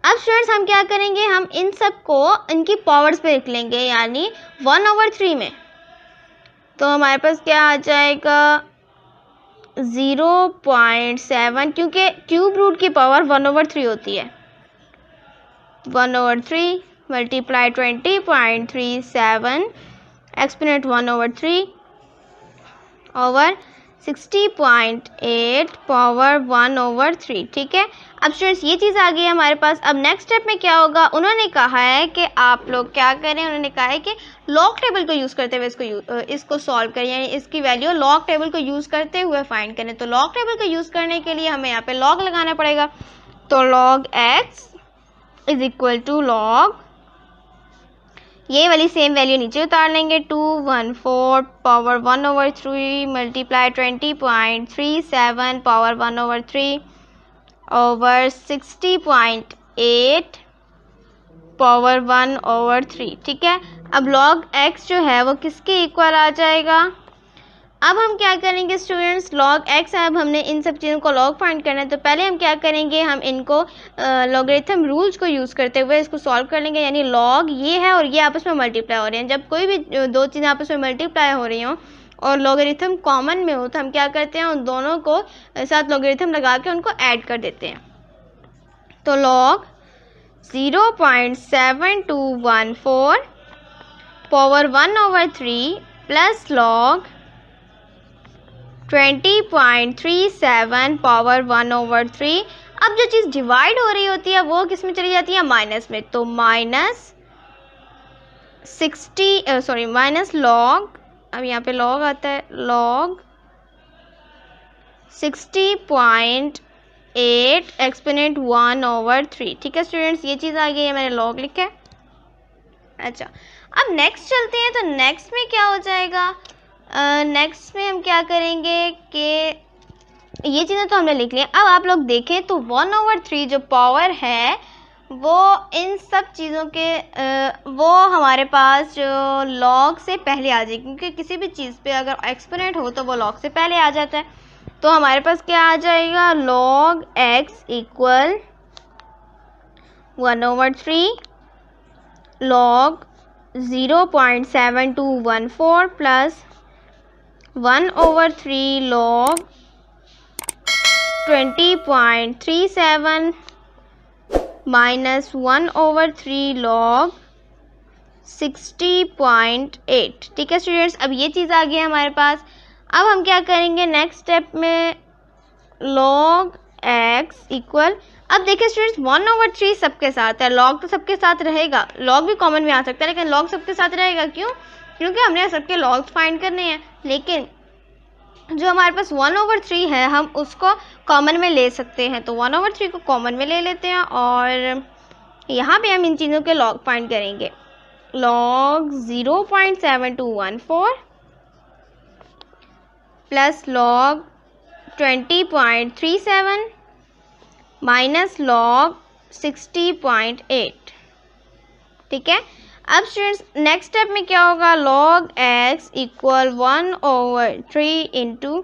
अब स्टूडेंट्स हम क्या करेंगे, हम इन सब को इनकी पावर्स पे लिख लेंगे, यानी 1/3 में तो हमारे पास क्या आ जाएगा 0.7, क्योंकि क्यूब रूट की पावर 1/3 होती है। 1/3 मल्टीप्लाई 20.37 एक्सपोनेंट 1/3 ओवर 60.8 पावर 1/3। ठीक है, अब स्टूडेंट्स ये चीज़ आ गई है हमारे पास। अब नेक्स्ट स्टेप में क्या होगा, उन्होंने कहा है कि आप लोग क्या करें, उन्होंने कहा है कि लॉग टेबल को यूज़ करते हुए इसको सॉल्व करें, यानी इसकी वैल्यू लॉग टेबल को यूज़ करते हुए फाइंड करें। तो लॉग टेबल को यूज़ करने के लिए हमें यहाँ पे लॉग लगाना पड़ेगा। तो log x is equal to log, ये वाली सेम वैल्यू नीचे उतार लेंगे, 214 power 1/3 multiply 20.37 power 1/3 over 60.8 power 1/3। ठीक है, अब log x जो है वो किसके इक्वल आ जाएगा। अब हम क्या करेंगे स्टूडेंट्स, log x है, अब हमने इन सब चीज़ों को log फाइंड करना है। तो पहले हम क्या करेंगे, हम इनको लॉगरिथम रूल्स को यूज़ करते हुए इसको सॉल्व कर लेंगे। यानी log ये है और ये आपस में मल्टीप्लाई हो रहे हैं। जब कोई भी दो चीज़ें आपस में मल्टीप्लाई हो रही हों और लॉगरिथम कॉमन में हो तो हम क्या करते हैं, उन दोनों को साथ लॉगरिथम लगा के उनको ऐड कर देते हैं। तो log 0.7214 power 1/3 plus log 20.37 power 1/3। अब जो चीज़ डिवाइड हो रही होती है वो किस में चली जाती है, माइनस में। तो माइनस लॉग, अब यहाँ पे लॉग आता है, लॉग 60.8 एक्सपोनेंट 1/3। ठीक है स्टूडेंट्स, ये चीज़ आ गई है, मैंने लॉग लिखा है। अच्छा, अब नेक्स्ट चलते हैं। तो नेक्स्ट में क्या हो जाएगा, नेक्स्ट में हम क्या करेंगे कि ये चीज़ें तो हमने लिख ली। अब आप लोग देखें तो 1/3 जो पावर है वो इन सब चीज़ों के वो हमारे पास जो लॉग से पहले आ जाएगी, क्योंकि किसी भी चीज़ पे अगर एक्सपोनेंट हो तो वो लॉग से पहले आ जाता है। तो हमारे पास क्या आ जाएगा, log x equal 1/3 log 0.7214 plus 1/3 log 20.37 minus 1/3 log 60.8। ठीक है स्टूडेंट्स, अब ये चीज़ आ गई है हमारे पास। अब हम क्या करेंगे नेक्स्ट स्टेप में, log x इक्वल, अब देखिए स्टूडेंट्स 1/3 सबके साथ है, log तो सबके साथ रहेगा, log भी कॉमन में आ सकता है लेकिन log सबके साथ रहेगा। क्यों, क्योंकि हमने सबके लॉग्स फाइंड करने हैं। लेकिन जो हमारे पास 1/3 है हम उसको कॉमन में ले सकते हैं। तो 1/3 को कॉमन में ले लेते हैं और यहाँ पे हम इन चीज़ों के लॉग फाइंड करेंगे। log 0.7214 plus log 20.37 minus log 60.8। ठीक है, अब स्टूडेंट्स नेक्स्ट स्टेप में क्या होगा, log x equal 1/3 into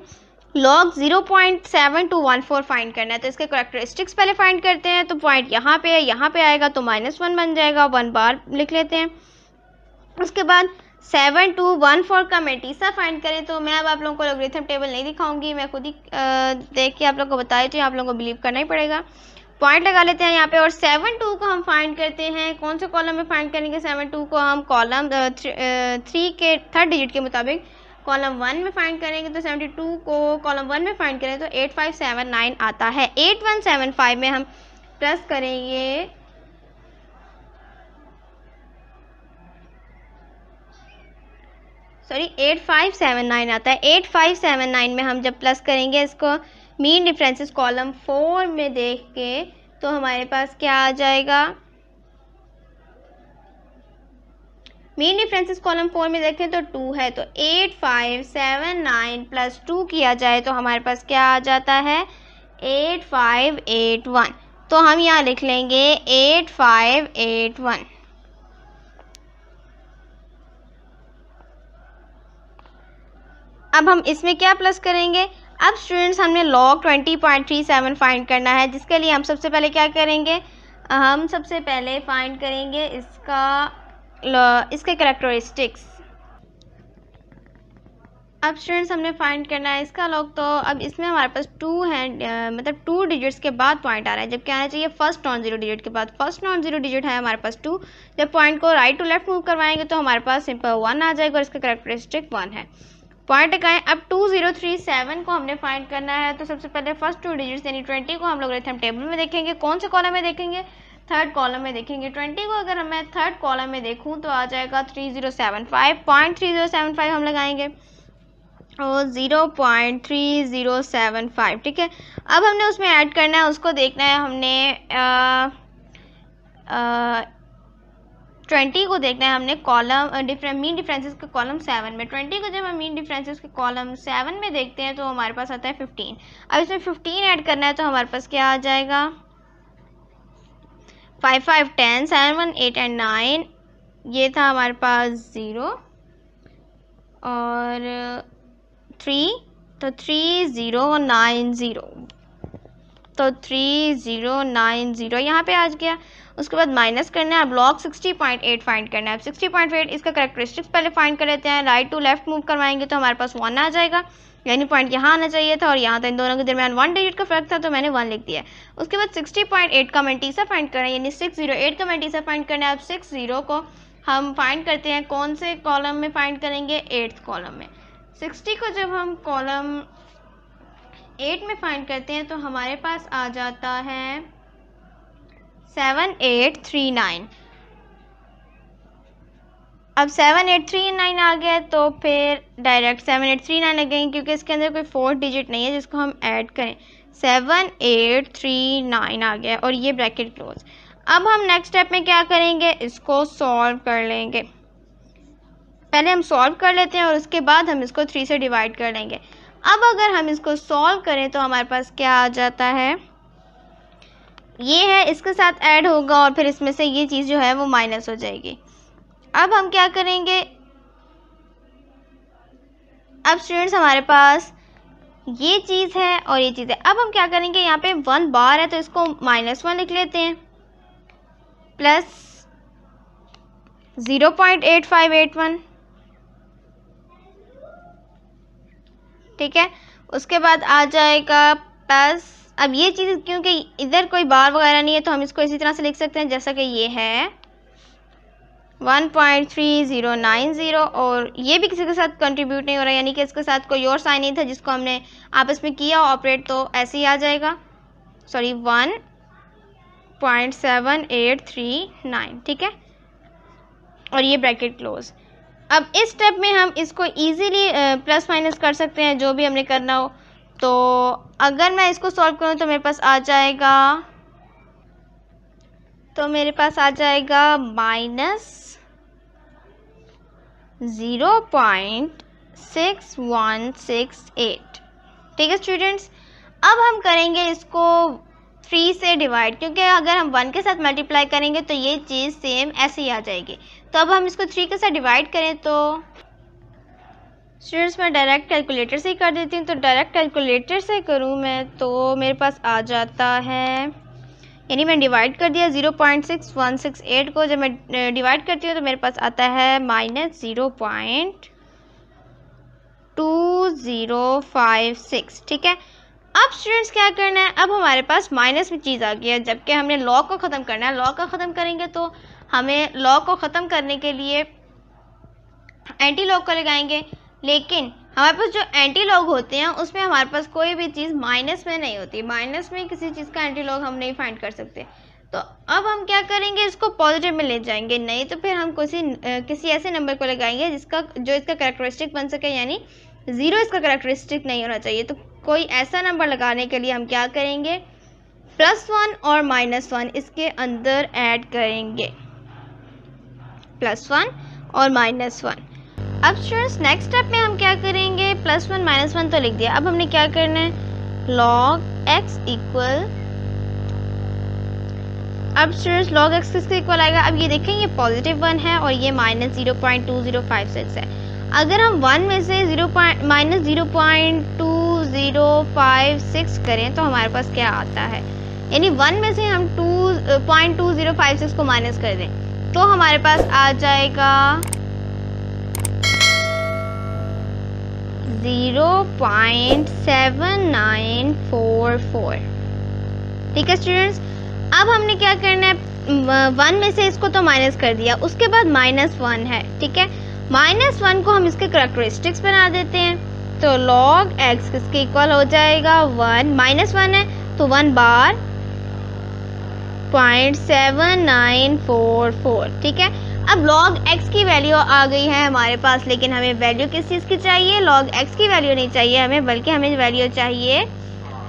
log 0.7214 find करना है। तो इसके करेक्टरिस्टिक्स पहले फाइंड करते हैं। तो पॉइंट यहाँ पे है, यहाँ पे आएगा तो -1 बन जाएगा, 1 बार लिख लेते हैं। उसके बाद 7214 का मेटिसा फाइंड करें। तो मैं अब आप लोगों को लॉगरिथम टेबल नहीं दिखाऊंगी, मैं खुद ही देख के आप लोगों को बताई, तो आप लोगों को बिलीव करना ही पड़ेगा। पॉइंट लगा लेते हैं यहाँ पे और 72 को हम फाइंड करते हैं। कौन से कॉलम में फाइंड करेंगे, 72 को हम कॉलम 3 के थर्ड डिजिट के मुताबिक कॉलम 1 में फाइंड करेंगे। तो 72 को कॉलम 1 में फाइंड करें तो 8579 आता है। 8175 में हम प्लस करेंगे 8579 आता है। 8579 में हम जब प्लस करेंगे इसको मीन डिफरेंसेस कॉलम 4 में देख के, तो हमारे पास क्या आ जाएगा, मीन डिफरेंसेस कॉलम 4 में देखें तो 2 है। तो 8579 प्लस 2 किया जाए तो हमारे पास क्या आ जाता है, 8581। तो हम यहाँ लिख लेंगे 8581। अब हम इसमें क्या प्लस करेंगे, अब स्टूडेंट्स हमने log 20.37 फाइंड करना है, जिसके लिए हम सबसे पहले क्या करेंगे, हम सबसे पहले फाइंड करेंगे इसके कैरेक्टरिस्टिक्स। अब स्टूडेंट्स हमने फाइंड करना है इसका लॉग। तो अब इसमें हमारे पास 2 है, मतलब 2 डिजिट्स के बाद पॉइंट आ रहा है, जबकि आना चाहिए फर्स्ट नॉन जीरो डिजिट के बाद। फर्स्ट नॉन जीरो डिजिट है हमारे पास 2। जब पॉइंट को राइट टू लेफ्ट मूव करवाएंगे तो हमारे पास सिंपल 1 आ जाएगा और इसका करेक्टरिस्टिक 1 है। पॉइंट लगाएं। अब 2037 को हमने फाइंड करना है। तो सबसे पहले फर्स्ट 2 डिजिट्स यानी 20 को हम लोग टेबल में देखेंगे। कौन से कॉलम में देखेंगे? थर्ड कॉलम में देखेंगे। 20 को अगर मैं थर्ड कॉलम में देखूं तो आ जाएगा 3075। पॉइंट 3075 हम लगाएंगे और 0.3075, ठीक है। अब हमने उसमें ऐड करना है, उसको देखना है हमने 20 को देखना है हमने कॉलम मीन डिफरेंसेस के कॉलम 7 में। 20 को जब हम मीन डिफरेंसेस के कॉलम 7 में देखते हैं तो हमारे पास आता है 15। अब इसमें 15 ऐड करना है तो हमारे पास क्या आ जाएगा? 5 5 10 7 1 8 एंड 9, ये था हमारे पास 0 और 3, तो 3090, तो 3090 यहाँ पे आ गया। उसके बाद माइनस करना है। अब लॉग 60.8 फाइंड करना है। अब 60.8 इसका करेक्टरिस्टिक्स पहले फाइंड कर लेते हैं। राइट टू लेफ्ट मूव करवाएंगे तो हमारे पास 1 आ जाएगा, यानी पॉइंट यहाँ आना चाहिए था और यहाँ था। इन दोनों के दरमियान 1 डिजिट का फर्क था तो मैंने 1 लिख दिया। उसके बाद 60.8 का मैंटीसा फाइंड करना है, यानी 608 का मैंटीसा फाइंड करना है। अब 60 को हम फाइंड करते हैं, कौन से कॉलम में फाइंड करेंगे? 8th कॉलम में। 60 को जब हम कॉलम 8 में फाइंड करते हैं तो हमारे पास आ जाता है 7839। अब 7839 आ गया तो फिर डायरेक्ट 7839 लगेंगे क्योंकि इसके अंदर कोई 4th डिजिट नहीं है जिसको हम ऐड करें। 7839 आ गया और ये ब्रैकेट क्लोज। अब हम नेक्स्ट स्टेप में क्या करेंगे? इसको सॉल्व कर लेंगे। पहले हम सॉल्व कर लेते हैं और उसके बाद हम इसको 3 से डिवाइड कर लेंगे। अब अगर हम इसको सॉल्व करें तो हमारे पास क्या आ जाता है? ये है, इसके साथ ऐड होगा और फिर इसमें से ये चीज़ जो है वो माइनस हो जाएगी। अब हम क्या करेंगे? अब स्टूडेंट्स हमारे पास ये चीज़ है और ये चीज़ है। अब हम क्या करेंगे? यहाँ पे 1 बार है तो इसको -1 लिख लेते हैं प्लस 0.8581, ठीक है। उसके बाद आ जाएगा प्लस, अब ये चीज़ क्योंकि इधर कोई बार वगैरह नहीं है तो हम इसको इसी तरह से लिख सकते हैं जैसा कि ये है 1.3090 और ये भी किसी के साथ कंट्रीब्यूट नहीं हो रहा है, यानी कि इसके साथ कोई और साइन नहीं था जिसको हमने आपस में किया ऑपरेट, तो ऐसे ही आ जाएगा। सॉरी 1.7839, ठीक है, और ये ब्रैकेट क्लोज। अब इस स्टेप में हम इसको इजीली प्लस माइनस कर सकते हैं जो भी हमने करना हो। तो अगर मैं इसको सॉल्व करूँ तो मेरे पास आ जाएगा -0.6168, ठीक है स्टूडेंट्स। अब हम करेंगे इसको 3 से डिवाइड, क्योंकि अगर हम 1 के साथ मल्टीप्लाई करेंगे तो ये चीज़ सेम ऐसे ही आ जाएगी। तो अब हम इसको 3 के साथ डिवाइड करें तो स्टूडेंट्स मैं डायरेक्ट कैलकुलेटर से ही कर देती हूँ। तो डायरेक्ट कैलकुलेटर से करूँ मैं तो मेरे पास आ जाता है, यानी मैं डिवाइड कर दिया 0.6168 को। जब मैं डिवाइड करती हूँ तो मेरे पास आता है -0.2056, ठीक है। अब स्टूडेंट्स क्या करना है? अब हमारे पास माइनस में चीज़ आ गई है, जबकि हमने लॉग को ख़त्म करना है। लॉग को ख़त्म करेंगे तो हमें लॉग को ख़त्म करने के लिए एंटी लॉग को लगाएंगे, लेकिन हमारे पास जो एंटी लॉग होते हैं उसमें हमारे पास कोई भी चीज़ माइनस में नहीं होती। माइनस में किसी चीज़ का एंटी लॉग हम नहीं फाइंड कर सकते। तो अब हम क्या करेंगे? इसको पॉजिटिव में ले जाएंगे, नहीं तो फिर हम किसी ऐसे नंबर को लगाएंगे जो इसका कैरेक्टरिस्टिक बन सके, यानी 0 इसका कैरेक्टरिस्टिक नहीं होना चाहिए। तो कोई ऐसा नंबर लगाने के लिए हम क्या करेंगे? +1 और -1 इसके अंदर ऐड करेंगे, +1 और -1। अब स्टूडेंट्स नेक्स्ट स्टेप में हम क्या करेंगे? +1 -1 तो लिख दिया। अब हमने क्या करना है? log x इक्वल, अब स्टूडेंट्स log x किसके इक्वल आएगा? अब ये देखें ये +1 है और ये -0.2056 है। अगर हम 1 में से -0.2056 करें तो हमारे पास क्या आता है? यानी 1 में से हम 2.2056 को माइनस कर दें तो हमारे पास आ जाएगा 0.7944। ठीक है स्टूडेंट्स, अब हमने क्या करना है, 1 में से इसको तो माइनस कर दिया, उसके बाद -1 है। ठीक है, -1 को हम इसके करैक्टरिस्टिक्स बना देते हैं। तो log x किसके इक्वल हो जाएगा, 1 -1 है तो 1 बार 0.7944। ठीक है, अब log x की वैल्यू आ गई है हमारे पास, लेकिन हमें वैल्यू किस चीज़ की चाहिए, log x की वैल्यू नहीं चाहिए हमें, बल्कि हमें वैल्यू चाहिए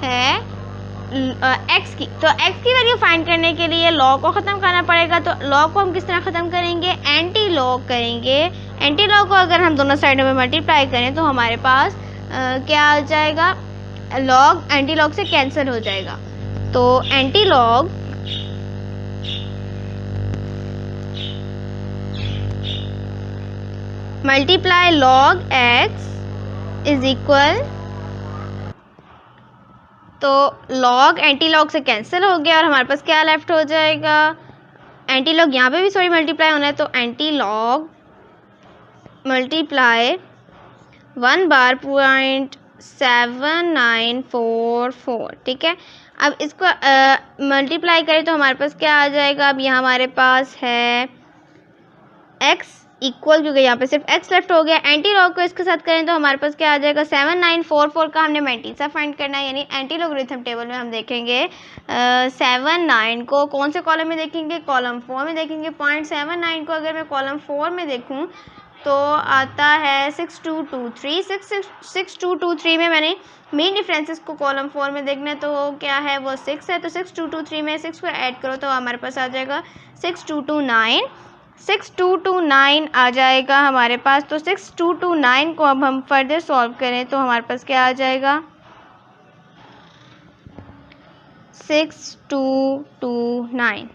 है x की। तो x की वैल्यू फाइंड करने के लिए log को ख़त्म करना पड़ेगा। तो log को हम किस तरह ख़त्म करेंगे, एंटी log करेंगे। एंटी log को अगर हम दोनों साइडों में मल्टीप्लाई करें तो हमारे पास क्या आ जाएगा, log एंटी log से कैंसिल हो जाएगा। तो anti log multiply log x is equal, तो log एंटी log से कैंसिल हो गया और हमारे पास क्या लेफ्ट हो जाएगा, एंटी log यहाँ पे भी सॉरी मल्टीप्लाई होना है, तो एंटी log मल्टीप्लाई 1 बार 0.7944। ठीक है, अब इसको मल्टीप्लाई करें तो हमारे पास क्या आ जाएगा, अब यहाँ हमारे पास है x इक्वल, क्योंकि यहाँ पे सिर्फ x लेफ्ट हो गया। एंटी लॉग को इसके साथ करें तो हमारे पास क्या आ जाएगा, 7944 का हमने मैंटीसा फाइंड करना है, यानी एंटी लॉगरिथम टेबल में हम देखेंगे 79 को कौन से कॉलम में देखेंगे, कॉलम 4 में देखेंगे। 0.79 को अगर मैं कॉलम 4 में देखूँ तो आता है 6223। 6223 में मैंने मेन डिफरेंसेस को कॉलम 4 में देखना है, तो क्या है वो 6 है, तो 6223 में 6 को ऐड करो तो हमारे पास आ जाएगा 6229। 6229 आ जाएगा हमारे पास। तो 6229 को अब हम फर्दर सॉल्व करें तो हमारे पास क्या आ जाएगा, 6229।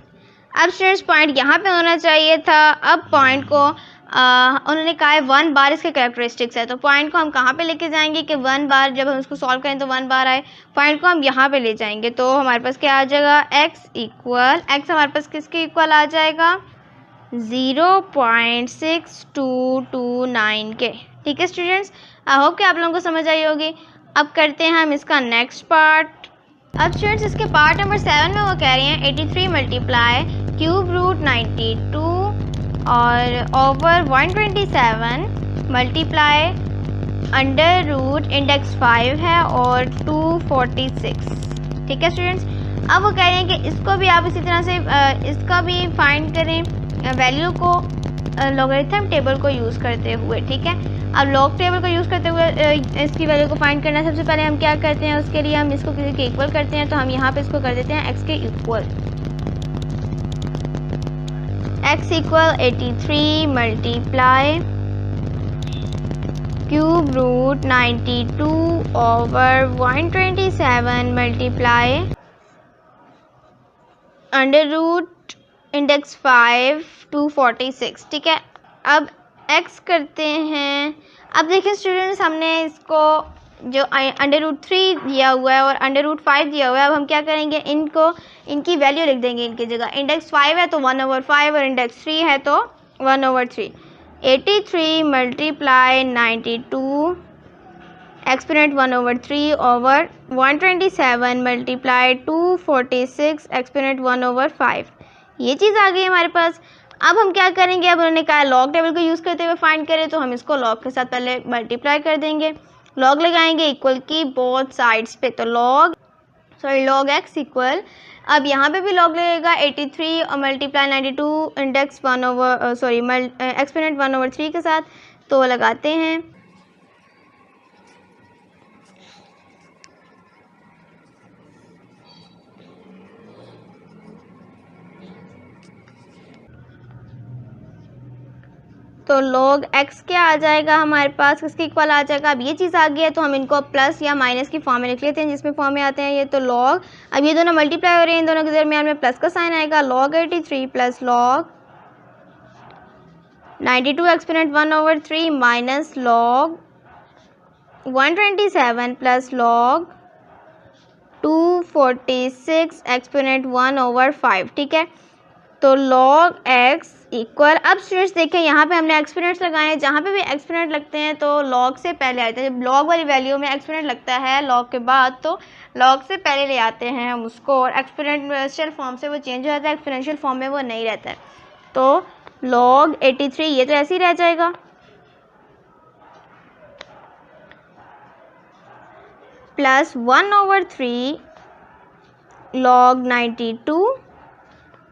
अब स्टूडेंट्स पॉइंट यहाँ पे होना चाहिए था। अब पॉइंट को उन्होंने कहा है 1 बार इसके कैरेक्टरिस्टिक्स है, तो पॉइंट को हम कहाँ पे लेके जाएंगे कि 1 बार जब हम उसको सॉल्व करें तो 1 बार आए, पॉइंट को हम यहाँ पे ले जाएंगे। तो हमारे पास क्या आ जाएगा, x इक्वल, x हमारे पास किसके इक्वल आ जाएगा, 0.6229 के। ठीक है स्टूडेंट्स, आई होप कि आप लोगों को समझ आई होगी। अब करते हैं हम इसका नेक्स्ट पार्ट। अब स्टूडेंट्स इसके पार्ट नंबर 7 में वो कह रहे हैं 83 मल्टीप्लाई क्यूब रूट 92 और over 127 multiply under root index 5 है और 246। ठीक है स्टूडेंट्स, अब वो कह रहे हैं कि इसको भी आप इसी तरह से इसका भी फाइंड करें वैल्यू को लॉगरिथम टेबल को यूज़ करते हुए। ठीक है, अब लॉग टेबल को यूज़ करते हुए इसकी वैल्यू को फाइंड करना है। सबसे पहले हम क्या करते हैं, उसके लिए हम इसको किसी के इक्वल करते हैं। तो हम यहाँ पे इसको कर देते हैं x के equal. x equal 83 multiply cube root 92 over 127 multiply under root index 5 246। ठीक है, अब x करते हैं। अब देखिए स्टूडेंट्स, हमने इसको जो अंडर रूट 3 दिया हुआ है और अंडर रूट 5 दिया हुआ है, अब हम क्या करेंगे, इनको इनकी वैल्यू लिख देंगे इनकी जगह। इंडेक्स 5 है तो 1/5 और इंडेक्स 3 है तो 1/3। 83 multiply 92 exponent 1/3 over 127 multiply 246 exponent 1/5। ये चीज़ आ गई हमारे पास। अब हम क्या करेंगे, अब उन्होंने कहा लॉग टेबल को यूज़ करते हुए फाइंड करें, तो हम इसको लॉग के साथ पहले मल्टीप्लाई कर देंगे, लॉग लगाएंगे इक्वल की बोथ साइड्स पे। तो लॉग x इक्वल, अब यहाँ पे भी लॉग लगेगा 83 और मल्टीप्लाई 92 इंडेक्स एक्सपोनेंट 1/3 के साथ। तो लगाते हैं, तो log x क्या आ जाएगा हमारे पास, किसके इक्वल आ जाएगा। अब ये चीज़ आ गई है तो हम इनको प्लस या माइनस की फॉर्म में लिख लेते हैं, जिसमें फॉर्म में आते हैं ये। तो log, अब ये दोनों मल्टीप्लाई हो रहे हैं, इन दोनों के दरमियान में प्लस का साइन आएगा। log 83 plus log 92 exponent 1/3 minus log 127 plus log 246 exponent 1/5। ठीक है, तो log x इक्वल, अब स्टूडेंट्स देखें यहाँ पे हमने एक्सपोनेंट्स लगाए हैं, जहाँ पे भी एक्सपोनेंट लगते हैं तो लॉग से पहले आते हैं। जब लॉग वाली वैल्यू में एक्सपोनेंट लगता है लॉग के बाद तो लॉग से पहले ले आते हैं हम उसको, और एक्सपोनेंशियल फॉर्म से वो चेंज हो जाता है, एक्सपोनेंशियल फॉर्म में वो नहीं रहता है। तो लॉग 83 ये तो ऐसे ही रह जाएगा, plus 1/3 log 92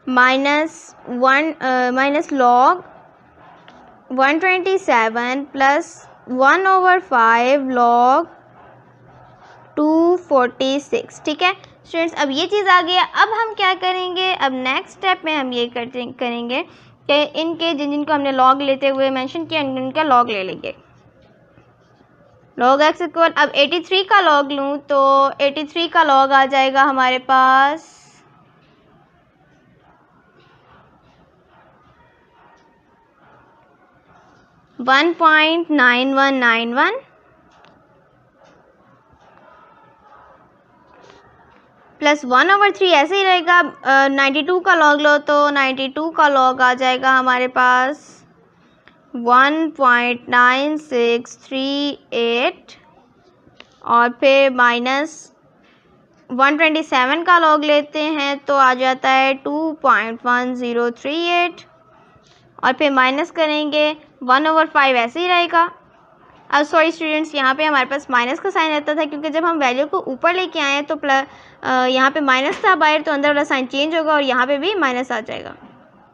minus log 127 plus 1/5 log 246। ठीक है स्टूडेंट्स, अब ये चीज़ आ गया। अब हम क्या करेंगे, अब नेक्स्ट स्टेप में हम ये करेंगे कि इनके जिनको हमने लॉग लेते हुए मेंशन किया इनका लॉग ले लेंगे। लॉग एक्स इक्वल, अब 83 का लॉग लूँ तो 83 का लॉग आ जाएगा हमारे पास 1.9191 प्लस 1/3 ऐसे ही रहेगा। 92 का लॉग लो तो 92 का लॉग आ जाएगा हमारे पास 1.9638 और फिर माइनस 127 का लॉग लेते हैं तो आ जाता है 2.1038 और फिर माइनस करेंगे 1/5 ऐसे ही रहेगा। अब सॉरी स्टूडेंट्स, यहाँ पे हमारे पास माइनस का साइन रहता था क्योंकि जब हम वैल्यू को ऊपर लेके आए तो यहाँ पे माइनस था बाहर, तो अंदर वाला साइन चेंज होगा और यहाँ पे भी माइनस आ जाएगा।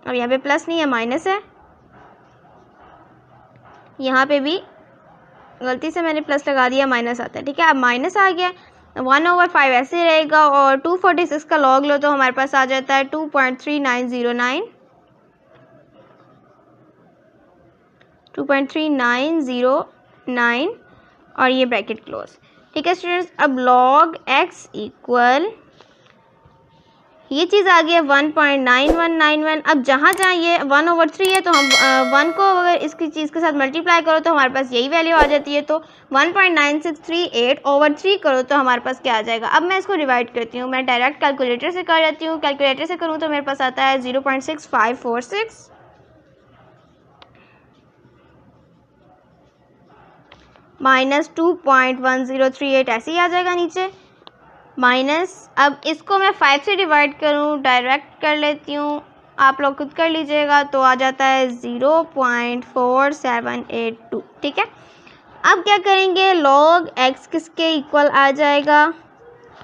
अब यहाँ पे प्लस नहीं है माइनस है, यहाँ पे भी गलती से मैंने प्लस लगा दिया, माइनस आता है। ठीक है, अब माइनस आ गया, 1/5 ऐसे रहेगा और 246 का लॉग लो तो हमारे पास आ जाता है 2.3909 और ये ब्रैकेट क्लोज। ठीक है स्टूडेंट्स, अब लॉग एक्स इक्वल ये चीज़ आ गई है 1.9191। अब जहाँ जहाँ ये 1/3 है तो हम 1 को अगर इसकी चीज़ के साथ मल्टीप्लाई करो तो हमारे पास यही वैल्यू आ जाती है। तो 1.9638/3 करो तो हमारे पास क्या आ जाएगा। अब मैं इसको डिवाइड करती हूँ, मैं डायरेक्ट कैलकुलेटर से कर लेती हूँ। कैलकुलेटर से करूँ तो मेरे पास आता है 0.6546 माइनस 2.1038 ऐसे ही आ जाएगा नीचे, माइनस, अब इसको मैं 5 से डिवाइड करूँ, डायरेक्ट कर लेती हूँ, आप लोग खुद कर लीजिएगा, तो आ जाता है 0.4782। ठीक है, अब क्या करेंगे, लॉग एक्स किसके इक्वल आ जाएगा।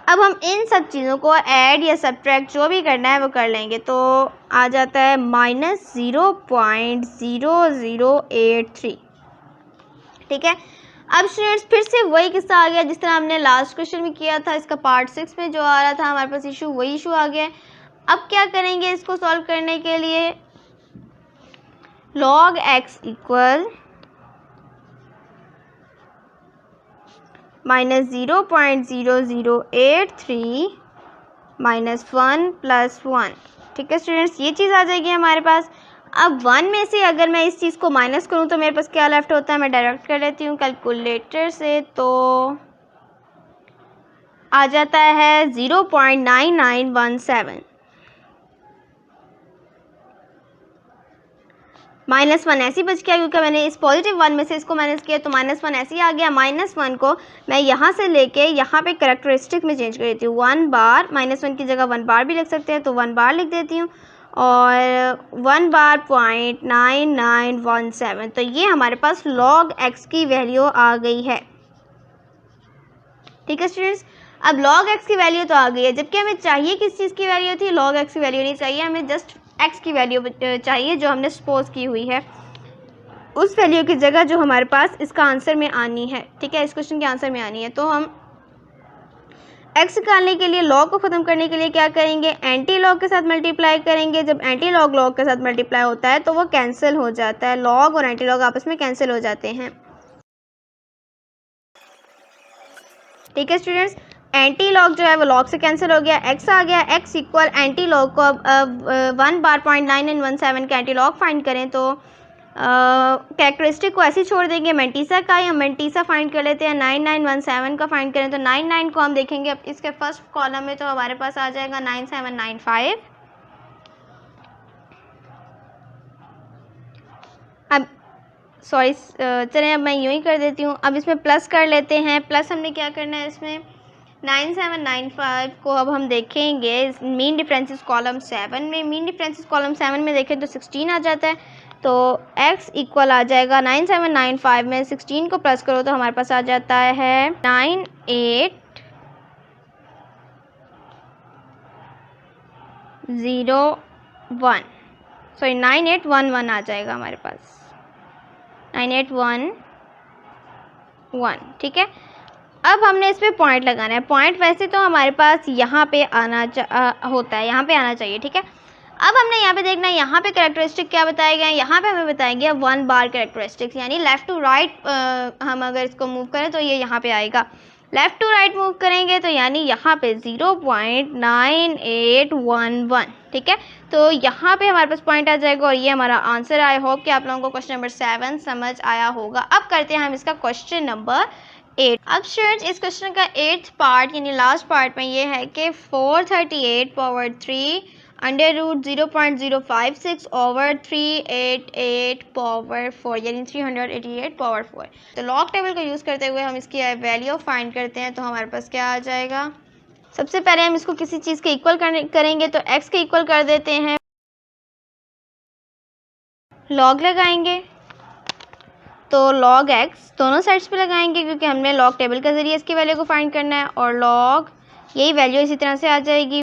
अब हम इन सब चीज़ों को ऐड या सब्ट्रैक्ट जो भी करना है वो कर लेंगे, तो आ जाता है माइनस 0.0083। ठीक है, अब स्टूडेंट्स फिर से वही किस्सा आ गया जिस तरह हमने लास्ट क्वेश्चन में किया था, इसका पार्ट 6 में जो आ रहा था हमारे पास इशू, वही इशू आ गया। अब क्या करेंगे इसको सॉल्व करने के लिए, log x equal minus 0.0083 minus 1 plus 1। ठीक है स्टूडेंट्स, ये चीज़ आ जाएगी हमारे पास। अब 1 में से अगर मैं इस चीज़ को माइनस करूँ तो मेरे पास क्या लेफ्ट होता है, मैं डायरेक्ट कर लेती हूँ कैलकुलेटर से, तो आ जाता है 0.9917 माइनस 1 ऐसे ही बच गया क्योंकि मैंने इस पॉजिटिव 1 में से इसको माइनस किया, तो माइनस 1 ऐसे ही आ गया। माइनस 1 को मैं यहाँ से लेके यहाँ पे करेक्टरिस्टिक में चेंज कर देती हूँ, 1 बार, माइनस 1 की जगह 1 बार भी लिख सकते हैं तो 1 बार लिख देती हूँ और 1 बार 0.9917। तो ये हमारे पास लॉग एक्स की वैल्यू आ गई है। ठीक है स्टूडेंट्स, अब लॉग एक्स की वैल्यू तो आ गई है, जबकि हमें चाहिए किस चीज़ की वैल्यू थी, लॉग एक्स की वैल्यू नहीं चाहिए, हमें जस्ट एक्स की वैल्यू चाहिए जो हमने सपोज की हुई है, उस वैल्यू की जगह जो हमारे पास इसका आंसर में आनी है। ठीक है, इस क्वेश्चन के आंसर में आनी है। तो हम एक्स निकालने के लिए, लॉग को ख़त्म करने के लिए क्या करेंगे, एंटी लॉग के साथ मल्टीप्लाई करेंगे। जब एंटी लॉग लॉग के साथ मल्टीप्लाई होता है तो वो कैंसिल हो जाता है, लॉग और एंटी लॉग आपस में कैंसिल हो जाते हैं। ठीक है स्टूडेंट्स, एंटी लॉग जो है वो लॉग से कैंसिल हो गया, एक्स आ गया, एक्स इक्वल एंटी लॉग को अब 1 बार 0.9917 का एंटी लॉग फाइंड करें तो कैरेक्टरिस्टिक को ऐसे ही छोड़ देंगे। मेंटीसा का ही हम मेंटीसा फाइंड कर लेते हैं, 9917 का फाइंड करें तो 99 को हम देखेंगे अब इसके फर्स्ट कॉलम में तो हमारे पास आ जाएगा 9795 सॉरी चलें अब मैं यूँ ही कर देती हूँ। अब इसमें प्लस कर लेते हैं। प्लस हमने क्या करना है इसमें 9795 को अब हम देखेंगे मीन डिफरेंसेस कॉलम 7 में। मीन डिफरेंसेस कॉलम 7 में देखें तो 16 आ जाता है। तो x इक्वल आ जाएगा 9795 में 16 को प्लस करो तो हमारे पास आ जाता है 9801 सॉरी 9811 आ जाएगा हमारे पास 9811। ठीक है, अब हमने इस पर पॉइंट लगाना है। पॉइंट वैसे तो हमारे पास यहाँ पे होता है, यहाँ पे आना चाहिए। ठीक है, अब हमने यहाँ पे देखना है यहाँ पे कैरेक्टरिस्टिक क्या बताए गए हैं। यहाँ पे हमें बताया गया 1 बार कैरेक्टरिस्टिक्स, यानी लेफ़्ट टू राइट हम अगर इसको मूव करें तो ये यहाँ पे आएगा। लेफ़्ट टू राइट मूव करेंगे तो यानी यहाँ पे 0.9811। ठीक है, तो यहाँ पे हमारे पास पॉइंट आ जाएगा और ये हमारा आंसर। आई होप कि आप लोगों को क्वेश्चन नंबर 7 समझ आया होगा। अब करते हैं हम इसका क्वेश्चन नंबर 8। अब स्टूडेंट्स इस क्वेश्चन का 8th पार्ट यानी लास्ट पार्ट में ये है कि 438 power 3 under root 0.056 over 388 power 4 यानी 388 पावर 4। तो लॉग टेबल को यूज़ करते हुए हम इसकी वैल्यू फाइंड करते हैं। तो हमारे पास क्या आ जाएगा, सबसे पहले हम इसको किसी चीज़ के इक्वल करेंगे तो x के इक्वल कर देते हैं। लॉग लगाएंगे तो लॉग x दोनों साइड्स पे लगाएंगे क्योंकि हमने लॉग टेबल के ज़रिए इसकी वैल्यू को फाइंड करना है और लॉग यही वैल्यू इसी तरह से आ जाएगी।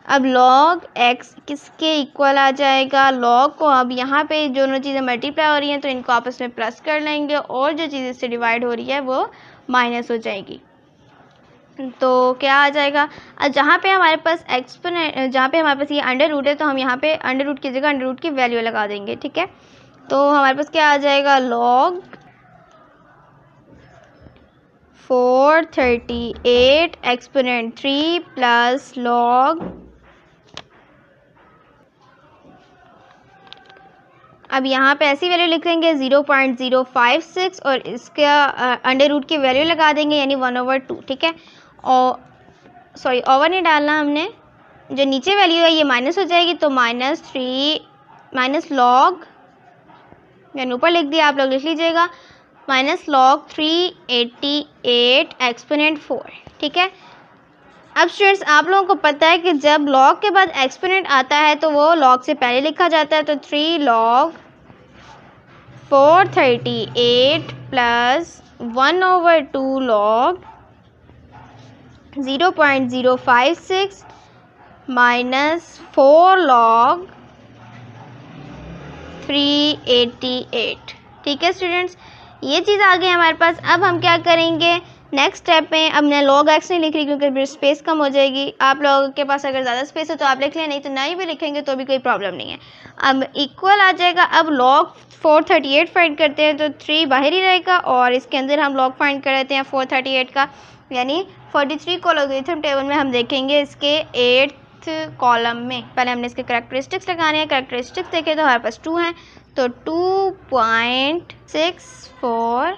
अब log x किसके इक्वल आ जाएगा, log को अब यहाँ पे दोनों चीज़ें मल्टीप्लाई हो रही हैं तो इनको आपस में प्लस कर लेंगे और जो चीज़ इससे डिवाइड हो रही है वो माइनस हो जाएगी। तो क्या आ जाएगा, जहाँ पे हमारे पास एक्सपोनेंट, जहाँ पे हमारे पास ये अंडर रूट है तो हम यहाँ पे अंडर रूट की जगह अंडर रूट की वैल्यू लगा देंगे। ठीक है, तो हमारे पास क्या आ जाएगा, log 438 एक्सपोनेंट 3 प्लस log, अब यहाँ पे ऐसी वैल्यू लिखेंगे 0.056 और इसका अंडर रूट की वैल्यू लगा देंगे यानी 1/2। ठीक है, और सॉरी ओवर नहीं डालना हमने, जो नीचे वैल्यू है ये माइनस हो जाएगी तो -3 माइनस लॉग, मैंने ऊपर लिख दिया आप लोग लिख लीजिएगा, -log 388 एक्सपोनेंट 4। ठीक है, अब स्टूडेंट्स आप लोगों को पता है कि जब log के बाद एक्सपोनेंट आता है तो वो log से पहले लिखा जाता है। तो 3 log 438 plus 1/2 log 0.056 minus 4 log 388। ठीक है स्टूडेंट्स, ये चीज़ आ गई हमारे पास। अब हम क्या करेंगे नेक्स्ट स्टेप में, अब मैं log x नहीं लिख रही क्योंकि स्पेस कम हो जाएगी। आप लोगों के पास अगर ज़्यादा स्पेस हो तो आप लिख लें, नहीं तो नहीं भी लिखेंगे तो भी कोई प्रॉब्लम नहीं है। अब इक्वल आ जाएगा। अब log 438 फाइंड करते हैं तो 3 बाहर ही रहेगा और इसके अंदर हम log फाइंड कर लेते हैं 438 का, यानी 43 को लॉगरिथम टेबल में हम देखेंगे इसके 8th कॉलम में। पहले हमने इसके करैक्टरिस्टिक्स लगाने हैं। करैक्टरिस्टिक्स देखें तो हमारे पास 2 हैं तो 2.6415।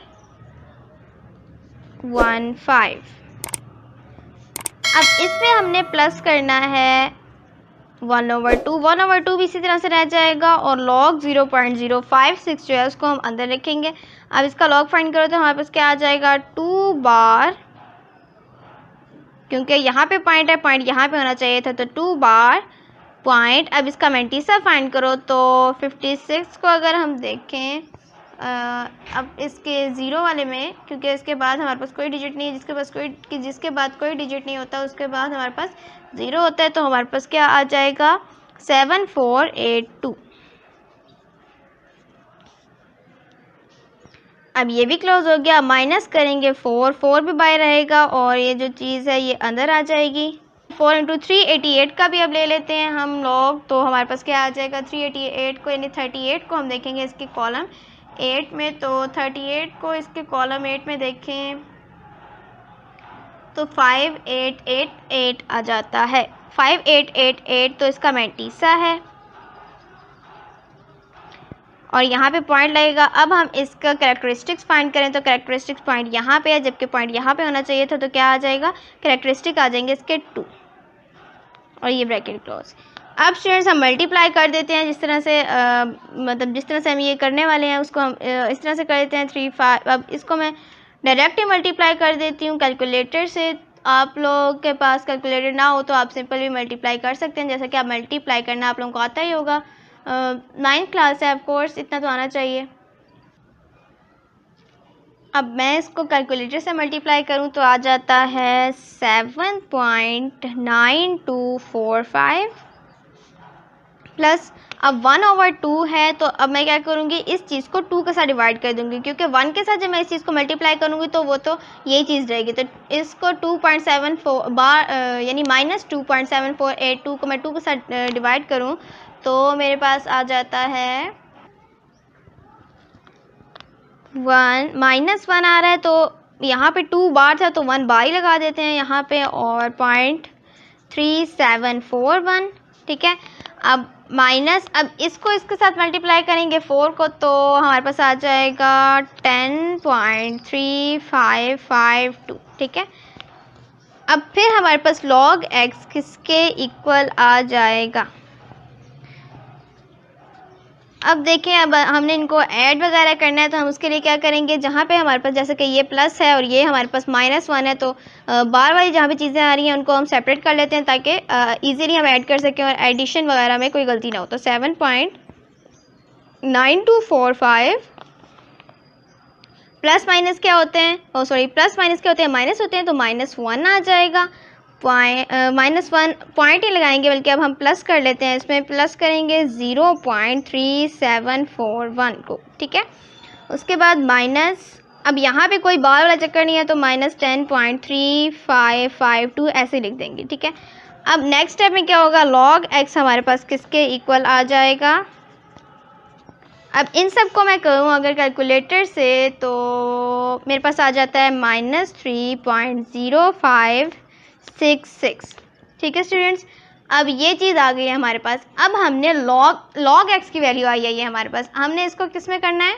अब इसमें हमने प्लस करना है 1/2। 1/2 भी इसी तरह से रह जाएगा और log 0.056 जो है उसको हम अंदर रखेंगे। अब इसका log फाइंड करो तो हमारे पास क्या आ जाएगा 2 बार, क्योंकि यहाँ पे पॉइंट है, पॉइंट यहाँ पे होना चाहिए था तो 2 बार पॉइंट। अब इसका मैंटीसा फाइंड करो तो 56 को अगर हम देखें अब इसके ज़ीरो वाले में, क्योंकि इसके बाद हमारे पास कोई डिजिट नहीं है, जिसके बाद कोई डिजिट नहीं होता उसके बाद हमारे पास ज़ीरो होता है, तो हमारे पास क्या आ जाएगा 7482। अब ये भी क्लोज हो गया। माइनस करेंगे 4 भी बाहर रहेगा और ये जो चीज़ है ये अंदर आ जाएगी। 4 × 388 का भी अब ले लेते हैं हम लोग, तो हमारे पास क्या आ जाएगा 388 को, यानी 38 को हम देखेंगे इसके कॉलम 8 में, तो 38 को इसके कॉलम 8 में देखें तो 5888 आ जाता है। 5888 तो इसका मैंटीसा है और यहाँ पे पॉइंट लगेगा। अब हम इसका कैरेक्टरिस्टिक्स फाइंड करें तो कैरेक्टरिस्टिक्स पॉइंट यहाँ पे है, जबकि पॉइंट यहाँ पे होना चाहिए था, तो क्या आ जाएगा कैरेक्टरिस्टिक आ जाएंगे इसके 2 और ये ब्रैकेट क्लोज। अब स्टूडेंट्स हम मल्टीप्लाई कर देते हैं, जिस तरह से मतलब जिस तरह से हम ये करने वाले हैं उसको हम इस तरह से कर देते हैं 3 5। अब इसको मैं डायरेक्ट ही मल्टीप्लाई कर देती हूँ कैलकुलेटर से। आप लोग के पास कैलकुलेटर ना हो तो आप सिंपल भी मल्टीप्लाई कर सकते हैं, जैसा कि आप मल्टीप्लाई करना आप लोगों को आता ही होगा, 9th क्लास है, ऑफ कोर्स इतना तो आना चाहिए। अब मैं इसको कैलकुलेटर से मल्टीप्लाई करूं तो आ जाता है 7.9245 प्लस, अब 1/2 है तो अब मैं क्या करूँगी, इस चीज़ को 2 के साथ डिवाइड कर दूँगी, क्योंकि 1 के साथ जब मैं इस चीज़ को मल्टीप्लाई करूँगी तो वो तो यही चीज़ रहेगी। तो इसको 2.74 बार यानी -2.748, 2 को मैं 2 के साथ डिवाइड करूँ तो मेरे पास आ जाता है 1 -1 आ रहा है। तो यहाँ पे 2 बार था तो 1 बार ही लगा देते हैं यहाँ पे, और 0.3741, ठीक है। अब माइनस, अब इसको इसके साथ मल्टीप्लाई करेंगे 4 को तो हमारे पास आ जाएगा 10.3552, ठीक है। अब फिर हमारे पास log x किसके इक्वल आ जाएगा। अब देखें, अब हमने इनको ऐड वगैरह करना है तो हम उसके लिए क्या करेंगे, जहाँ पे हमारे पास जैसे कि ये प्लस है और ये हमारे पास -1 है तो बार वाली जहाँ भी चीज़ें आ रही हैं उनको हम सेपरेट कर लेते हैं ताकि इजीली हम ऐड कर सकें और एडिशन वगैरह में कोई गलती ना हो। तो 7.9245 प्लस माइनस क्या होते हैं, प्लस माइनस क्या होते हैं, माइनस होते हैं, तो -1 आ जाएगा। -1 पॉइंट ही लगाएंगे, बल्कि अब हम प्लस कर लेते हैं, इसमें प्लस करेंगे 0.3741 को, ठीक है। उसके बाद माइनस, अब यहाँ पे कोई बार वाला चक्कर नहीं है तो -10.3552 ऐसे लिख देंगे, ठीक है। अब नेक्स्ट स्टेप में क्या होगा, log x हमारे पास किसके इक्वल आ जाएगा। अब इन सब को मैं करूँ अगर कैलकुलेटर से तो मेरे पास आ जाता है -3.0566, ठीक है स्टूडेंट्स। अब ये चीज़ आ गई है हमारे पास। अब हमने log x की वैल्यू आई है ये हमारे पास, हमने इसको किस में करना है,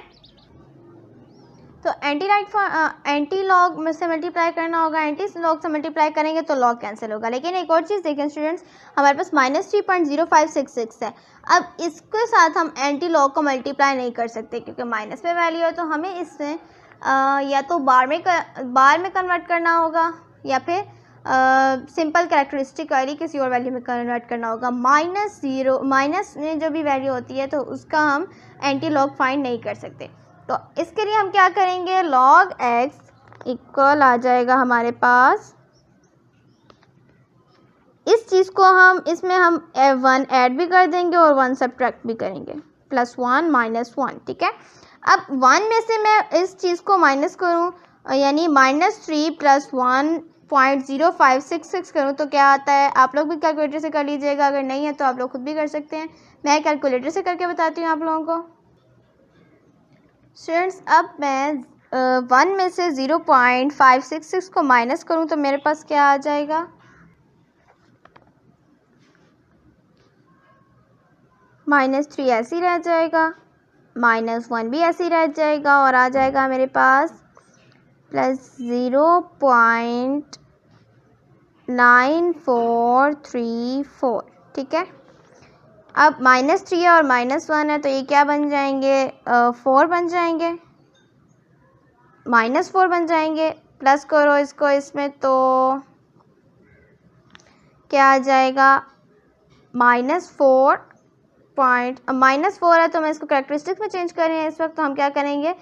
तो एंटी लॉग में से मल्टीप्लाई करना होगा। एंटी लॉग से मल्टीप्लाई करेंगे तो लॉग कैंसिल होगा। लेकिन एक और चीज़ देखें स्टूडेंट्स, हमारे पास -3.0566 है। अब इसके साथ हम एंटी लॉग को मल्टीप्लाई नहीं कर सकते क्योंकि माइनस में वैल्यू है, तो हमें इससे या तो बार में कन्वर्ट करना होगा या फिर सिंपल कैरेक्टरिस्टिक वाली किसी और वैल्यू में कन्वर्ट करना होगा। माइनस में जो भी वैल्यू होती है तो उसका हम एंटी लॉग फाइंड नहीं कर सकते। तो इसके लिए हम क्या करेंगे, log x इक्वल आ जाएगा हमारे पास, इस चीज़ को हम इसमें हम 1 ऐड भी कर देंगे और 1 सब्ट्रैक्ट भी करेंगे, +1 -1, ठीक है। अब 1 में से मैं इस चीज़ को माइनस करूँ यानी -3 + 1.0566 करूँ तो क्या आता है, आप लोग भी कैलकुलेटर से कर लीजिएगा, अगर नहीं है तो आप लोग खुद भी कर सकते हैं। मैं कैलकुलेटर से करके बताती हूँ आप लोगों को। स्टूडेंट्स, अब मैं 1 में से 0.566 को माइनस करूं तो मेरे पास क्या आ जाएगा, -3 ऐसे ही रह जाएगा, -1 भी ऐसे ही रह जाएगा और आ जाएगा मेरे पास +0.9434, ठीक है। अब -3 है और -1 है तो ये क्या बन जाएंगे, 4 बन जाएंगे, -4 बन जाएंगे। प्लस करो इसको इसमें तो क्या आ जाएगा, -4 है तो मैं इसको कैरेक्टरिस्टिक्स में चेंज कर रहे हैं इस वक्त, तो हम क्या करेंगे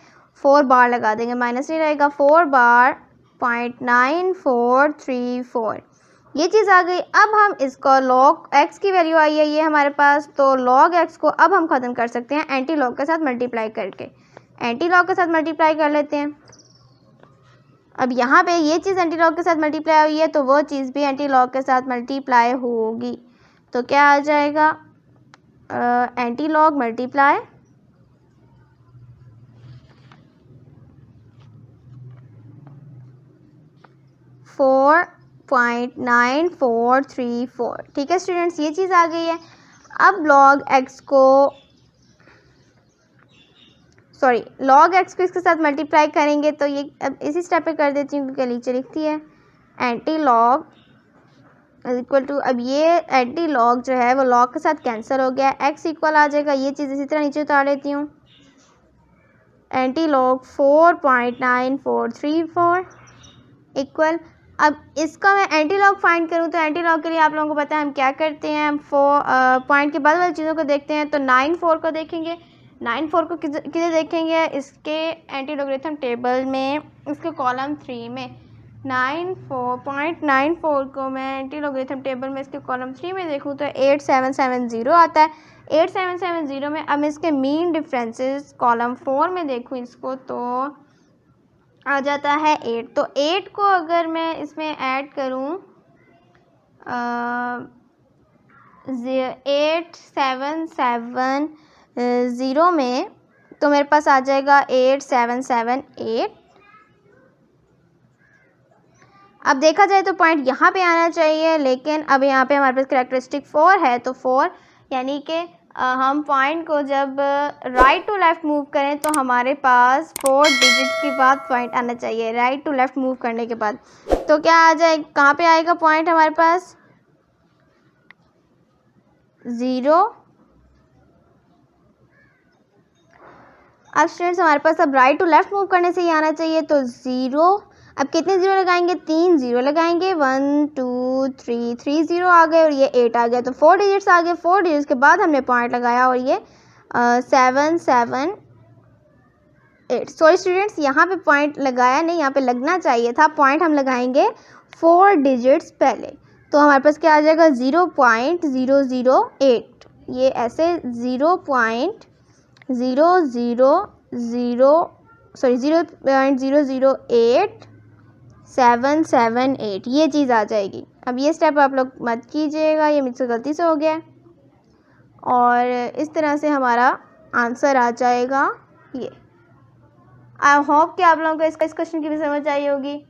4 बार लगा देंगे, माइनस नहीं रहेगा, 4 बार 0.9434, ये चीज़ आ गई। अब हम इसको log x की वैल्यू आई है ये हमारे पास, तो log x को अब हम ख़त्म कर सकते हैं एंटी लॉग के साथ मल्टीप्लाई करके, एंटी लॉग के साथ मल्टीप्लाई कर लेते हैं। अब यहाँ पे ये चीज़ एंटी लॉग के साथ मल्टीप्लाई हुई है तो वो चीज़ भी एंटी लॉग के साथ मल्टीप्लाई होगी, तो क्या आ जाएगा, एंटी लॉग मल्टीप्लाई 4.9434, ठीक है स्टूडेंट्स, ये चीज़ आ गई है। अब log x को इसके साथ मल्टीप्लाई करेंगे तो ये अब इसी स्टेप पे कर देती हूँ क्योंकि नीचे लिखती है एंटी लॉग इक्वल टू, अब ये एंटी लॉग जो है वो लॉग के साथ कैंसिल हो गया, x इक्वल आ जाएगा, ये चीज़ इसी तरह नीचे उतार लेती हूँ, एंटी लॉग 4.9434 इक्वल। अब इसका मैं एंटी लॉग फाइंड करूँ तो एंटी लॉग के लिए आप लोगों को पता है हम क्या करते हैं, हम पॉइंट के बाद वाली चीज़ों को देखते हैं। तो 94 को देखेंगे, 94 को किधर देखेंगे, इसके एंटी लॉगरिथम टेबल में, इसके कॉलम 3 में 94.94 को मैं एंटी लॉगरिथम टेबल में इसके कॉलम 3 में देखूँ तो 8770 आता है। 8770 में अब इसके मीन डिफरेंसेस कॉलम 4 में देखूँ इसको तो आ जाता है 8। तो 8 को अगर मैं इसमें ऐड करूँ 8770 में तो मेरे पास आ जाएगा 8778। अब देखा जाए तो पॉइंट यहाँ पे आना चाहिए, लेकिन अब यहाँ पे हमारे पास कैरेक्टरिस्टिक 4 है तो 4 यानी कि हम पॉइंट को जब राइट टू लेफ़्ट मूव करें तो हमारे पास 4 डिजिट के बाद पॉइंट आना चाहिए, राइट टू लेफ़्ट मूव करने के बाद। तो क्या आ जाए, कहाँ पे आएगा पॉइंट हमारे पास 0। अब स्टूडेंट्स हमारे पास अब राइट टू लेफ़्ट मूव करने से ही आना चाहिए, तो 0। अब कितने ज़ीरो लगाएंगे, 3 ज़ीरो लगाएंगे, 1 2 3, 3 ज़ीरो आ गए और ये 8 आ गया, तो 4 डिजिट्स आ गए। 4 डिजिट्स के बाद हमने पॉइंट लगाया और ये 7 7 8। सॉरी स्टूडेंट्स, यहाँ पे पॉइंट लगाया नहीं, यहाँ पे लगना चाहिए था, पॉइंट हम लगाएंगे 4 डिजिट्स पहले। तो हमारे पास क्या आ जाएगा 0.008, ये ऐसे 0.008778 ये चीज़ आ जाएगी। अब ये स्टेप आप लोग मत कीजिएगा, ये मुझसे गलती से हो गया है। और इस तरह से हमारा आंसर आ जाएगा ये। आई होप कि आप लोगों को इस क्वेश्चन की भी समझ आई होगी।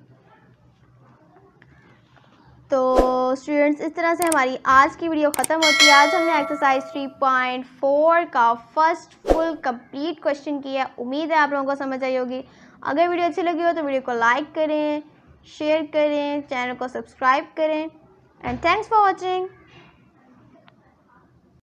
तो स्टूडेंट्स इस तरह से हमारी आज की वीडियो ख़त्म होती है। आज हमने एक्सरसाइज 3.4 का फर्स्ट फुल कंप्लीट क्वेश्चन किया। उम्मीद है आप लोगों को समझ आई होगी। अगर वीडियो अच्छी लगी हो तो वीडियो को लाइक करें, शेयर करें, चैनल को सब्सक्राइब करें एंड थैंक्स फॉर वॉचिंग।